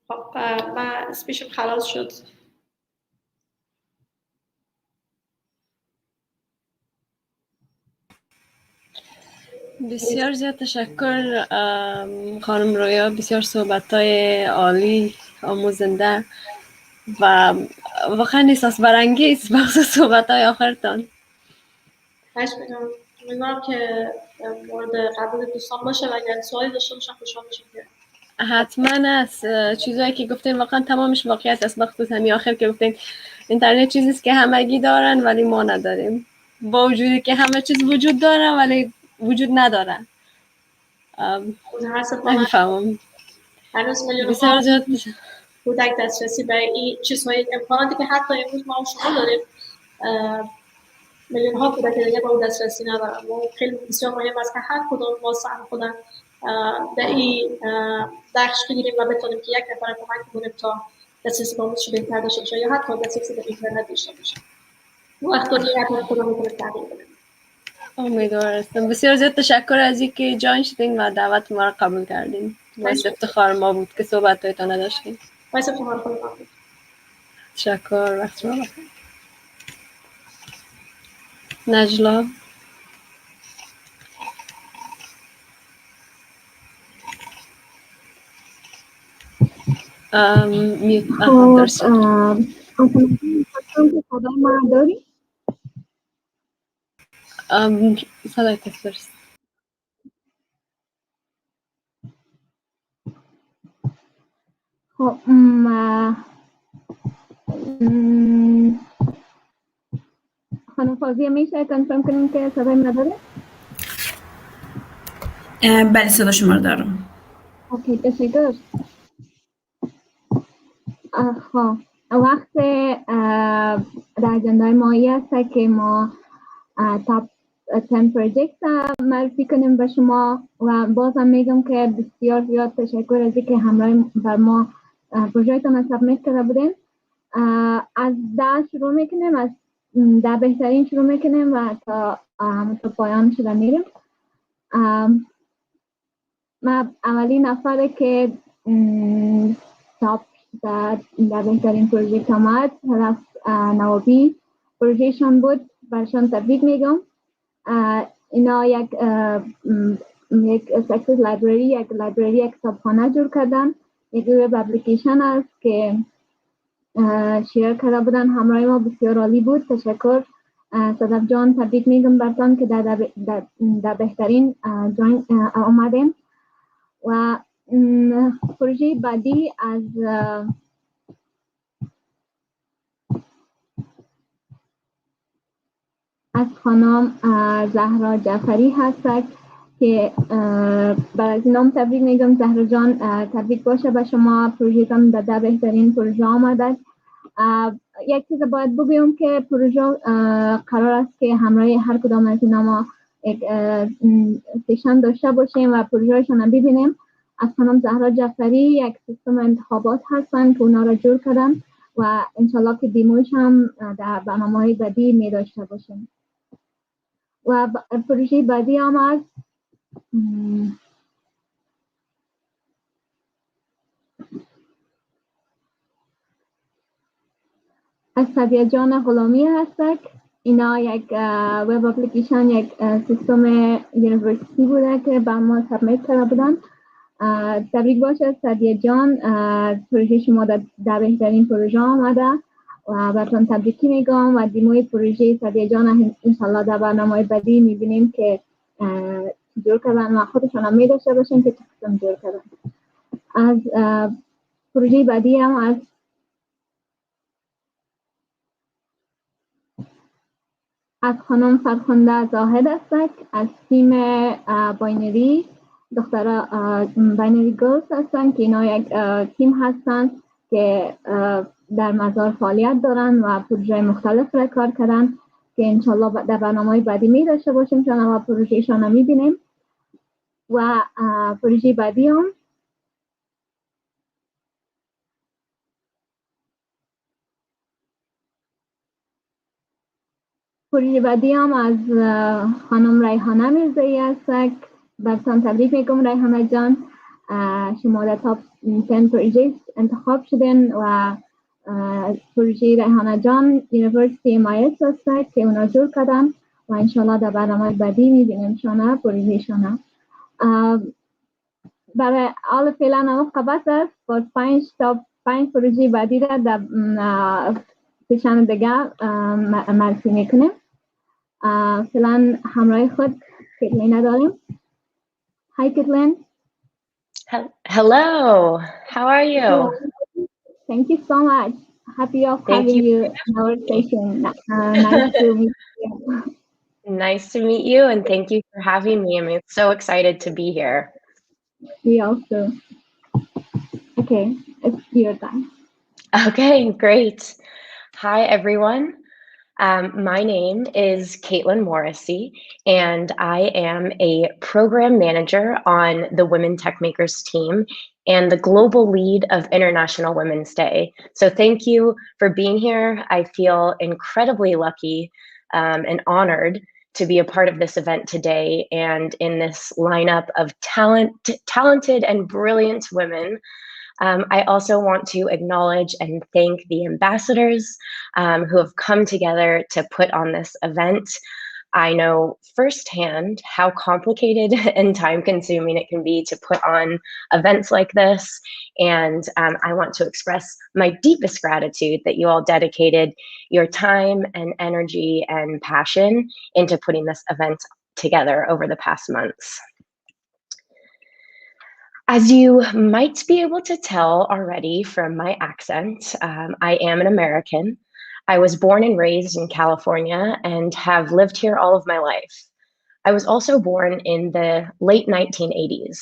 خب من اسمشم خلاص شد. بسیار زیاد تشکر خانم رویا، بسیار صحبت‌های عالی آموزنده و واقعا احساس برانگیز بخصوص صحبت‌های آخرتان. خواهش می‌کنم. امیدوارم که مورد قبول دوستان باشه و اگر سوالی داشته باشن خوشحال میشم که حتما است. چیزایی که گفتین واقعا تمامش واقعیت است. بخصوص همین آخر که گفتین اینترنت چیزی است که همگی دارن ولی ما نداریم، با وجودی که همه چیز وجود داره ولی وجود نداره. نمی‌فهمم. هنوز بسیار زیاد کودک دسترسی به این چیزهای امکاناتی که حتی امروز ما شما داریم میلیون ها کودک دیگه با اون دسترسی ندارن. و خیلی بسیار مهم است که هر کدوم ما سهم خودم در این بخش بگیریم و بتونیم که یک نفر کمک کنیم تا دسترسی به آموزش بهتر داشته باشه یا حتی دسترسی به اینترنت داشته باشه. وقت دنیا خودم میتونه تغییر بده. امیدوار هستم. بسیار زیاد تشکر از اینکه جوین شدین و دعوت ما را قبول کردین. باعث افتخار ما بود که صحبت‌هایتان داشتیم. باعث افتخار خودم بود. تشکر. وقت شما بخیر. نجلا میوت درست صدای ما داری؟ صدای تفرست. خب خانم فاضیه میشه کنفرم کنیم که صدای نداره؟ بله صدا شما رو دارم. اوکی تشکر. خب وقت در اجندای ماهی هست که ما تاپ 10 پروژکت معرفی کنیم به شما و بازم میگم که بسیار زیاد تشکر از اینکه همراه بر ما پروژهتان سابمیت کرده بودین. از 10 شروع میکنیم، از 10 بهترین شروع میکنیم و تا پایان شده میریم. ما اولین نفره که تاپ در بهترین پروژه آمد هست نوابی. پروژهشان بود، برشان تبریک میگم. اینا یک سکسس لایبرری، یک کتابخانه جور کردن. یک وب اپلیکیشن است که شیر کرده بودن همراه ما، بسیار عالی بود. تشکر صدف جان، تبریک میگم برتان که در بهترین جوین آمدیم. و پروژه بعدی از خانم زهرا جعفری هست که برای از نام تبریک میگم. زهرا جان تبریک باشه به شما، پروژهتان در بهترین پروژه آمده. یک چیز باید بگویم که پروژه قرار است که همراه هر کدام از اینا ما یک سیشن داشته باشیم و پروژهشان رو ببینیم. از خانم زهرا جعفری یک سیستم انتخابات هستن که اونا را جور کردن و انشالله که دیموش هم در برنامه‌های بعدی می داشته باشیم. و پروژه بعدی هم از سبیه جان غلامی هست. اینا یک وب اپلیکیشن، یک سیستم یونیورسیتی بوده که با ما سابمیت کرده بودن. تبریک باشه سبیه جان، پروژه شما در بهترین پروژه آمده و براتون تبریکی میگم و دیموی پروژه سبیه جان انشالله در برنامه بعدی میبینیم که جور کردن و خودشان هم میداشته باشیم که سیستم جور کردن. از پروژه بعدی هم از خانم فرخنده زاهد است از تیم باینری، دختر باینری گرلز هستن که اینا یک تیم هستن که در مزار فعالیت دارن و پروژه مختلف را کار کردن که انشالله در برنامه بعدی می داشته باشیم چون و پروژهشان رو می بینیم. و پروژه بعدی هم از خانم ریحانه میرزایی است. براتون تبریک میگم ریحانه جان، شما در تاپ 10 پروژه انتخاب شدین و پروژه ریحانه جان یونیورسیتی MIS است که اونا جور کردن و انشالله در برنامه بعدی میبینیم شما پروژه شما. برای حال فعلا هم قبط است با 5 پروژه بعدی را در سیشن دیگه معرفی میکنیم. فعلا همراه خود کیتلین داریم. Hi Caitlin. Hello, how are you? Thank you so much. Happy of having you in our session. Nice to meet you. Nice to meet you, and thank you for having me. I'm so excited to be here. We also. Okay, it's your time. Okay, great. Hi, everyone. My name is Caitlin Morrissey, and I am a program manager on the Women Tech Makers team and the global lead of International Women's Day. So thank you for being here. I feel incredibly lucky and honored to be a part of this event today and in this lineup of talented and brilliant women. I also want to acknowledge and thank the ambassadors who have come together to put on this event. I know firsthand how complicated and time-consuming it can be to put on events like this, and I want to express my deepest gratitude that you all dedicated your time and energy and passion into putting this event together over the past months. As you might be able to tell already from my accent, I am an American. I was born and raised in California and have lived here all of my life. I was also born in the late 1980s,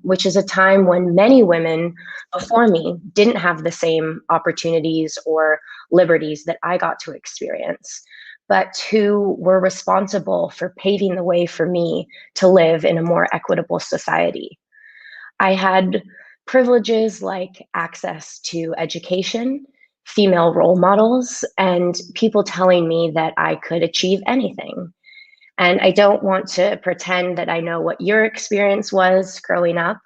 which is a time when many women before me didn't have the same opportunities or liberties that I got to experience, but who were responsible for paving the way for me to live in a more equitable society. I had privileges like access to education, female role models, and people telling me that I could achieve anything. And I don't want to pretend that I know what your experience was growing up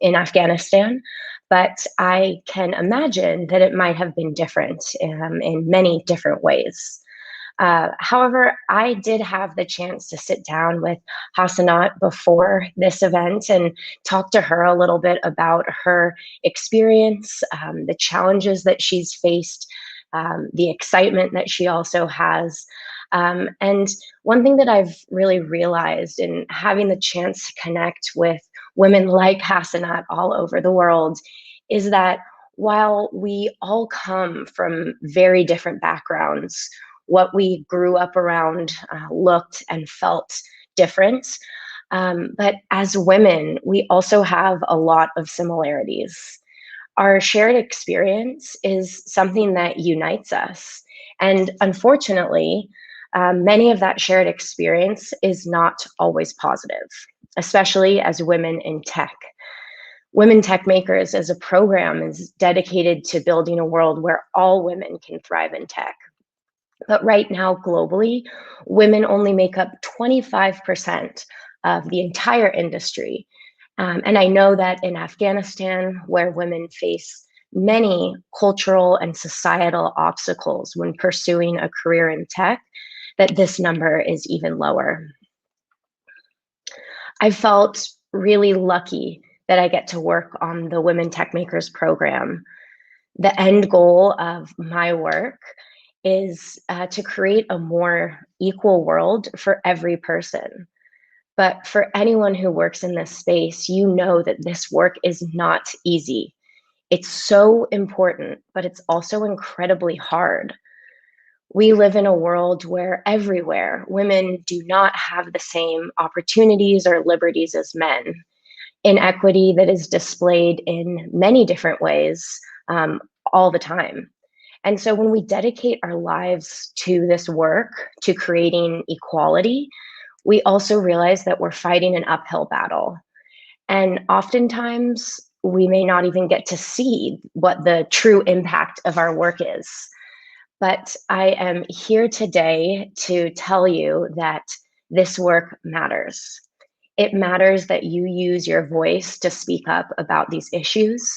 in Afghanistan, but I can imagine that it might have been different in many different ways. However, I did have the chance to sit down with Hassanat before this event and talk to her a little bit about her experience, the challenges that she's faced, the excitement that she also has. And one thing that I've really realized in having the chance to connect with women like Hassanat all over the world is that while we all come from very different backgrounds, what we grew up around looked and felt different. But as women, we also have a lot of similarities. Our shared experience is something that unites us. And unfortunately, many of that shared experience is not always positive, especially as women in tech. Women Tech Makers as a program is dedicated to building a world where all women can thrive in tech. But right now, globally, women only make up 25% of the entire industry. And I know that in Afghanistan, where women face many cultural and societal obstacles when pursuing a career in tech, that this number is even lower. I felt really lucky that I get to work on the Women Tech Makers program. The end goal of my work is to create a more equal world for every person. But for anyone who works in this space, you know that this work is not easy. It's so important, but it's also incredibly hard. We live in a world where everywhere women do not have the same opportunities or liberties as men. Inequity that is displayed in many different ways all the time. And so when we dedicate our lives to this work, to creating equality, we also realize that we're fighting an uphill battle. And oftentimes, we may not even get to see what the true impact of our work is. But I am here today to tell you that this work matters. It matters that you use your voice to speak up about these issues.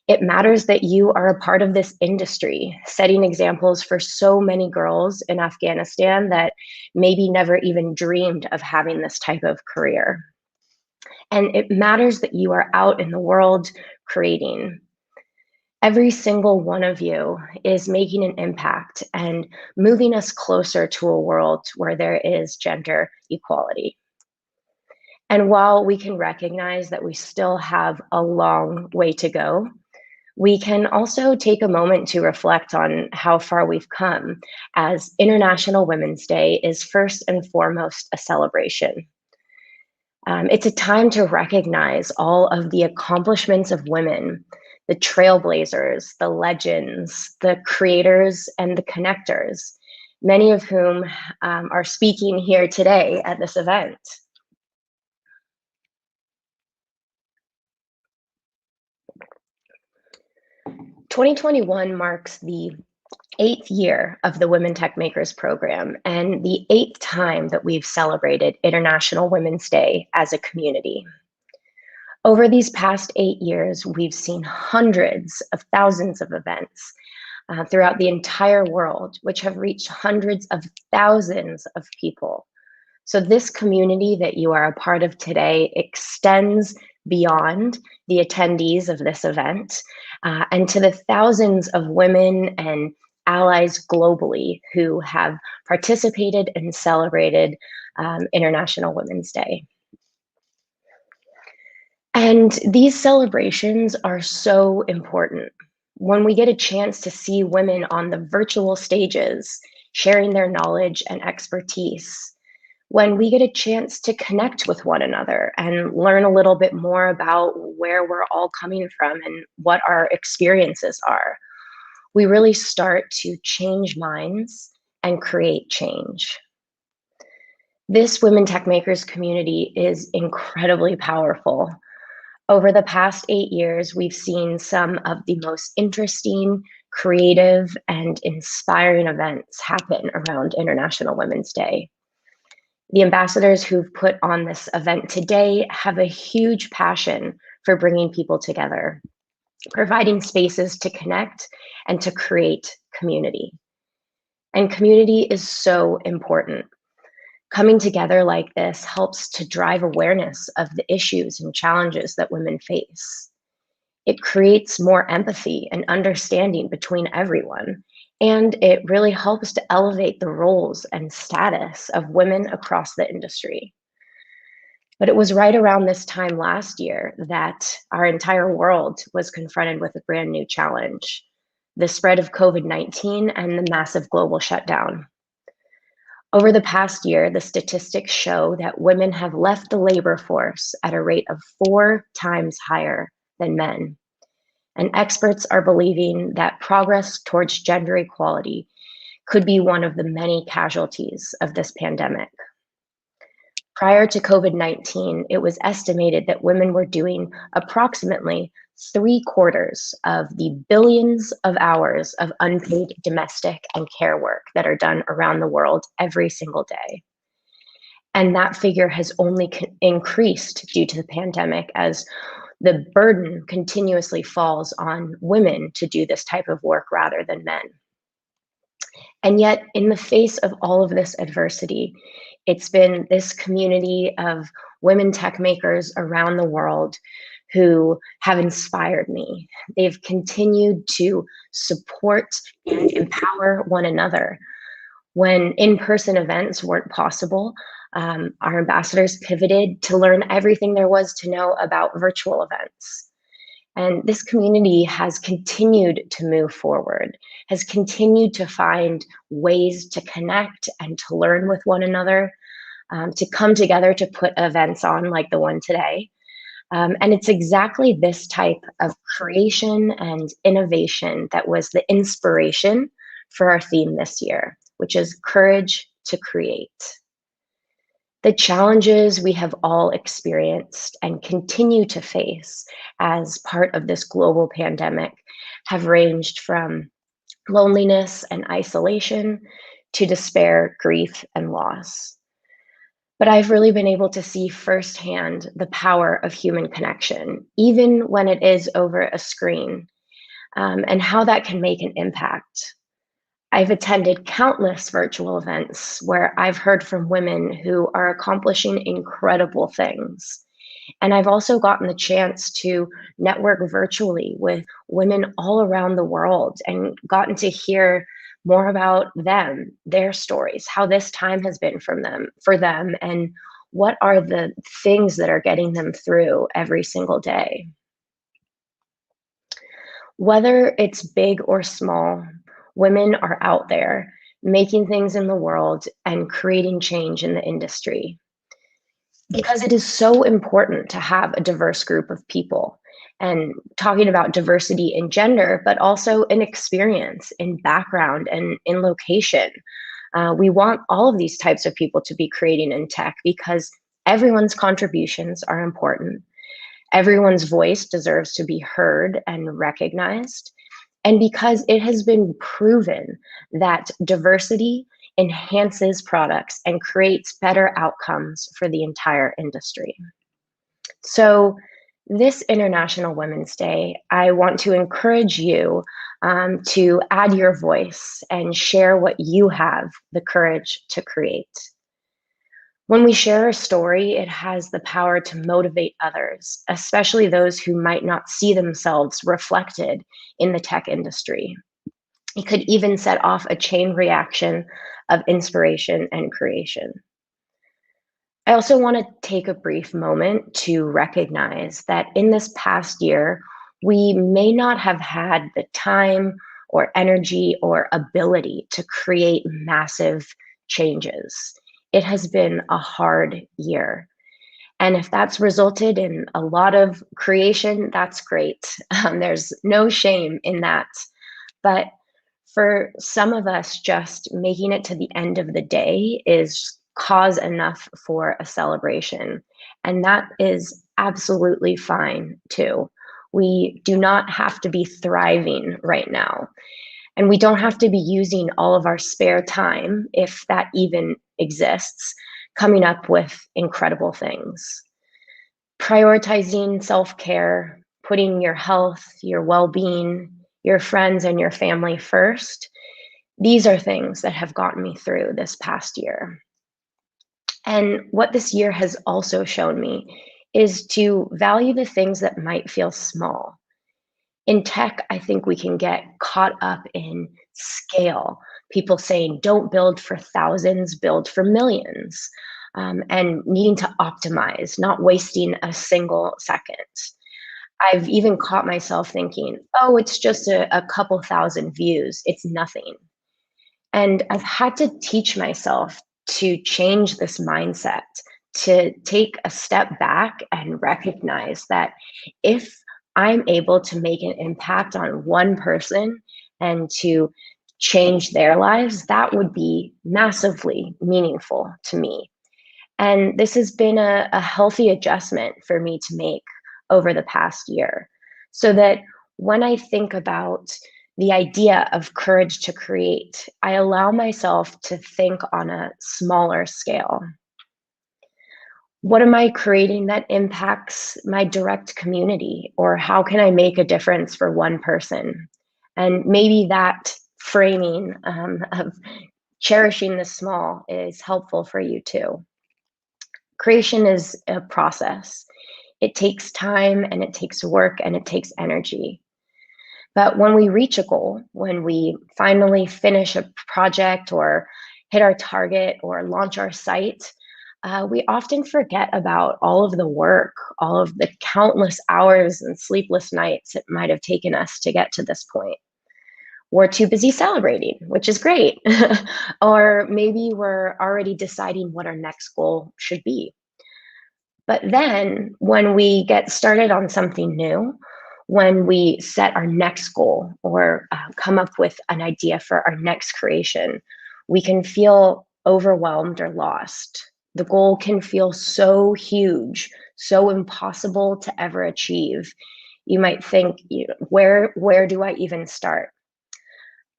It matters that you are a part of this industry, setting examples for so many girls in Afghanistan that maybe never even dreamed of having this type of career. And it matters that you are out in the world creating. Every single one of you is making an impact and moving us closer to a world where there is gender equality. And while we can recognize that we still have a long way to go, we can also take a moment to reflect on how far we've come, as International Women's Day is first and foremost a celebration. It's a time to recognize all of the accomplishments of women, the trailblazers, the legends, the creators, and the connectors, many of whom are speaking here today at this event. 2021 marks the 8th year of the Women Tech Makers program and the 8th time that we've celebrated International Women's Day as a community. Over these past 8 years, we've seen hundreds of thousands of events, throughout the entire world, which have reached hundreds of thousands of people. So this community that you are a part of today extends beyond the attendees of this event and to the thousands of women and allies globally who have participated and celebrated International Women's Day. And these celebrations are so important. When we get a chance to see women on the virtual stages, sharing their knowledge and expertise, when we get a chance to connect with one another and learn a little bit more about where we're all coming from and what our experiences are, we really start to change minds and create change. This Women Tech Makers community is incredibly powerful. Over the past 8 years, we've seen some of the most interesting, creative, and inspiring events happen around International Women's Day. The ambassadors who've put on this event today have a huge passion for bringing people together, providing spaces to connect and to create community. And community is so important. Coming together like this helps to drive awareness of the issues and challenges that women face. It creates more empathy and understanding between everyone, and it really helps to elevate the roles and status of women across the industry. But it was right around this time last year that our entire world was confronted with a brand new challenge: the spread of COVID-19 and the massive global shutdown. Over the past year, the statistics show that women have left the labor force at a rate of 4 times higher than men. And experts are believing that progress towards gender equality could be one of the many casualties of this pandemic. Prior to COVID-19, it was estimated that women were doing approximately 3/4 of the billions of hours of unpaid domestic and care work that are done around the world every single day. And that figure has only increased due to the pandemic, as the burden continuously falls on women to do this type of work rather than men. And yet, in the face of all of this adversity, it's been this community of women tech makers around the world who have inspired me. They've continued to support and empower one another. When in-person events weren't possible, our ambassadors pivoted to learn everything there was to know about virtual events. And this community has continued to move forward, has continued to find ways to connect and to learn with one another, to come together to put events on like the one today. And it's exactly this type of creation and innovation that was the inspiration for our theme this year, which is courage to create. The challenges we have all experienced and continue to face as part of this global pandemic have ranged from loneliness and isolation to despair, grief, and loss. But I've really been able to see firsthand the power of human connection, even when it is over a screen, and how that can make an impact. I've attended countless virtual events where I've heard from women who are accomplishing incredible things. And I've also gotten the chance to network virtually with women all around the world and gotten to hear more about them, their stories, how this time has been for them, and what are the things that are getting them through every single day. Whether it's big or small, women are out there making things in the world and creating change in the industry. Because it is so important to have a diverse group of people, and talking about diversity in gender, but also in experience, in background, and in location. We want all of these types of people to be creating in tech because everyone's contributions are important. Everyone's voice deserves to be heard and recognized. And because it has been proven that diversity enhances products and creates better outcomes for the entire industry. So this International Women's Day, I want to encourage you to add your voice and share what you have the courage to create. When we share a story, it has the power to motivate others, especially those who might not see themselves reflected in the tech industry. It could even set off a chain reaction of inspiration and creation. I also want to take a brief moment to recognize that in this past year, we may not have had the time or energy or ability to create massive changes. It has been a hard year. And if that's resulted in a lot of creation, that's great. There's no shame in that. But for some of us, just making it to the end of the day is cause enough for a celebration. And that is absolutely fine too. We do not have to be thriving right now. And we don't have to be using all of our spare time, if that even exists, coming up with incredible things. Prioritizing self-care, putting your health, your well-being, your friends and your family first. These are things that have gotten me through this past year. And what this year has also shown me is to value the things that might feel small. In tech, I think we can get caught up in scale. People saying, don't build for thousands, build for millions, and needing to optimize, not wasting a single second. I've even caught myself thinking, oh, it's just a couple thousand views. It's nothing. And I've had to teach myself to change this mindset, to take a step back and recognize that if I'm able to make an impact on one person and to change their lives, that would be massively meaningful to me. And this has been a healthy adjustment for me to make over the past year, so that when I think about the idea of courage to create, I allow myself to think on a smaller scale. What am I creating that impacts my direct community? Or how can I make a difference for one person? And maybe that framing of cherishing the small is helpful for you too. Creation is a process. It takes time and it takes work and it takes energy. But when we reach a goal, when we finally finish a project or hit our target or launch our site, we often forget about all of the work, all of the countless hours and sleepless nights it might have taken us to get to this point. We're too busy celebrating, which is great. Or maybe we're already deciding what our next goal should be. But then when we get started on something new, when we set our next goal or come up with an idea for our next creation, we can feel overwhelmed or lost. The goal can feel so huge, so impossible to ever achieve. You might think, where do I even start?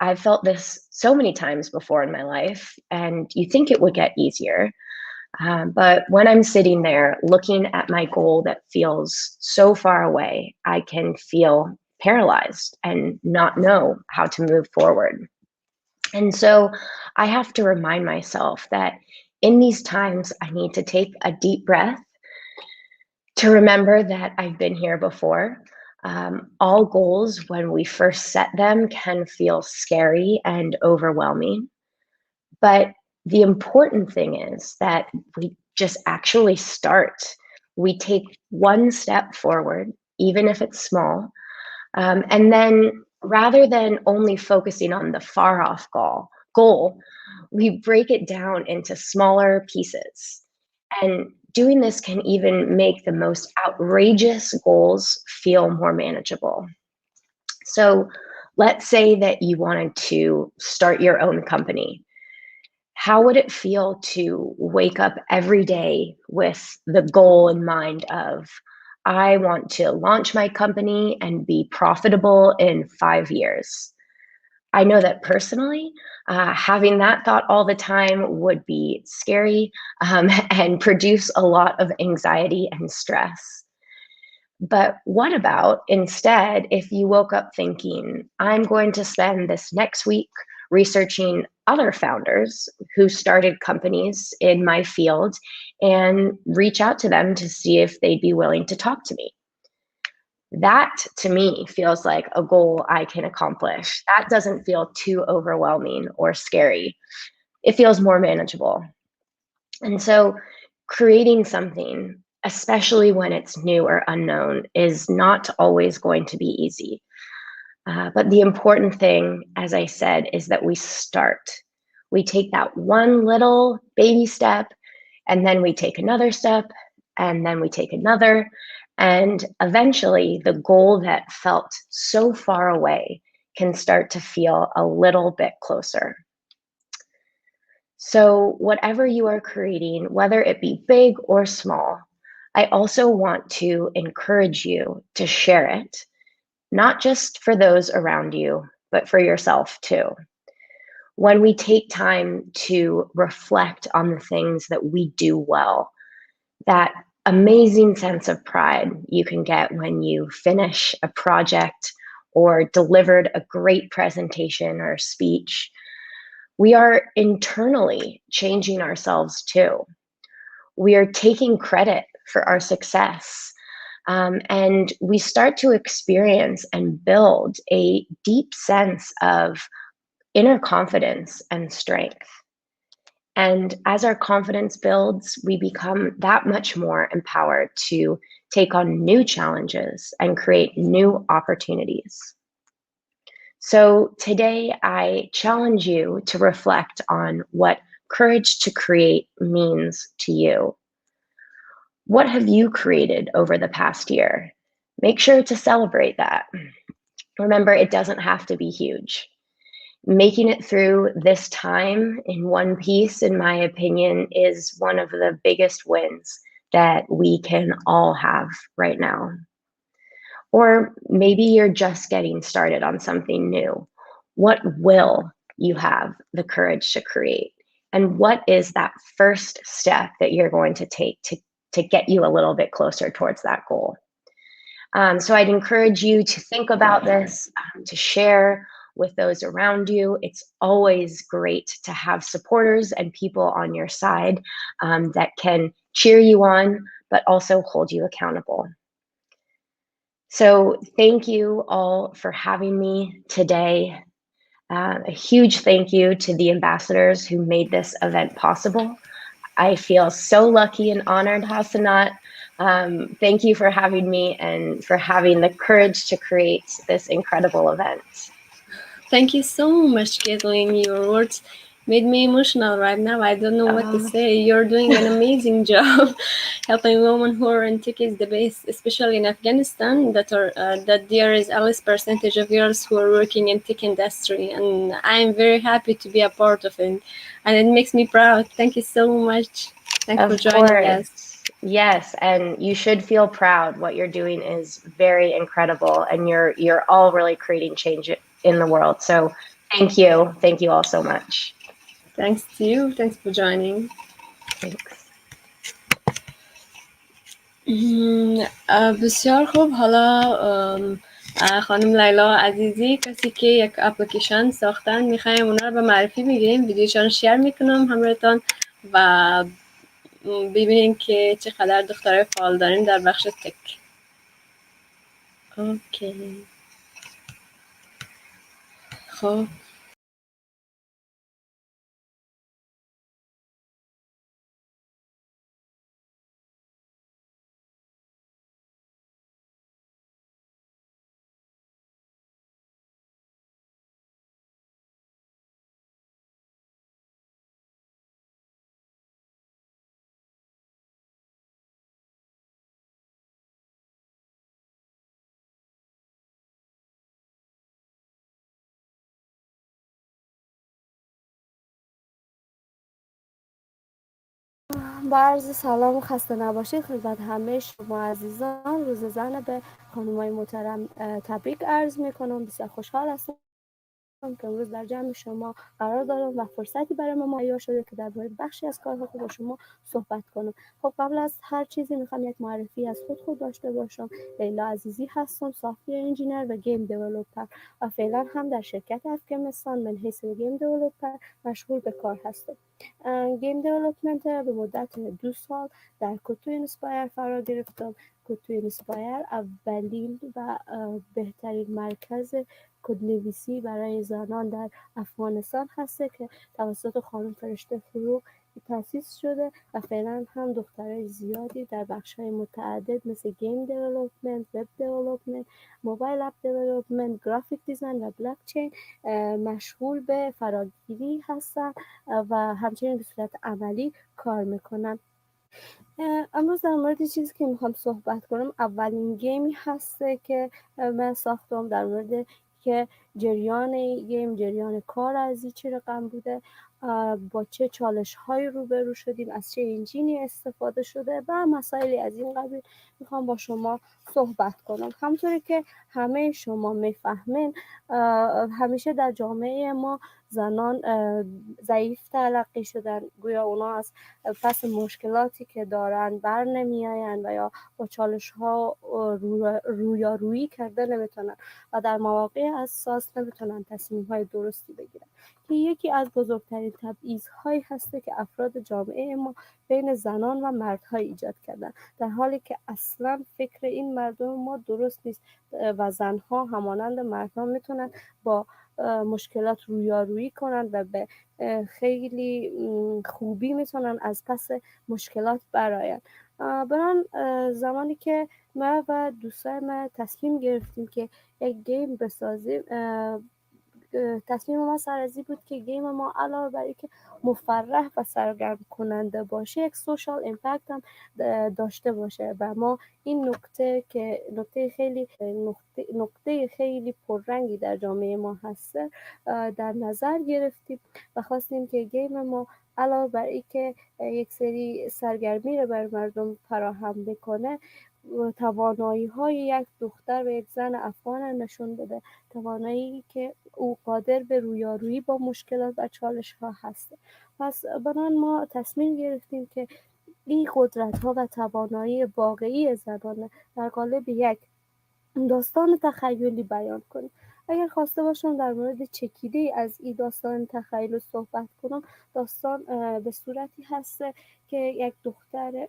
I've felt this so many times before in my life, and you think it would get easier. But when I'm sitting there looking at my goal that feels so far away, I can feel paralyzed and not know how to move forward. And so I have to remind myself that in these times, I need to take a deep breath to remember that I've been here before. All goals, when we first set them, can feel scary and overwhelming. But the important thing is that we just actually start. We take one step forward, even if it's small. And then rather than only focusing on the far off goal, we break it down into smaller pieces. And doing this can even make the most outrageous goals feel more manageable. So let's say that you wanted to start your own company. How would it feel to wake up every day with the goal in mind of, I want to launch my company and be profitable in 5 years? I know that personally, having that thought all the time would be scary and produce a lot of anxiety and stress. But what about instead if you woke up thinking, I'm going to spend this next week researching other founders who started companies in my field and reach out to them to see if they'd be willing to talk to me? That to me feels like a goal I can accomplish. That doesn't feel too overwhelming or scary. It feels more manageable. And so creating something, especially when it's new or unknown, is not always going to be easy. But the important thing, as I said, is that we start. We take that one little baby step, and then we take another step, and then we take another. And eventually, the goal that felt so far away can start to feel a little bit closer. So, whatever you are creating, whether it be big or small, I also want to encourage you to share it, not just for those around you, but for yourself too. When we take time to reflect on the things that we do well, that amazing sense of pride you can get when you finish a project or delivered a great presentation or speech, we are internally changing ourselves too. We are taking credit for our success. And we start to experience and build a deep sense of inner confidence and strength. And as our confidence builds, we become that much more empowered to take on new challenges and create new opportunities. So today, I challenge you to reflect on what courage to create means to you. What have you created over the past year? Make sure to celebrate that. Remember, it doesn't have to be huge. Making it through this time in one piece, in my opinion, is one of the biggest wins that we can all have right now. Or maybe you're just getting started on something new. What will you have the courage to create? And what is that first step that you're going to take to get you a little bit closer towards that goal? So I'd encourage you to think about this, to share with those around you. It's always great to have supporters and people on your side that can cheer you on, but also hold you accountable. So thank you all for having me today. A huge thank you to the ambassadors who made this event possible. I feel so lucky and honored, Hasanat. Thank you for having me and for having the courage to create this incredible event. Thank you so much, Caitlin. Your words made me emotional right now. I don't know what to say. You're doing an amazing job helping women who are in tech is the base, especially in Afghanistan, that there is a less percentage of girls who are working in tech industry, and I'm very happy to be a part of it, and it makes me proud. Thank you so much. Thanks for joining us. Yes, and you should feel proud. What you're doing is very incredible, and you're all really creating change in the world. So thank you all so much. Thanks to you. Thanks for joining. Thanks. بسیار خوب. حالا خانم لیلا عزیزی کسی که یک اپلیکیشن ساختن میخوایم اونا رو به معرفی بگیریم. ویدیوشان شیر میکنم همراهتان و ببینیم که چقدر دخترای فعال داریم در بخش تک. اوکی. خب با عرض سلام و خسته نباشید خدمت همه شما عزیزان. روز زن به خانم‌های محترم تبریک عرض میکنم. بسیار خوشحال هستم که امروز در جمع شما قرار دارم و فرصتی برای ما مهیا شده که درباره بخشی از کارها با شما صحبت کنم. خب قبل از هر چیزی میخوام یک معرفی از خود داشته باشم. لیلا عزیزی هستم، سافت‌ویر انجینیر و گیم دیولپر و فعلا هم در شرکت افغانستان من حیث گیم دیولپر مشغول به کار هستم. گیم دیولپمنت به مدت 2 سال در کوتو اینسپایر فرا گرفتم. کوتو اینسپایر اولین و بهترین مرکز کدنویسی برای زنان در افغانستان هست که توسط خانم فرشته فروغ تأسیس شده و فعلا هم دخترای زیادی در بخش‌های متعدد مثل گیم دیولپمنت، وب دیولپمنت، موبایل اپ دیولپمنت، گرافیک دیزاین و بلاک چین مشغول به فراگیری هستن و همچنین به صورت عملی کار میکنن. امروز در مورد چیزی که میخوام صحبت کنم اولین گیمی هسته که من ساختم، در مورد که جریان کار از چه رقم بوده، با چه چالش های روبرو شدیم، از چه انجینی استفاده شده و مسائلی از این قبیل میخوام با شما صحبت کنم. همطوری که همه شما میفهمین همیشه در جامعه ما زنان ضعیف تلقی شدن، گویا اونا از پس مشکلاتی که دارن بر نمی آین و یا با چالش ها رویارویی کرده نمیتونن و در مواقع حساس نمیتونن تصمیم های درستی بگیرن که یکی از بزرگترین تبعیض هایی هسته که افراد جامعه ما بین زنان و مردها ایجاد کردن، در حالی که اصلا فکر این مردم ما درست نیست و زنها همانند مردها میتونن با مشکلات رویارویی کنن و به خیلی خوبی میتونن از پس مشکلات برآین. بران زمانی که ما و دوستای ما تصمیم گرفتیم که یک گیم بسازیم، تصمیم ما سر از این بود که گیم ما علاوه بر اینکه مفرح و سرگرم کننده باشه یک سوشال امپکت هم داشته باشه و ما این نکته خیلی پررنگی در جامعه ما هست در نظر گرفتیم و خواستیم که گیم ما علاوه بر اینکه یک سری سرگرمی رو بر مردم فراهم بکنه، توانایی های یک دختر و یک زن افغان نشون بده، توانایی که او قادر به رویارویی با مشکلات و چالش ها هست. پس برای ما تصمیم گرفتیم که این قدرت ها و توانایی واقعی زنان در قالب یک داستان تخیلی بیان کنیم. اگر خواسته باشم در مورد چکیده از این داستان تخیل صحبت کنم، داستان به صورتی هست که یک دختر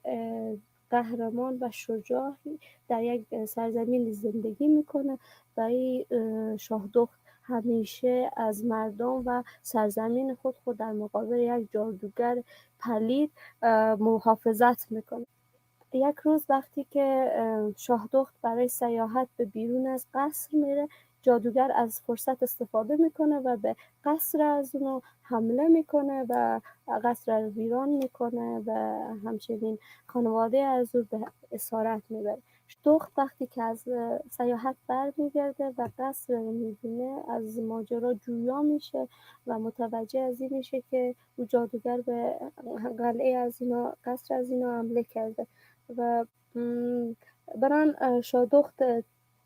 قهرمان و شجاعی در یک سرزمین زندگی میکنه و این شاهدخت همیشه از مردم و سرزمین خود در مقابل یک جادوگر پلید محافظت میکنه. یک روز وقتی که شاهدخت برای سیاحت به بیرون از قصر میره، جادوگر از فرصت استفاده میکنه و به قصر از اونو حمله میکنه و قصر رو ویران میکنه و همچنین خانواده از او به اسارت میبره. شاهدخت وقتی که از سیاحت برمیگرده و قصر رو میبینه از ماجرا جویا میشه و متوجه از این میشه که او جادوگر به قلعه از اینا، قصر از اینا حمله کرده و بران شاهدخت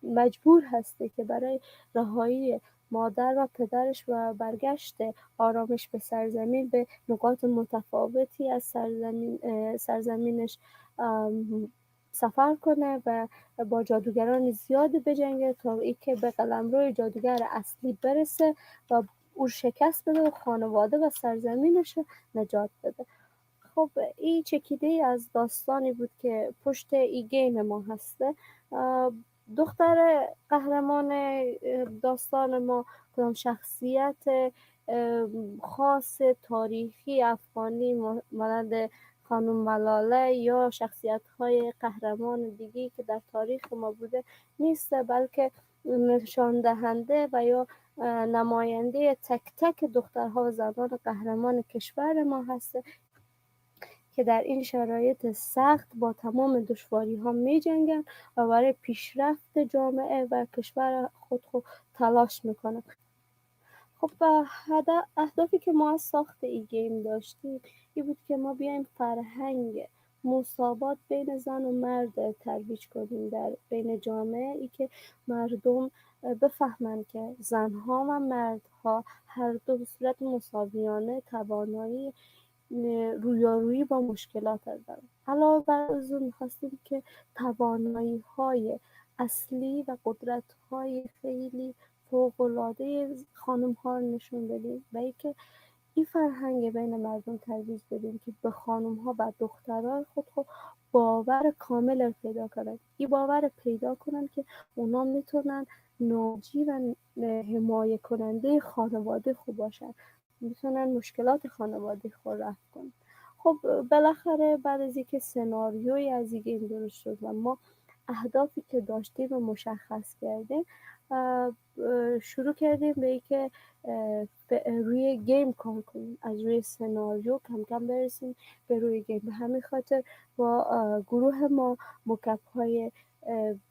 مجبور هسته که برای رهایی مادر و پدرش و برگشت آرامش به سرزمین به نقاط متفاوتی از سرزمینش سفر کنه و با جادوگران زیاد بجنگه تا اینکه به قلمرو جادوگر اصلی برسه و او شکست بده و خانواده و سرزمینش نجات بده. خب این چکیده از داستانی بود که پشت این گیم ما هسته. دختر قهرمان داستان ما کدام شخصیت خاص تاریخی افغانی مانند خانم ملاله یا شخصیت‌های قهرمان دیگی که در تاریخ ما بوده نیست، بلکه نشان دهنده و یا نماینده تک تک دخترها و زنان قهرمان کشور ما هست که در این شرایط سخت با تمام دشواری‌ها می‌جنگن و برای پیشرفت جامعه و کشور خود تلاش میکنن. خب اهدافی که ما از ساخت این گیم داشتیم این بود که ما بیایم فرهنگ مساوات بین زن و مرد ترویج کنیم در بین جامعه، ای که مردم بفهمن که زنها و مردها هر دو به صورت مساویانه توانایی رویارویی با مشکلات دارن. علاوه بر از اون می‌خواستیم که توانایی‌های اصلی و قدرت‌های خیلی فوق‌العاده خانم‌ها رو نشون بدیم و اینکه این فرهنگ بین مردم ترویج بدیم که به خانم‌ها و دخترای خود باور کامل پیدا کنن. این باور پیدا کنن که اونا میتونن ناجی و حمایه کننده خانواده خوب باشن، میتونن مشکلات خانواده خود رفع کنن. خب بالاخره بعد از اینکه سناریوی از این گیم درست شد و ما اهدافی که داشتیم رو مشخص کردیم، شروع کردیم به اینکه روی گیم کار کنیم، از روی سناریو کم کم برسیم به روی گیم. به همین خاطر با گروه ما موکب‌های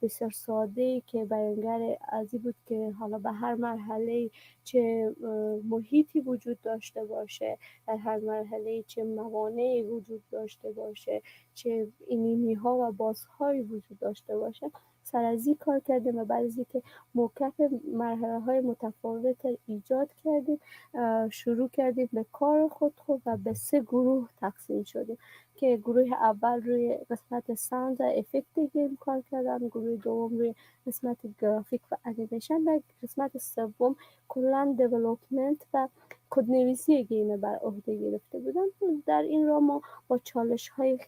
بسیار ساده‌ای که بیانگر از این بود که حالا به هر مرحله چه محیطی وجود داشته باشه، در هر مرحله چه موانعی وجود داشته باشه، چه اینیمی‌ها و بازهایی وجود داشته باشه، سر از این کار کردیم و بعد از اینکه موکب مرحله‌های متفاوت ایجاد کردیم، شروع کردیم به کار خود و به 3 گروه تقسیم شدیم که گروه اول روی قسمت ساوند و افکت گیم کار کردن، گروه دوم روی قسمت گرافیک و انیمیشن و قسمت سوم کلا دیولپمنت و کدنویسی گیم بر عهده گرفته بودن. در این راه ما با چالش‌های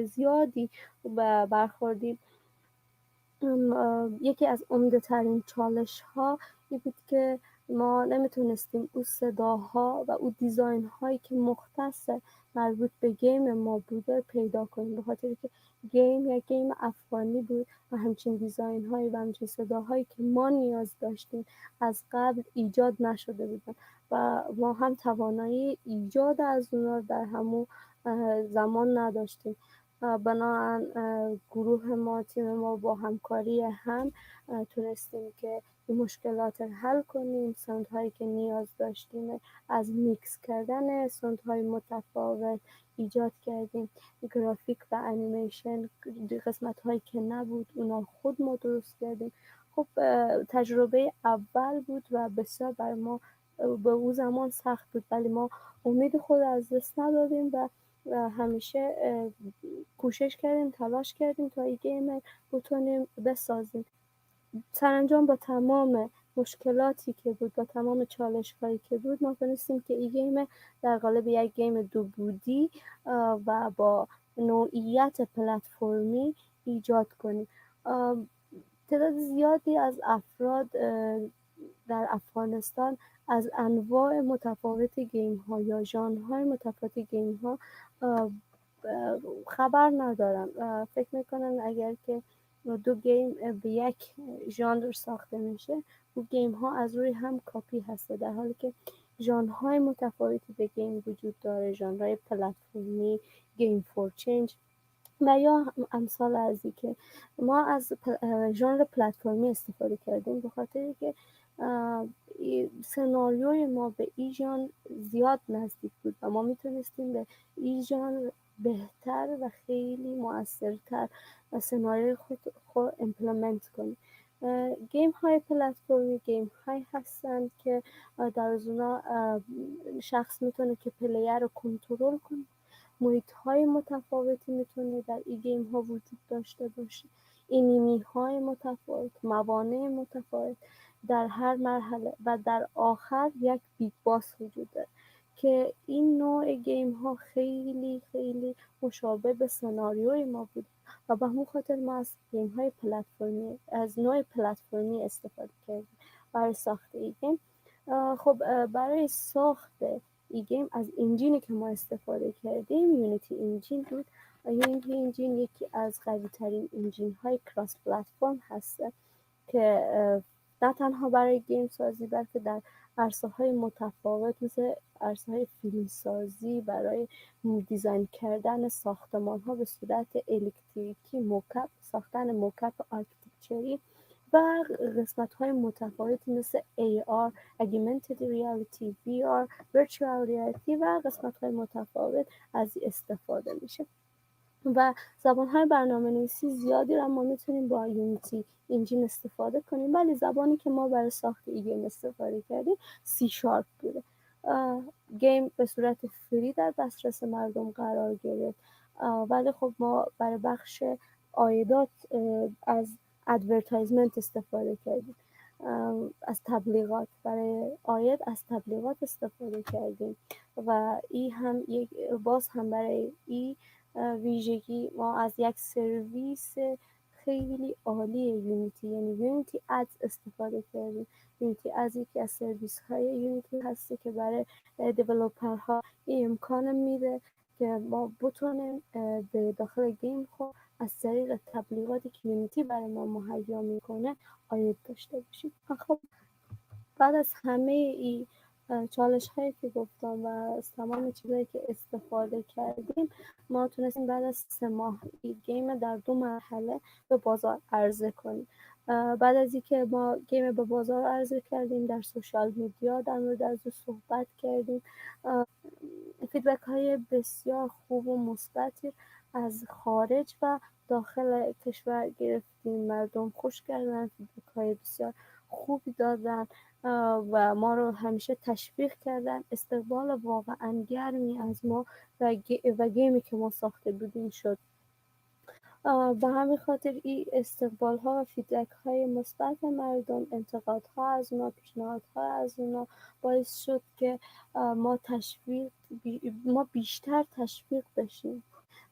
زیادی برخوردیم. یکی از عمده‌ترین چالش‌ها این بود که ما نمیتونستیم اون صداها و اون دیزاین هایی که مختص مربوط به گیم ما بوده پیدا کنیم، به خاطر که گیم یا گیم افغانی بود و همچین دیزاین هایی و همچین صداهایی که ما نیاز داشتیم از قبل ایجاد نشده بودن و ما هم توانایی ایجاد از اونا در همون زمان نداشتیم. بنابراین گروه ما، تیم ما با همکاری هم تونستیم که این مشکلات رو حل کنیم. ساوندهایی که نیاز داشتیم از میکس کردن ساوندهای متفاوت ایجاد کردیم. گرافیک و انیمیشن قسمت هایی که نبود اونا خود ما درست کردیم. خب تجربه اول بود و بسیار بر ما به اون زمان سخت بود، ولی ما امید خود از دست ندادیم و همیشه کوشش کردیم، تلاش کردیم تا این گیم بتونیم بسازیم. سرانجام با تمام مشکلاتی که بود، با تمام چالش‌هایی که بود، ما تونستیم که این گیم در قالب یک گیم 2 بودی و با نوعیت پلتفرمی ایجاد کنیم. تعداد زیادی از افراد در افغانستان از انواع متفاوت گیم ها یا ژانرهای متفاوت گیم ها خبر ندارن. فکر میکنن اگر که 2 گیم به یک ژانر ساخته میشه، اون گیم ها از روی هم کاپی هسته، در حالی که ژانرهای متفاوتی به گیم وجود داره، ژانرهای پلتفرمی، گیم فور چنج و یا امثال از این که ما از ژانر پلتفرمی استفاده کردیم به خاطر که سناریوی ما به این ژانر زیاد نزدیک بود و ما میتونستیم به این ژانر بهتر و خیلی مؤثرتر و سناریوی خود امپلمنت کنیم. گیم های پلتفرمی گیم های هستند که در از اونا شخص میتونه که پلیر رو کنترل کنه. محیط های متفاوتی میتونه در این گیم ها وجود داشته باشه، انیمی های متفاوت، موانع متفاوت در هر مرحله و در آخر یک بیگ باس وجود داره که این نوع گیم ها خیلی خیلی مشابه به سناریوی ما بود و به همون خاطر ما از گیم های پلتفرمی، از نوع پلتفرمی استفاده کردیم برای ساخت این گیم. خب برای ساخت این گیم از انجینی که ما استفاده کردیم یونیتی انجین بود. یونیتی انجین یکی از قوی ترین انجین های کراس پلتفرم هست که نه تنها برای گیم سازی بلکه در عرصه های متفاوت مثل عرصه های فیلم سازی، برای دیزاین کردن ساختمان ها به صورت الکتریکی، موکب، ساختن موکب آرکیتکچری و قسمت های متفاوتی مثل AR، Augmented Reality، VR، Virtual Reality و قسمت های متفاوت از استفاده میشه. و زبان‌های برنامه‌نویسی زیادی رو ما میتونیم با یونیتی انجین استفاده کنیم، ولی زبانی که ما برای ساخت ای گیم استفاده کردیم سی شارپ بوده. گیم به صورت فری در دسترس مردم قرار گرفت، ولی خب ما برای بخش عایدات از ادورتایزمنت استفاده کردیم، از تبلیغات، برای عاید از تبلیغات استفاده کردیم و این هم باز هم برای این ویژگی ما از یک سرویس خیلی عالی یونیتی یعنی یونیتی ادز استفاده کردیم. یونیتی ادز یکی از سرویس های یونیتی هستی که برای دیولوپرها این امکان میده که ما بتونیم به داخل گیم خود از طریق تبلیغاتی که یونیتی برای ما مهیا میکنه عاید داشته باشیم. خب بعد از همه این چالش هایی که گفتم و از تمام چیزهایی که استفاده کردیم، ما تونستیم بعد از 3 ماه این گیم در 2 مرحله به بازار عرضه کنیم. بعد از اینکه ما گیم به بازار عرضه کردیم، در سوشال میدیا در مورد از صحبت کردیم، فیدبک های بسیار خوب و مثبتی از خارج و داخل کشور گرفتیم. مردم خوش کردن، فیدبک های بسیار خوبی دادن و ما رو همیشه تشویق کردن. استقبال واقعا گرمی از ما و گیمی که ما ساخته بودیم شد. به همین خاطر این استقبال ها و فیدبک های مثبت مردم، انتقاد ها از اونا، پیشنهاد ها از اونا باعث شد که ما بیشتر تشویق بشیم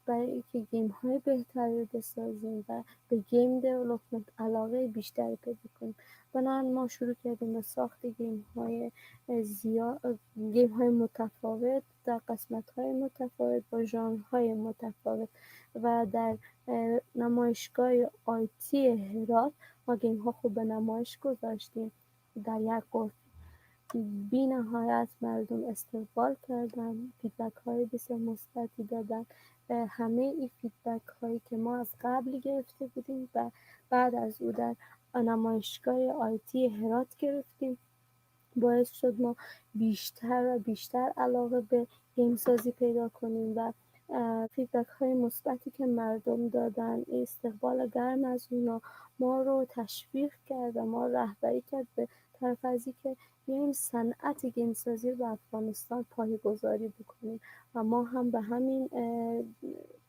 برای اینکه گیم های بهتری بسازیم و به گیم دیولپمنت علاقه بیشتری پیدا کنیم. بنابراین ما شروع کردیم به ساخت گیم های متفاوت در قسمت های متفاوت با ژانرهای متفاوت و در نمایشگاه آیتی هرات ما گیم ها خوب به نمایش گذاشتیم. در یک گفت بی نهایت مردم استقبال کردن، فیدبک های بسیار مثبتی دادن. همه این فیدبک هایی که ما از قبل گرفته بودیم و بعد از او در نمایشگاه آیتی هرات گرفتیم، باعث شد ما بیشتر و بیشتر علاقه به گیم سازی پیدا کنیم و فیدبک های مثبتی که مردم دادن، استقبال گرم از اونا ما رو تشویق کرد و ما رهبری کرد به طرف از اینکه بیایم صنعت گیم سازی رو به افغانستان پایه‌گذاری بکنیم و ما هم به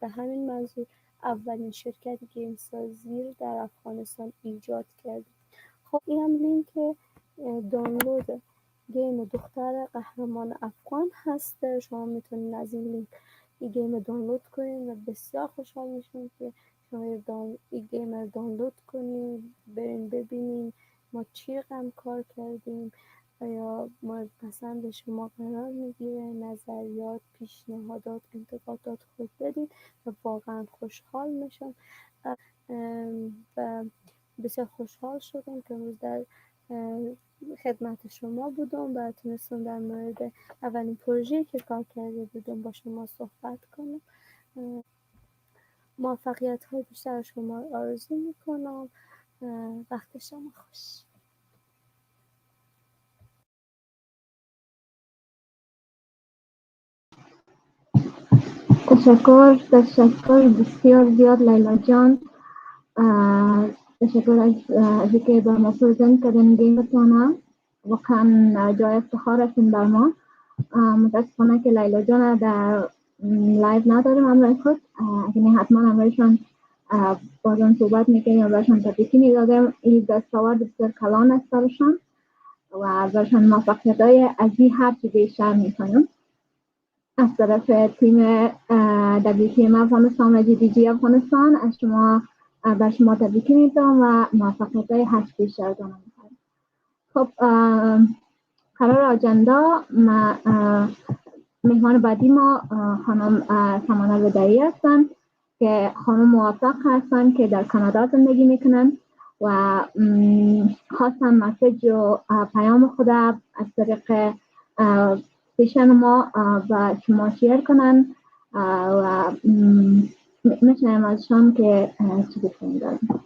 همین منظور اولین شرکت گیم سازی رو در افغانستان ایجاد کردیم. خب این هم لینک دانلود گیم دختر قهرمان افغان هست. شما میتونید از این لینک این گیم دانلود کنید و بسیار خوشحال میشیم که شما این گیم رو دانلود کنید، برین ببینید ما چی رقم کار کردیم و یا مورد پسند شما قرار میگیره، نظریات، پیشنهادات، انتقادات خود بدید و واقعا خوشحال میشم و بسیار خوشحال شدم که امروز در خدمت شما بودم و تونستم در مورد اولین پروژه‌ای که کار کرده بودم با شما صحبت کنم. موفقیت های بیشتر شما آرزو میکنم. وقت شما خوش. تشکر بسیار زیاد لیلا جان. تشکر از اینکه به ما پرزنت کردن گیمتون. واقعا جای افتخار هستین بر ما. متاسفانه که لیلا جان در لایو نداریم همراه خود. اگه نه حتما همراهشان بازم صحبت میکنیم یا برشان تبریکی میدادم. این دستاورد بسیار کلان است برشان و برشان موفقیت های از این هرچی بیشتر میکنم. از طرف تیم WTM افغانستان و GDG افغانستان از شما بر شما تبریکی میدم و موفقیت های هرچی بیشتر دارم. خب قرار آجندا مهمان بعدی ما خانم سمانه بدایی هستن که خانم موفق هستن که در کانادا زندگی میکنن و خواستن مسیج و پیام خود از طریق سیشن ما با شما شیر کنن و میشنیم ازشان که چی بکنیم دارم.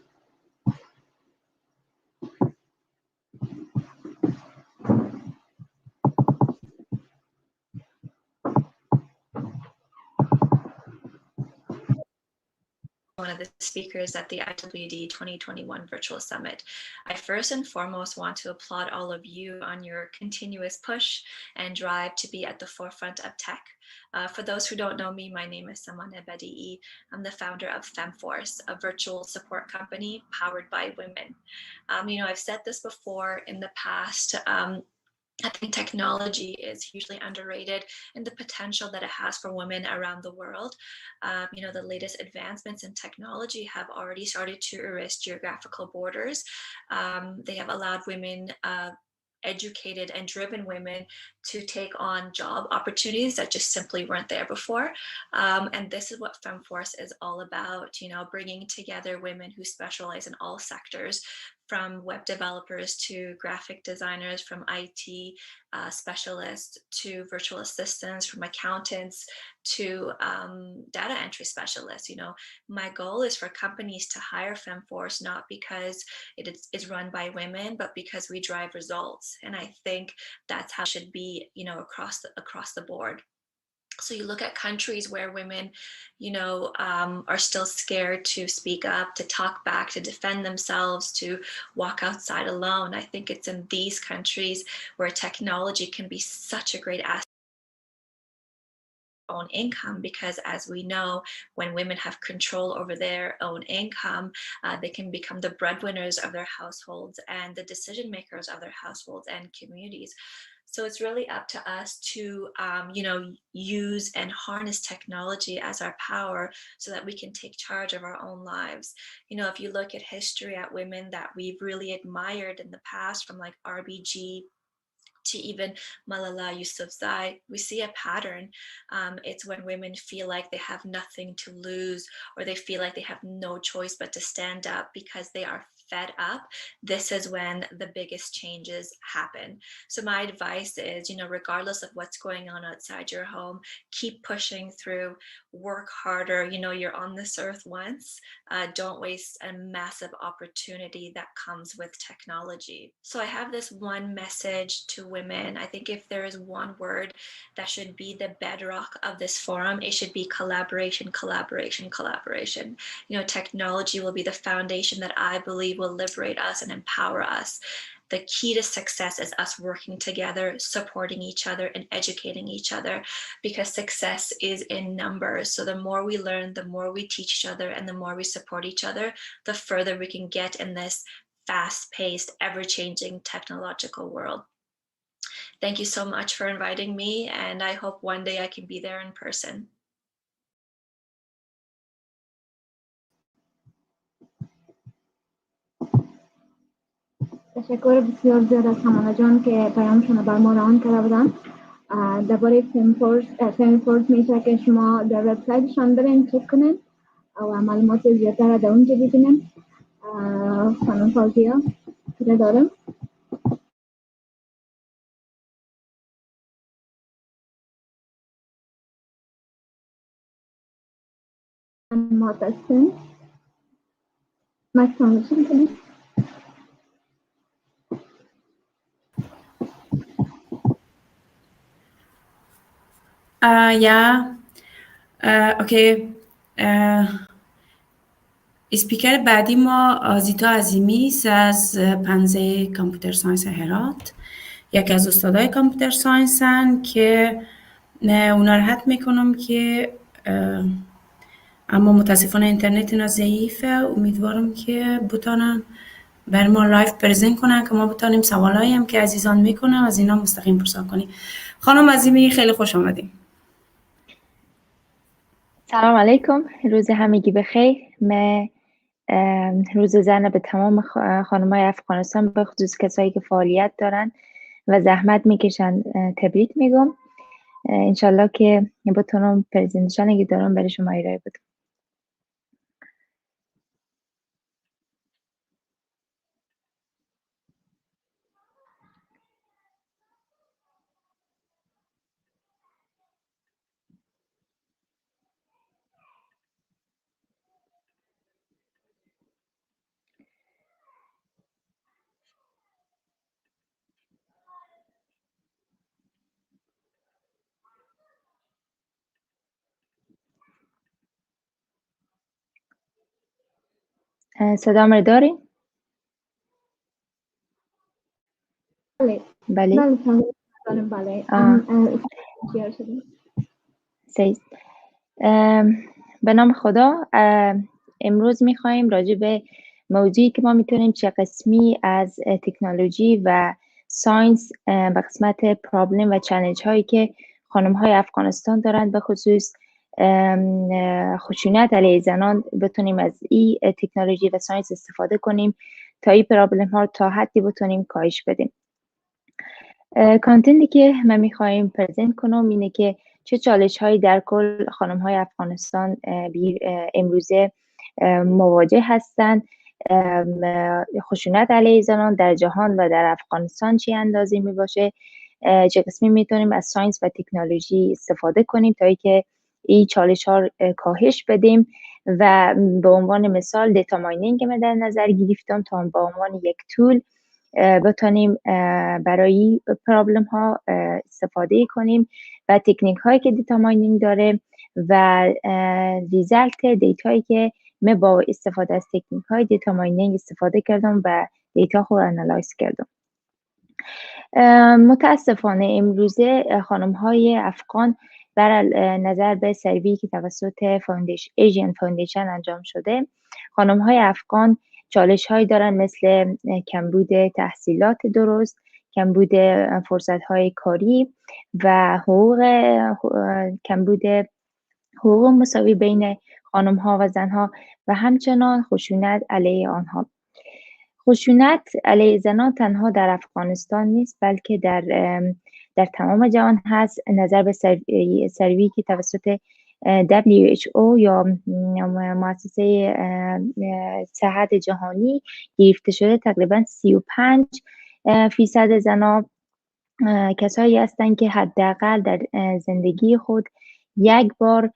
one of the speakers at the IWD 2021 Virtual Summit. I first and foremost want to applaud all of you on your continuous push and drive to be at the forefront of tech. For those who don't know me, my name is Samana Badi'i. I'm the founder of FemForce, a virtual support company powered by women. I've said this before in the past. I think technology is hugely underrated and the potential that it has for women around the world. The latest advancements in technology have already started to erase geographical borders. They have allowed women, educated and driven women, to take on job opportunities that just simply weren't there before. And this is what FemForce is all about, bringing together women who specialize in all sectors, from web developers to graphic designers, from IT specialists to virtual assistants, from accountants to data entry specialists. My goal is for companies to hire FemForce not because it is run by women, but because we drive results. And I think that's how it should be, across the board. So you look at countries where women, are still scared to speak up, to talk back, to defend themselves, to walk outside alone. I think it's in these countries where technology can be such a great asset own income, because as we know, when women have control over their own income, they can become the breadwinners of their households and the decision makers of their households and communities. So it's really up to us to, use and harness technology as our power so that we can take charge of our own lives. If you look at history, at women that we've really admired in the past, from like RBG to even Malala Yousafzai, we see a pattern. It's when women feel like they have nothing to lose, or they feel like they have no choice but to stand up because they are fed up. This is when the biggest changes happen. So my advice is, regardless of what's going on outside your home, keep pushing through, work harder. You're on this earth once. Don't waste a massive opportunity that comes with technology. So I have this one message to women. I think if there is one word that should be the bedrock of this forum, it should be collaboration, collaboration, collaboration. Technology will be the foundation that I believe will liberate us and empower us. The key to success is us working together, supporting each other, and educating each other, because success is in numbers. So the more we learn, the more we teach each other, and the more we support each other, the further we can get in this fast-paced, ever-changing technological world. Thank you so much for inviting me, and I hope one day I can be there in person. تشکر بسیار زیاد از همانا جان که پیامشون رو بر ما رهان کرده بودن. درباره فمفورس میشه که شما در وبسایتشان برین چک کنین و معلومات زیادتر رو در اونجا ببینین. خانم فاضیا که دارم. معتصم مکتان بشین کنین. اوکی. اسپیکر بعدی ما آزیتا عظیمی است از پنزه کامپیوتر ساینس هرات. یکی از استادای کامپیوتر ساینسن که اونا رو حد میکنم که اما متاسفانه اینترنت اینا ضعیفه. امیدوارم که بتونن بر ما لایف پرزنت کنن که ما بتونیم سوالایی هم که عزیزان میکنن از اینا مستقیم پرسان کنیم. خانم عظیمی خیلی خوش آمدیم. سلام علیکم، روز همگی بخیر. من روز زن به تمام خانم‌های افغانستان، به خصوص کسایی که فعالیت دارن و زحمت میکشن، تبریک میگم. انشالله که بتونم پرزنتیشنی که دارم برای شما ارائه بدم. صدا رو داری؟ بله بله. بله دارم. بله شیر شدیم. سیز. به نام خدا. امروز میخواییم راجع به موضوعی که ما میتونیم چه قسمی از تکنولوژی و ساینس به قسمت پرابلم و چالش هایی که خانم های افغانستان دارند به خصوص خشونت علیه زنان بتونیم از این تکنولوژی و ساینس استفاده کنیم تا این پرابلم ها تا حدی بتونیم کاهش بدیم. کانتنتی که من میخواییم پرزنت کنم اینه که چه چالش هایی در کل خانم های افغانستان امروزه مواجه هستند، خشونت علیه زنان در جهان و در افغانستان چی اندازه می باشه، چه قسمی میتونیم از ساینس و تکنولوژی استفاده کنیم تا اینکه این چالش ها کاهش بدیم و به عنوان مثال دیتا ماینینگ که در نظر گرفتم تا به عنوان یک تول بتونیم برای پرابلم ها استفاده کنیم و تکنیک هایی که دیتا ماینینگ داره و ریزالت دیتایی که من با استفاده از تکنیک های دیتا ماینینگ استفاده کردم و دیتا خود انالایز کردم. متاسفانه امروزه خانم های افغان بر نظر به سروی که توسط ایژین فاندیشن انجام شده، خانم های افغان چالش هایی دارن مثل کمبود تحصیلات درست، کمبود فرصت های کاری و کمبود حقوق مساوی بین خانم ها و زن ها و همچنان خشونت علیه آنها. خشونت علیه زنان تنها در افغانستان نیست بلکه در تمام جهان هست. نظر به سروی که توسط WHO یا مؤسسه صحت جهانی گرفته شده، تقریبا 35% زنان کسایی هستند که حداقل در زندگی خود یک بار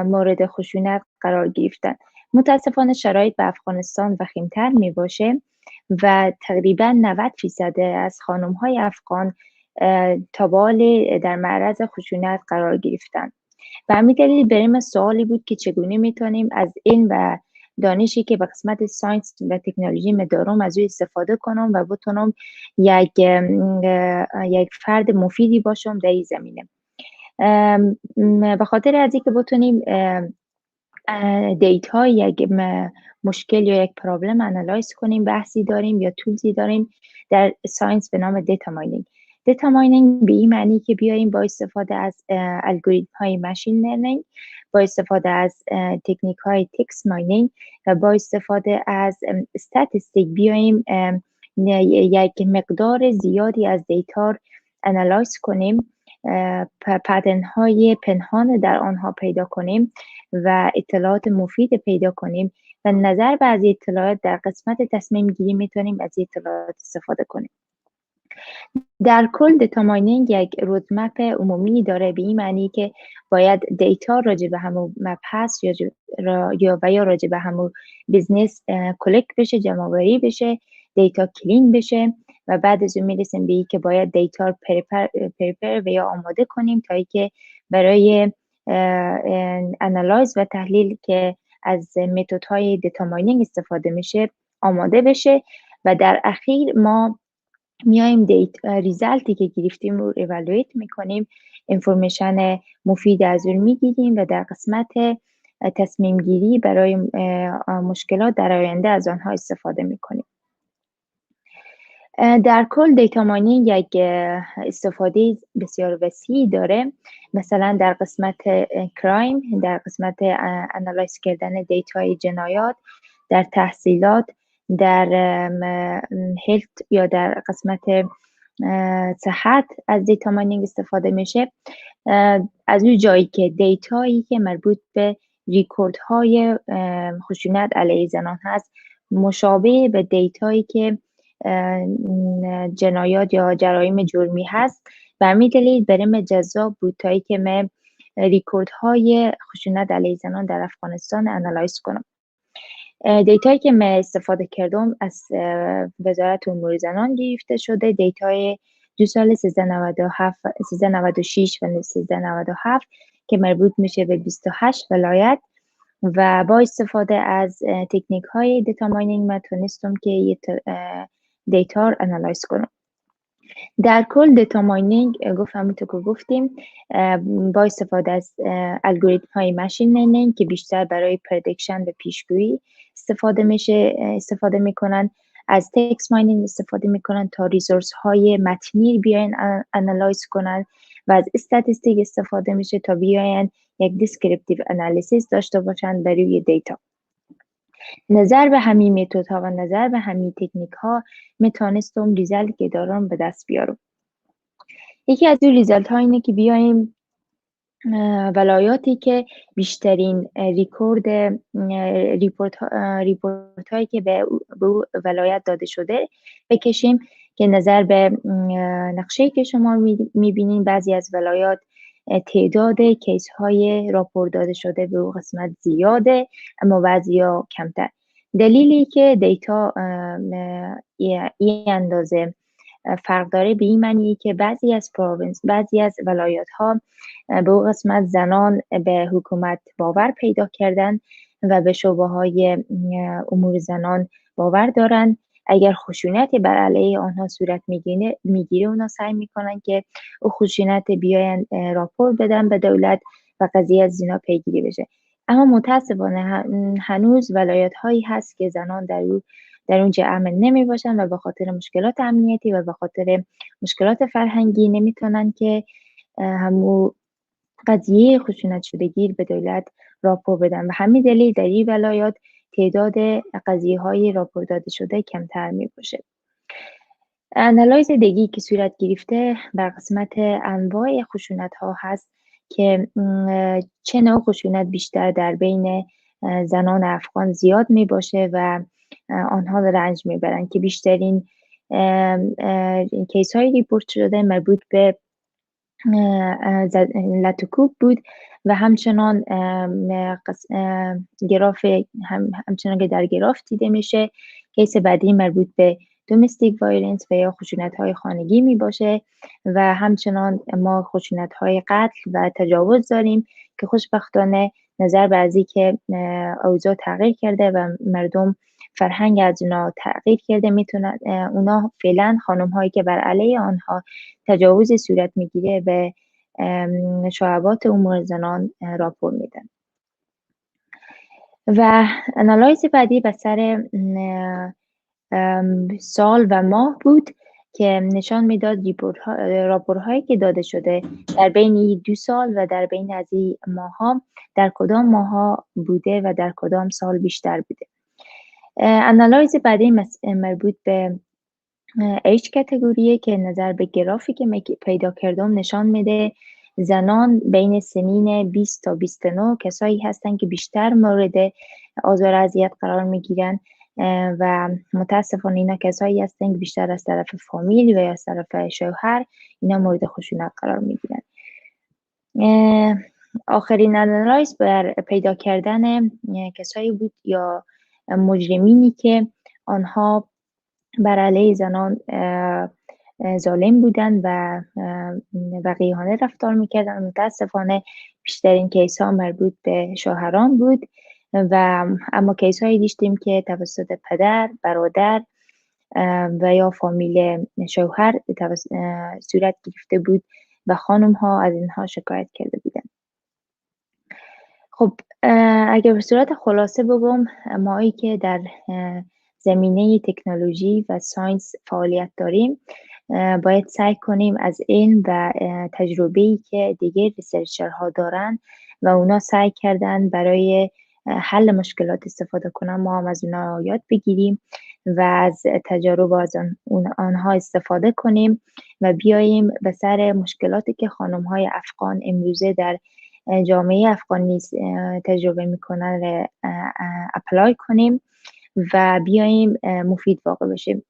مورد خشونت قرار گرفتن. متاسفانه شرایط به افغانستان وخیم‌تر می باشه و تقریبا 90% از خانم های افغان تا بال در معرض خشونت قرار گرفتن. به همین دلیل برای سوالی بود که چگونه میتونیم از این و دانشی که به قسمت ساینس و تکنولوژی دارم از او استفاده کنم و بتونم یک فرد مفیدی باشم در این زمینه. به خاطر از اینکه بتونیم دیتا یک مشکل یا یک پرابلم انالایز کنیم، بحثی داریم یا تولزی داریم در ساینس به نام دیتا ماینینگ. دیتا ماینینگ به این معنی که بیاییم با استفاده از الگوریتم های ماشین لرنینگ، با استفاده از تکنیک های تکست ماینینگ و با استفاده از استاتستیک بیاییم یک مقدار زیادی از دیتا انالایز کنیم، پترن های پنهان در آنها پیدا کنیم و اطلاعات مفید پیدا کنیم و نظر به از اطلاعات در قسمت تصمیم گیری میتونیم از اطلاعات استفاده کنیم. در کل دیتا ماینینگ یک رودمپ عمومی داره، به این معنی که باید دیتا راجع به همون مبحث یا راجع به همون بیزنس کلکت بشه، جمع آوری بشه، دیتا کلین بشه و بعد از اون میرسیم به این که باید دیتا پریپر و یا آماده کنیم تا اینکه برای انالایز و تحلیل که از متد های دیتا ماینینگ استفاده میشه آماده بشه و در اخیر ما میایم ریزالتی که گرفتیم رو ایوالویت میکنیم، انفورمیشن مفید از اون میگیریم و در قسمت تصمیم گیری برای مشکلات در آینده از آنها استفاده میکنیم. در کل دیتا ماینینگ یک استفاده بسیار وسیع داره. مثلا در قسمت کرایم، در قسمت انالایز کردن دیتای جنایات، در تحصیلات، در هلت یا در قسمت صحت از دیتا ماینینگ استفاده میشه. از اون جایی که دیتایی که مربوط به ریکورد های خشونت علیه زنان هست مشابه به دیتایی که جنایات یا جرایم جرمی هست و همین دلیل برام جذاب بود تا که من ریکورد های خشونت علیه زنان در افغانستان انالایز کنم. دیتایی که من استفاده کردم از وزارت امور زنان گرفته شده، دیتای 2 سال 1396 و 1397 که مربوط میشه به 28 ولایت و با استفاده از تکنیک های دیتا ماینینگ من تونستم که یه دیتا رو انالایز کنم. در کل دیتا ماینینگ همونطور که گفتیم با استفاده از الگوریتم های ماشین لرنینگ که بیشتر برای پردیکشن و پیشگویی استفاده میکنن، از تکست ماینینگ استفاده میکنن تا ریسورس های متنی بیاین انالایز کنن و از استاتستیک استفاده میشه تا بیاین یک دیسکریپتیو انالیسیس داشته باشن برای دیتا. نظر به همین متد ها و نظر به همین تکنیک ها میتونستم ریزلت که دارم به دست بیارم. یکی از این ریزلت ها اینه که بیایم ولایاتی که بیشترین ریپورت هایی که به ولایت داده شده بکشیم که نظر به نقشه که شما میبینین بعضی از ولایات تعداد کیس های راپورت داده شده به قسمت زیاده اما بعضی ها کمتر. دلیلی که دیتا این اندازه فرق داره به این معنی که بعضی از ولایات ها به قسمت زنان به حکومت باور پیدا کردن و به شعبه های امور زنان باور دارن. اگر خشونت بر علیه آنها صورت میگیره اونا سعی میکنن که او خشونت بیاین راپور بدن به دولت و قضیه از زنا پیگیری بشه. اما متاسفانه هنوز ولایات هایی هست که زنان در اونجا امن نمی باشن و به خاطر مشکلات امنیتی و به خاطر مشکلات فرهنگی نمیتونن که همو قضیه خشونت شدگی به دولت راپور بدن و همین دلیل در این ولایات تعداد قضیه های راپور داده شده کمتر می باشه. انالایز دیگی که صورت گرفته بر قسمت انواع خشونت ها هست که چه نوع خشونت بیشتر در بین زنان افغان زیاد می باشه و آنها رنج می برن که بیشترین کیس های ریپورت شده مربوط به لاتوکوب بود و همچنان همچنان که در گراف دیده میشه کیس بعدی مربوط به دومستیک وایلنس و یا خشونت های خانگی می باشه و همچنان ما خشونت های قتل و تجاوز داریم که خوشبختانه نظر به ازی که اوضاع تغییر کرده و مردم فرهنگ از اونا تغییر کرده میتونن اونا فعلا خانم هایی که بر علیه آنها تجاوز صورت میگیره به شعبات امور زنان راپور میدن. و انالایز بعدی به سر سال و ماه بود که نشان میداد راپورهایی که داده شده در بین 2 سال و در بین از این ماها در کدام ماها بوده و در کدام سال بیشتر بوده. انالایز بعدی مربوط به ایج کاتگوریه که نظر به گرافی که پیدا کردم نشان میده زنان بین سنین 20 تا 29 کسایی هستن که بیشتر مورد آزار اذیت قرار میگیرن و متاسفانه اینا کسایی هستن که بیشتر از طرف فامیل و یا از طرف شوهر اینا مورد خشونت قرار میگیرن. آخرین انالایز بر پیدا کردن کسایی بود یا مجرمینی که آنها بر علیه زنان ظالم بودن و وقیحانه رفتار میکردن. متاسفانه بیشترین کیس ها مربوط به شوهران بود و اما کیس هایی داشتیم که توسط پدر، برادر و یا فامیل شوهر صورت گرفته بود و خانم ها از اینها شکایت کرده بودن. خب اگر به صورت خلاصه بگم مایی که در زمینه تکنولوژی و ساینس فعالیت داریم باید سعی کنیم از علم و تجربه‌ای که دیگر ریسرچرها دارن و اونا سعی کردن برای حل مشکلات استفاده کنن ما هم از اونا یاد بگیریم و از تجارب از آنها استفاده کنیم و بیاییم به سر مشکلاتی که خانم‌های افغان امروزه در جامعه افغانی تجربه میکنن اپلای کنیم و بیاییم مفید واقع بشیم.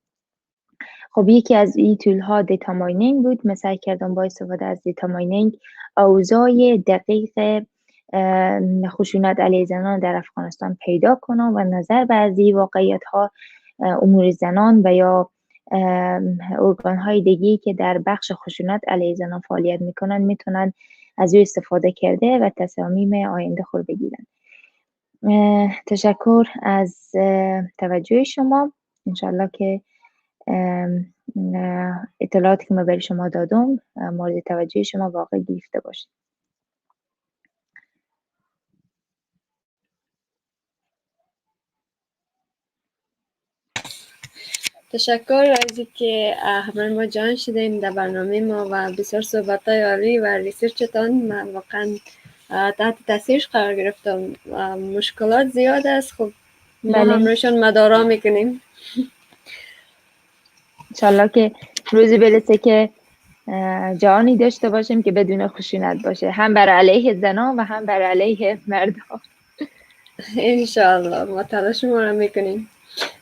خب یکی از این تول ها دیتا ماینینگ بود. من سعی کردم با استفاده از دیتا ماینینگ اوضاع دقیق خشونت علیه زنان در افغانستان پیدا کنم و نظر به از این واقعیت ها امور زنان و یا ارگان های دیگی که در بخش خشونت علیه زنان فعالیت میکنن میتونن از او استفاده کرده و تصامیم آینده خود بگیرن. تشکر از توجه شما. انشالله که اطلاعاتی که من برای شما دادم مورد توجه شما واقع گرفته باشه. تشکر از اینکه همراه ما جان شدین در برنامه ما و بسیار صحبت‌های عالی و ریسرچتان من واقعا تحت تاثیرش قرار گرفتم. مشکلات زیاد است، خب ما همراهشان مدارا میکنیم. انشالله که روزی برسه که جهانی داشته باشیم که بدون خشونت باشه، هم بر علیه زنان و هم بر علیه مردان. انشالله ما تلاش ما را میکنیم.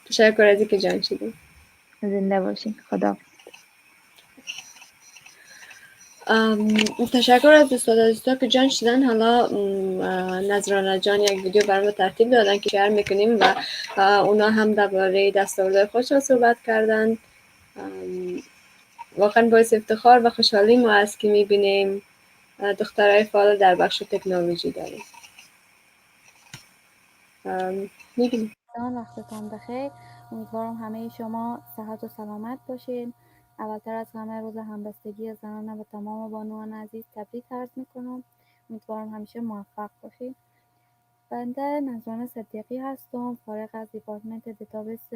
تشکر از اینکه جان شدیم. زنده باشین. خدا. تشکر از دوستا که جان شدن. حالا نظرانه جان یک ویدیو برام ترتیب دادن که شیر میکنیم و اونا هم درباره دستاوردهای خودشون صحبت کردن. واقعا باعث افتخار و خوشحالی ما است که میبینیم دخترای فعال در بخش تکنولوژی داریم. میبینیم. وقتتان بخیر. امیدوارم همه شما صحت و سلامت باشین. اولتر از همه روز همبستگی زنان و تمام بانوان عزیز تبریک عرض میکنم. امیدوارم همیشه موفق باشید. بنده نظرانه صدیقی هستم، فارغ از دیپارتمنت دیتابیس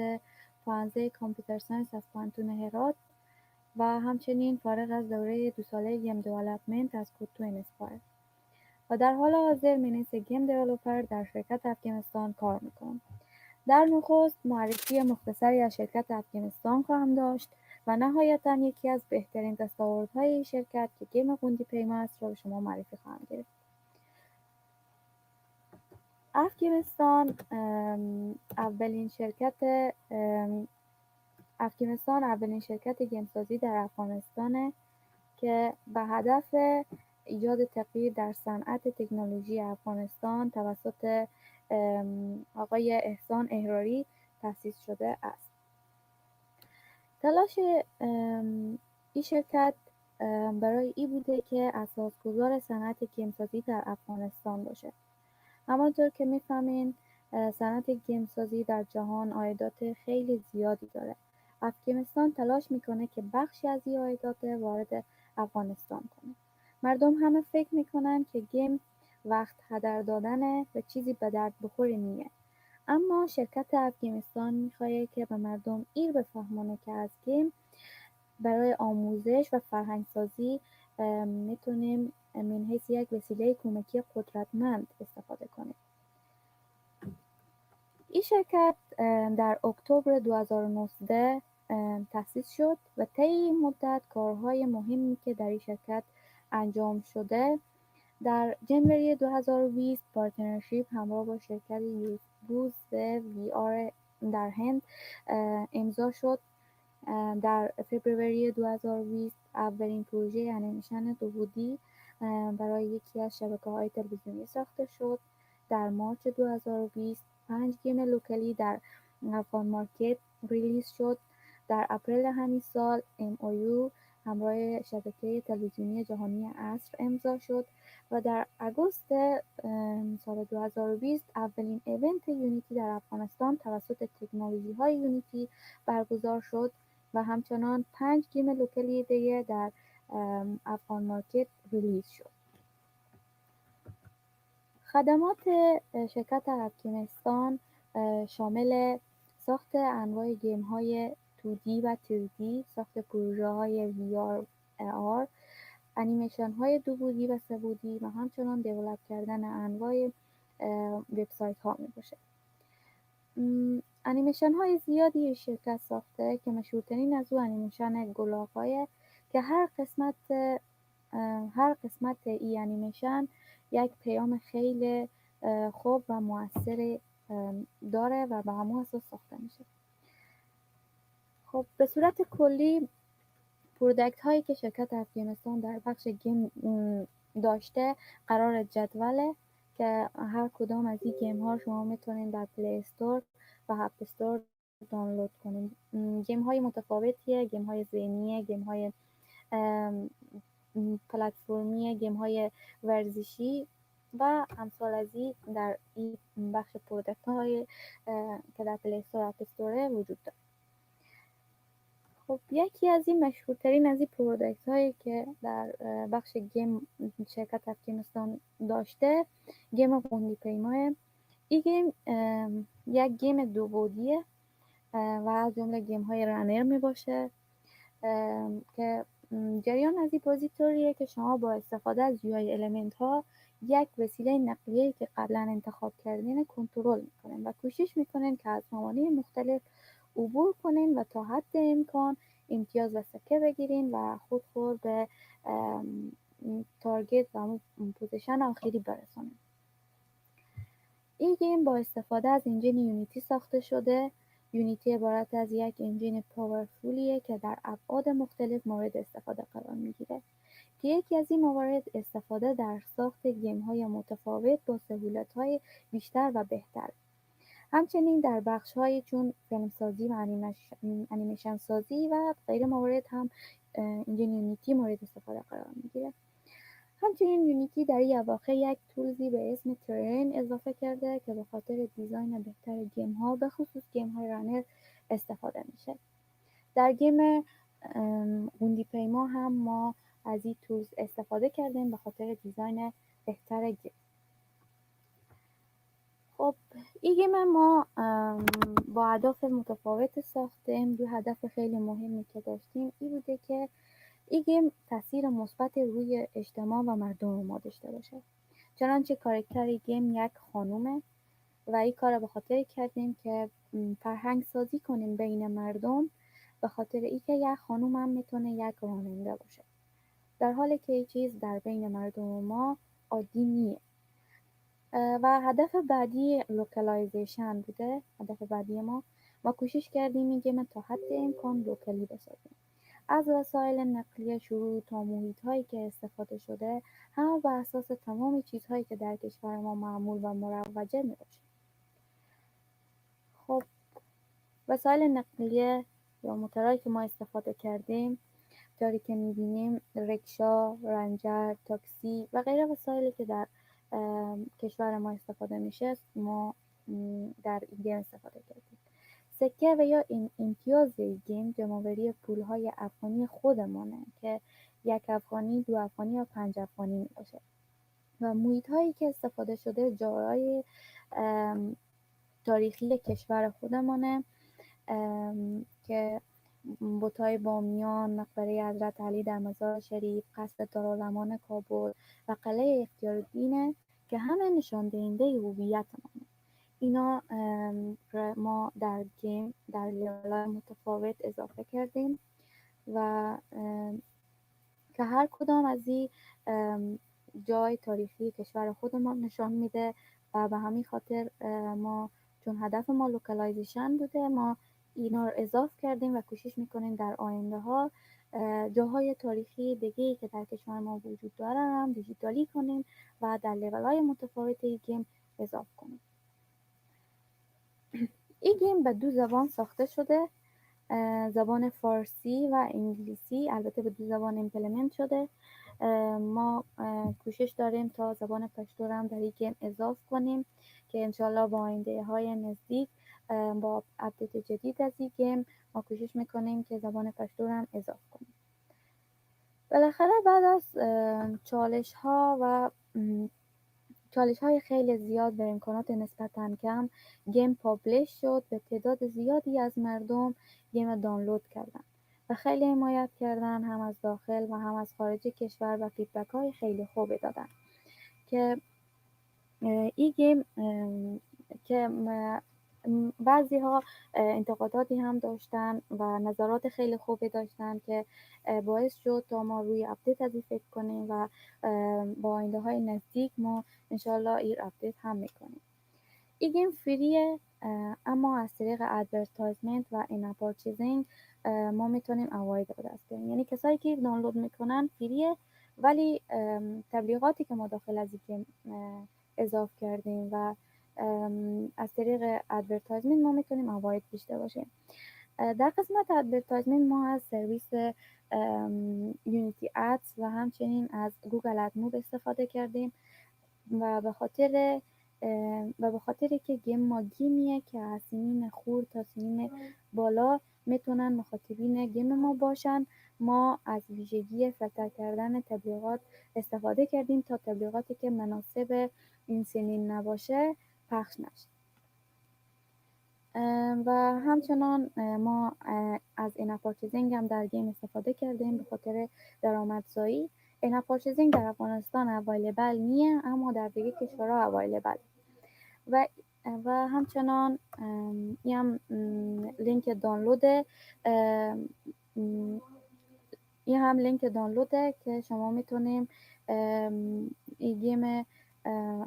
فانزه کامپیوتر ساینس از پانتون هرات و همچنین فارغ از دوره 2 ساله گیم دیولپمنت از کود انسپایر و در حال حاضر مینیس گیم دیولپر در شرکت افغانستان کار میکنم. در نخست معرفی مختصری از شرکت افغانستان خواهم داشت و نهایتاً یکی از بهترین دستاوردهای این شرکت که گیم قوندی پیما است را به شما معرفی خواهم گرفت. افغانستان اولین شرکت گیمسازی در افغانستانه که به هدف ایجاد تغییر در صنعت تکنولوژی افغانستان توسط آقای احسان احراری تأسیس شده است. تلاش این شرکت برای این بوده که اساسگذار صنعت گیمسازی در افغانستان باشه. همانطور که می‌فهمین صنعت گیمسازی در جهان عایدات خیلی زیادی داره. افغانستان تلاش میکنه که بخشی از این عایدات وارد افغانستان کنه. مردم همه فکر میکنن که گیم وقت هدر دادنه و چیزی به درد بخوری نیه. اما شرکت افغانستان میخواد که به مردم ایر بفهمونه که از گیم برای آموزش و فرهنگسازی میتونیم من حیث یک وسیله کمکی قدرتمند استفاده کنیم. این شرکت در اکتبر 2019 تأسیس شد و طی این مدت کارهای مهمی که در این شرکت انجام شده در جنوری 2020 پارتنرشیپ همراه با شرکت یوزبوز وی آر در هند امضا شد. در فبروری 2020 اولین پروژه انیمیشن دوبودی برای یکی از شبکه‌های تلویزیونی ساخته شد. در مارچ 2020 5 گیم لوکالی در افغان مارکت ریلیز شد. در اپریل همین سال MOU همراه شبکه تلویزیونی جهانی عصر امضا شد و در آگوست سال 2020 اولین ایونت یونیتی در افغانستان توسط تکنولوژی‌های یونیتی برگزار شد و همچنان 5 گیم لوکالی دیگه در افغان مارکت ریلیز شد. خدمات شرکت افغانستان شامل ساخت انواع گیم‌های 2D و 3D، ساخت پروژه‌های VR AR، انیمیشن‌های 2 بعدی و 3 بعدی و همچنان دیولپ کردن انواع وبسایت‌ها می‌باشه. انیمیشن‌های زیادی شرکت ساخته که مشهورترین از اون انیمیشن گلاغ‌های که هر قسمت ای انیمیشن یک پیام خیلی خوب و مؤثر داره و به همون اساس ساخته میشه. خب به صورت کلی پروداکت هایی که شرکت افغانستان در بخش گیم داشته قرار جدوله که هر کدام از این گیم ها شما میتونید در پلی استور و اپ استور دانلود کنید. گیم های متفاوتیه، گیم های ذهنیه، گیم های پلتفرمیه، گیم های ورزشی و امثال از این در این بخش پرودکت های که در پلی استور و اپ استور وجود داره. خب یکی از این مشهورترین از این پرودکت هایی که در بخش گیم شرکت افغانستان داشته گیم قندی پیماه. این گیم یک گیم دو بعدیه و از جمله گیم های رنر می باشه که جریان از این بازی طوریه که شما با استفاده از یو آی المنت ها یک وسیله نقلیه که قبلا انتخاب کردین کنترل میکنین و کوشش میکنین که از موانع مختلف عبور کنین و تا حد امکان امتیاز و سکه بگیرین و خود به تارگت و پوزیشن آخری برسونین. این گیم با استفاده از انجین یونیتی ساخته شده. یونیتی عبارت از یک انجین پاورفولیه که در ابعاد مختلف مورد استفاده قرار میگیره که یکی از این موارد استفاده در ساخت گیم‌های متفاوت با سهولت‌های بیشتر و بهتر. همچنین در بخش‌هایی چون فیلمسازی و انیمیشن سازی و غیر موارد هم انجین یونیتی مورد استفاده قرار میگیره. همچنین یونیتی در این اواخر یک تولزی به اسم ترین اضافه کرده که به خاطر دیزاین بهتر گیم ها به خصوص گیم های رانر استفاده میشه. در گیم قندی پیما هم ما از این تولز استفاده کردیم به خاطر دیزاین بهتر گیم. خب این گیم ما با اهداف متفاوت ساختیم. دو هدف خیلی مهمی که داشتیم این بوده که این گیم تاثیر مثبت روی اجتماع و مردم ما داشته باشه. چنانچه کاراکتر گیم یک خانومه و این کار به خاطر کردیم که فرهنگ سازی کنیم بین مردم به خاطر اینکه یک خانوم هم میتونه یک راننده باشه، در حالی که این چیز در بین مردم ما عادی نیه. و هدف بعدی لوکالایزیشن بوده. هدف بعدی ما کوشش کردیم این گیم تا حد امکان لوکالی بسازیم. از وسایل نقلیه شروع تا محیط‌هایی که استفاده شده همه بر اساس تمام چیزهایی که در کشور ما معمول و مروجه میباشه. خب وسایل نقلیه یا موتورهایی که ما استفاده کردیم طوری که میبینیم رکشا، رنجر، تاکسی و غیره وسایلی که در کشور ما استفاده میشه ما در این گیم استفاده کردیم. سکه و یا امتیاز گیم جمع‌آوری پول‌های افغانی خودمانه که یک افغانی، دو افغانی یا 5 افغانی می باشه و محیط‌هایی که استفاده شده جاهای تاریخی کشور خودمانه که بت‌های بامیان، مقبره حضرت علی در مزار شریف، قصر دارالامان کابل و قلعه اختیارالدینه که همه نشان دهنده هویتمونه. اینا ما در گیم در لیول‌های متفاوت اضافه کردیم و که هر کدام از این جای تاریخی کشور خودمان نشان میده و به همین خاطر ما چون هدف ما لوکالایزیشن بوده ما اینا رو اضافه کردیم و کوشش میکنیم در آینده ها جاهای تاریخی دیگه‌ای که در کشور ما وجود داره هم دیجیتالی کنیم و در لیول‌های متفاوت گیم اضافه کنیم. این گیم به 2 زبان ساخته شده، زبان فارسی و انگلیسی، البته به 2 زبان ایمپلمنت شده. ما کوشش داریم تا زبان پشتو هم در این گیم اضافه کنیم که انشالله با آینده های نزدیک با اپدیت جدید از این گیم ما کوشش میکنیم که زبان پشتو هم اضافه کنیم. بالاخره بعد از چالش های خیلی زیاد و امکانات نسبتاً کم گیم پابلش شد و تعداد زیادی از مردم گیم دانلود کردن و خیلی حمایت کردن هم از داخل و هم از خارج کشور و فیدبک های خیلی خوبی دادن که این گیم که بعضی ها انتقاداتی هم داشتن و نظرات خیلی خوبی داشتن که باعث شد تا ما روی اپدیت از این فکر کنیم و با آینده های نزدیک ما انشالله این اپدیت هم میکنیم. این گیم فریه اما از طریق ادورتایزمنت و این پرچیزینگ ما میتونیم عواید به دست بیاریم. یعنی کسایی که دانلود میکنن فریه ولی تبلیغاتی که ما داخل از این گیم اضافه کردیم و از طریق ادورتایزمنت ما میتونیم عواید داشته باشیم. در قسمت ادورتایزمنت ما از سرویس یونیتی ادز و همچنین از گوگل ادموب استفاده کردیم و به خاطر که گیم ما گیمیه که از سنین خورد تا سنین بالا میتونن مخاطبین گیم ما باشن. ما از ویژگی فلتر کردن تبلیغات استفاده کردیم تا تبلیغاتی که مناسب این سنین نباشه پخش نشه. و همچنان ما از این پرچیزینگ هم در گیم استفاده کردیم به خاطر درآمدزایی. این پرچیزینگ در افغانستان اویلیبل نیه، اما در دیگه کشورها اویلیبل. و همچنان این هم لینک دانلوده، که شما میتونیم این گیم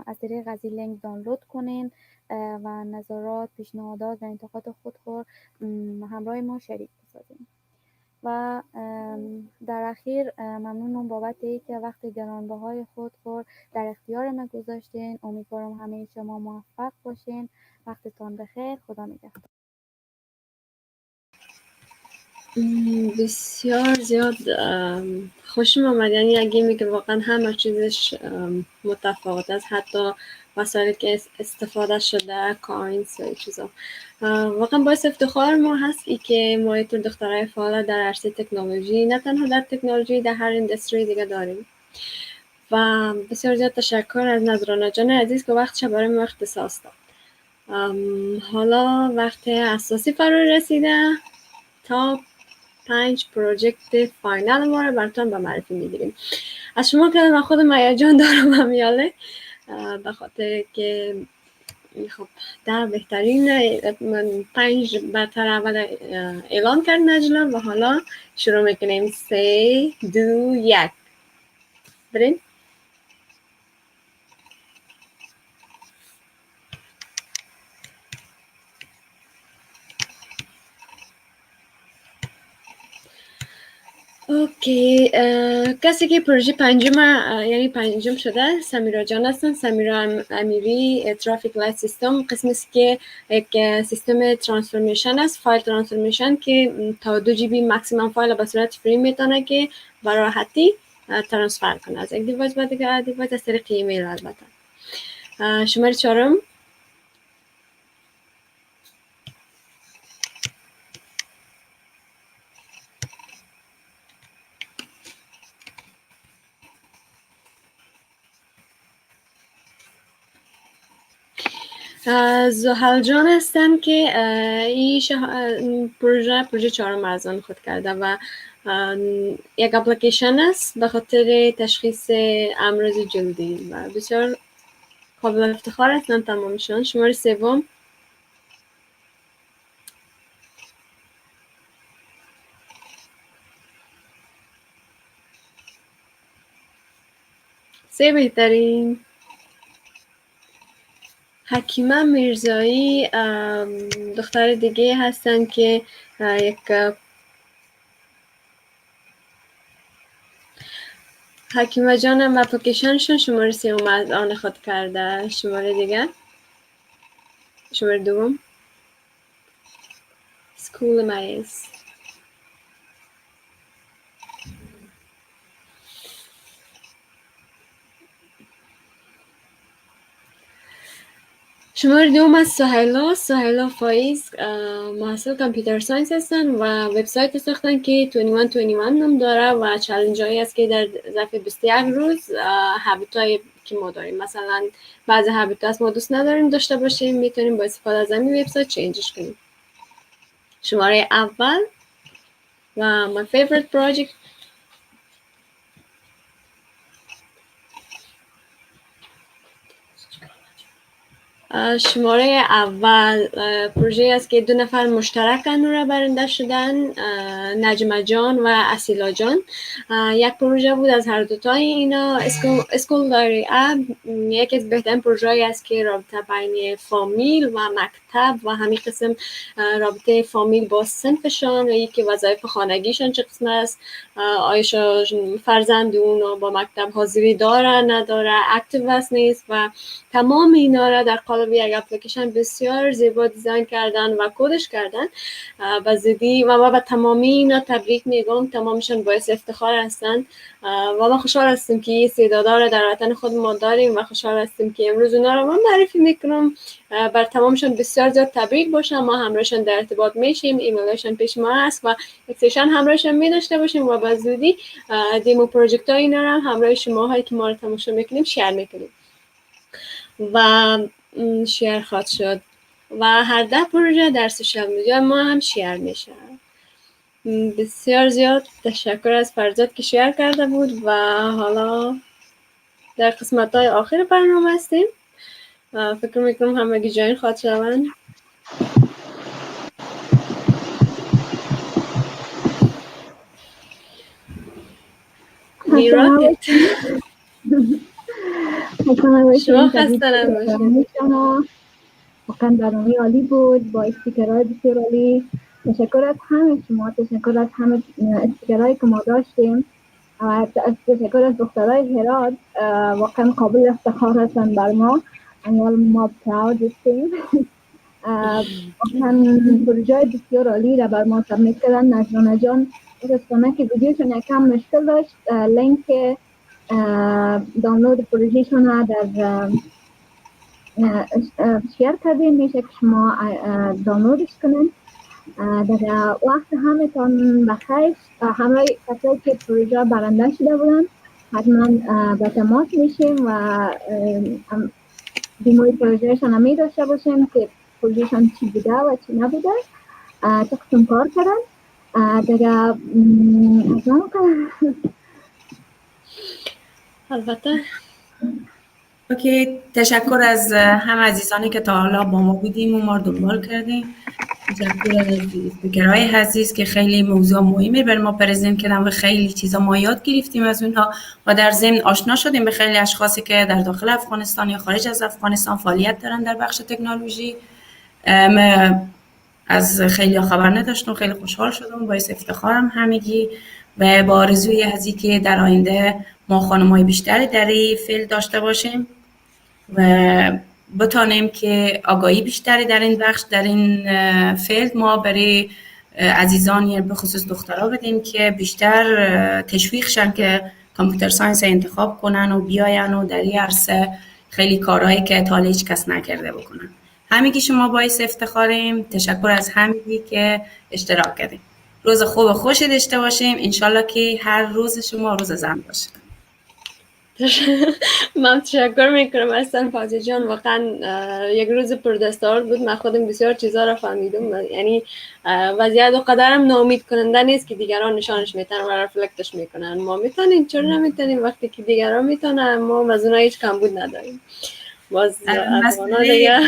از طریق از این لینک دانلود کنین و نظرات، پیشنهادات و انتقاد خود همراه ما شریک بسازین. و در اخیر ممنونم بابت اینکه وقت گرانبهای خود در اختیار ما گذاشتین. امیدوارم همه شما موفق باشین. وقتتان بخیر. خدا نگهدار. بسیار زیاد خوشم آمد. یعنی یک گیمی که واقعا همه چیزش متفاوت است، حتی وسایلی که استفاده شده، کاینز و چیزا. واقعا باعث افتخار ما هست ای که ما اینطور دخترای فعال در عرصه تکنولوژی، نه تنها در تکنولوژی، در هر اندستری دیگه داریم. و بسیار زیاد تشکر از نظرانه جان عزیز که وقتش برای ما اختصاص داد. حالا وقت اساسی فرا رسیده تا 5 پروژکت فاینال ما رو براتون به معرفی میگیریم. از شما که من خودم هیجان دارم همیاله، به خاطر که خب در بهترین 5 برتر اول اعلان کرد نجلا و حالا شروع میکنیم. 3 2 1 بریم. اوکی، کسی که پروژه پنجم شده سمیرا جان هستن. سمیرا امیری، ترافیک لایت سیستم، قسمی که یک سیستم ترانسفورمیشن است، فایل ترانسفورمیشن که تا 2 جی بی مکسیمم فایل به صورت فری میتونه که به راحتی ترانسفر کنه از یک دیوایس به دیگه دیوایس از طریق ایمیل. البته شماره 4. زحل جان هستن که این پروژه 4 از آن خود کرده و یک اپلیکیشن است به خاطر تشخیص امراض جلدی و بسیار قابل افتخار هستن تمامشان. شماره 3. بهترین. حکیمه میرزایی، دختر دیگه هستن که یک حکیمه جانم اپلیکیشنشون شماره 3 از آن خود کرده. شماره دیگه، شماره 2 سکول مایز. شماره 2 از سهیلا فایز، محصل کامپیوتر ساینس هستن و وبسایت ساختن که 2121 نام داره و چالش هایی است که در ظرف 21 روز هابیتایی که ما داریم، مثلا بعضی هابیت ما دوست نداریم داشته باشیم، میتونیم با استفاده از این وبسایت چنجش کنیم. شماره اول و my favorite project شماره اول پروژه است که 2 نفر مشترک نور برنده شدن، نجمه جان و اسیلا جان. یک پروژه بود از هر دوتای اینا، اسکول دایری اپ. یکی از بهترین پروژه‌ای است که رابطه بین فامیل و مکتب و همین قسم رابطه فامیل با صنفشان و یکی وظایف خانگیشان چه قسم است، آیا فرزند اون با مکتب حاضری داره نداره، اکتیو است نیست و تمام اینا را در حالا به یک اپلیکیشن بسیار زیبا دیزاین کردن و کدش کردن. به زودی و ما به تمامی اینا تبریک میگم، تمامشون باعث افتخار هستن و ما خوشحال هستیم که این استعدادا رو در وطن خود ما داریم و خوشحال هستیم که امروز اونا رو من معرفی میکنم. بر تمامشون بسیار زیاد تبریک باشم. ما همراهشون در ارتباط میشیم، ایمیلشون پیش ما هست و اکسشن همراهشون می داشته باشیم و به زودی دیمو پروژکت های اینا رو هم همراه شما هایی که ما رو تماشا میکنیم شیر میکنیم و شیر خواهد شد و هر 10 پروژه در سوشال میدیا ما هم شیر میشه. بسیار زیاد تشکر از فرزاد که شیر کرده بود و حالا در قسمت های آخر برنامه هستیم. فکر میکنم همگی جاین خواهد شوند. میراتت شما خسته نباشید. واقعا برنامه عالی بود با استیکرهای بسیار عالی. تشکر از همه شما، تشکر از همه استیکرهایی که ما داشتیم و تشکر از دخترای هرات. واقعا قابل افتخار هستن بر ما. ما پراود هستیم. واقعا پروژه بسیار عالی را بر ما سبمیت کردن. نجرانه جان متاسفانه که ویدیوشون یکم مشکل داشت. لینک دانلود پروژهشون در شیر کردیم، میشه که شما دانلودش کنین. در وقت همتان بخیر. همراه کسایی که پروژه برنده شده بودن حتما به تماس میشیم و دیموی پروژهشان هم می داشته باشیم که پروژهشان چی بوده و چی نبوده، چه قسم کار کردن دیگه. البته اوکی، تشکر از هم عزیزانی که تا حالا با ما بودیم و ما دنبال کردیم. تشکر از اسپیکرهای عزیز که خیلی موضوع مهمی بر ما پرزنت کردن و خیلی چیزا ما یاد گرفتیم از اونها و در ضمن آشنا شدیم به خیلی اشخاصی که در داخل افغانستان یا خارج از افغانستان فعالیت دارن در بخش تکنولوژی. از خیلی خبر نداشتم، خیلی خوشحال شدم، باعث افتخارم همگی و با آرزوی از اینکه در آینده ما خانم‌های بیشتری در این فیلد داشته باشیم و بتانیم که آگاهی بیشتری در این بخش در این فیلد ما برای عزیزان یعنی به خصوص دخترها بدیم که بیشتر تشویق شن که کامپیوتر ساینس انتخاب کنن و بیاین و در این عرصه خیلی کارهایی که تا هیچ کس نکرده بکنن. همگی شما باعث افتخاریم. تشکر از همگی که اشتراک کردیم. روز خوب و خوشی داشته باشیم. انشالله که هر روز شما روز زن باشه. من تشکر میکنم از فاضل جان. واقعا یک روز پردستار بود. من خودم بسیار چیزا را فهمیدم. یعنی وضعیت و قدرم ناامید کننده نیست که دیگران نشانش میتونن و رفلکتش میکنن. ما میتونیم، چرا نمیتونیم؟ وقتی که دیگران میتونن ما از اونها هیچ کمبود نداریم. باز افغانا دیگه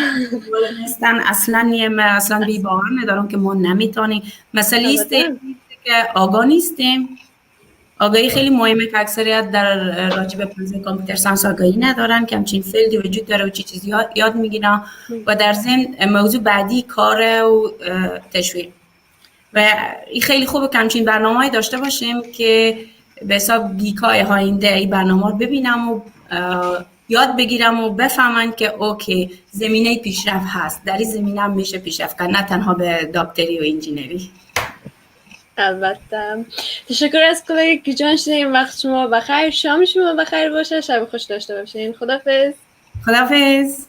اصلا بی باور ندارم که ما نمیتونیم. مسئله است که آگاه نیستیم. آگاهی خیلی مهمه که اکثریت در راجع به پروژه کامپیوتر ساینس آگاهی ندارن که همچین فیلدی وجود داره و چی چیزی یاد میگیرن و در ضمن موضوع بعدی کار و تشویق و این خیلی خوبه که همچین برنامه‌ای داشته باشیم که به حساب گیکای آینده این برنامه رو ببینم و یاد بگیرم و بفهمن که اوکی زمینه پیشرفت هست، در این زمینه هم میشه پیشرفت کرد، نه تنها به دکتری و انجینری. البته تشکر از کلاگی جان شدیم. وقت شما بخیر، شام شما بخیر باشه، شب خوش داشته باشین. خداحافظ. خداحافظ.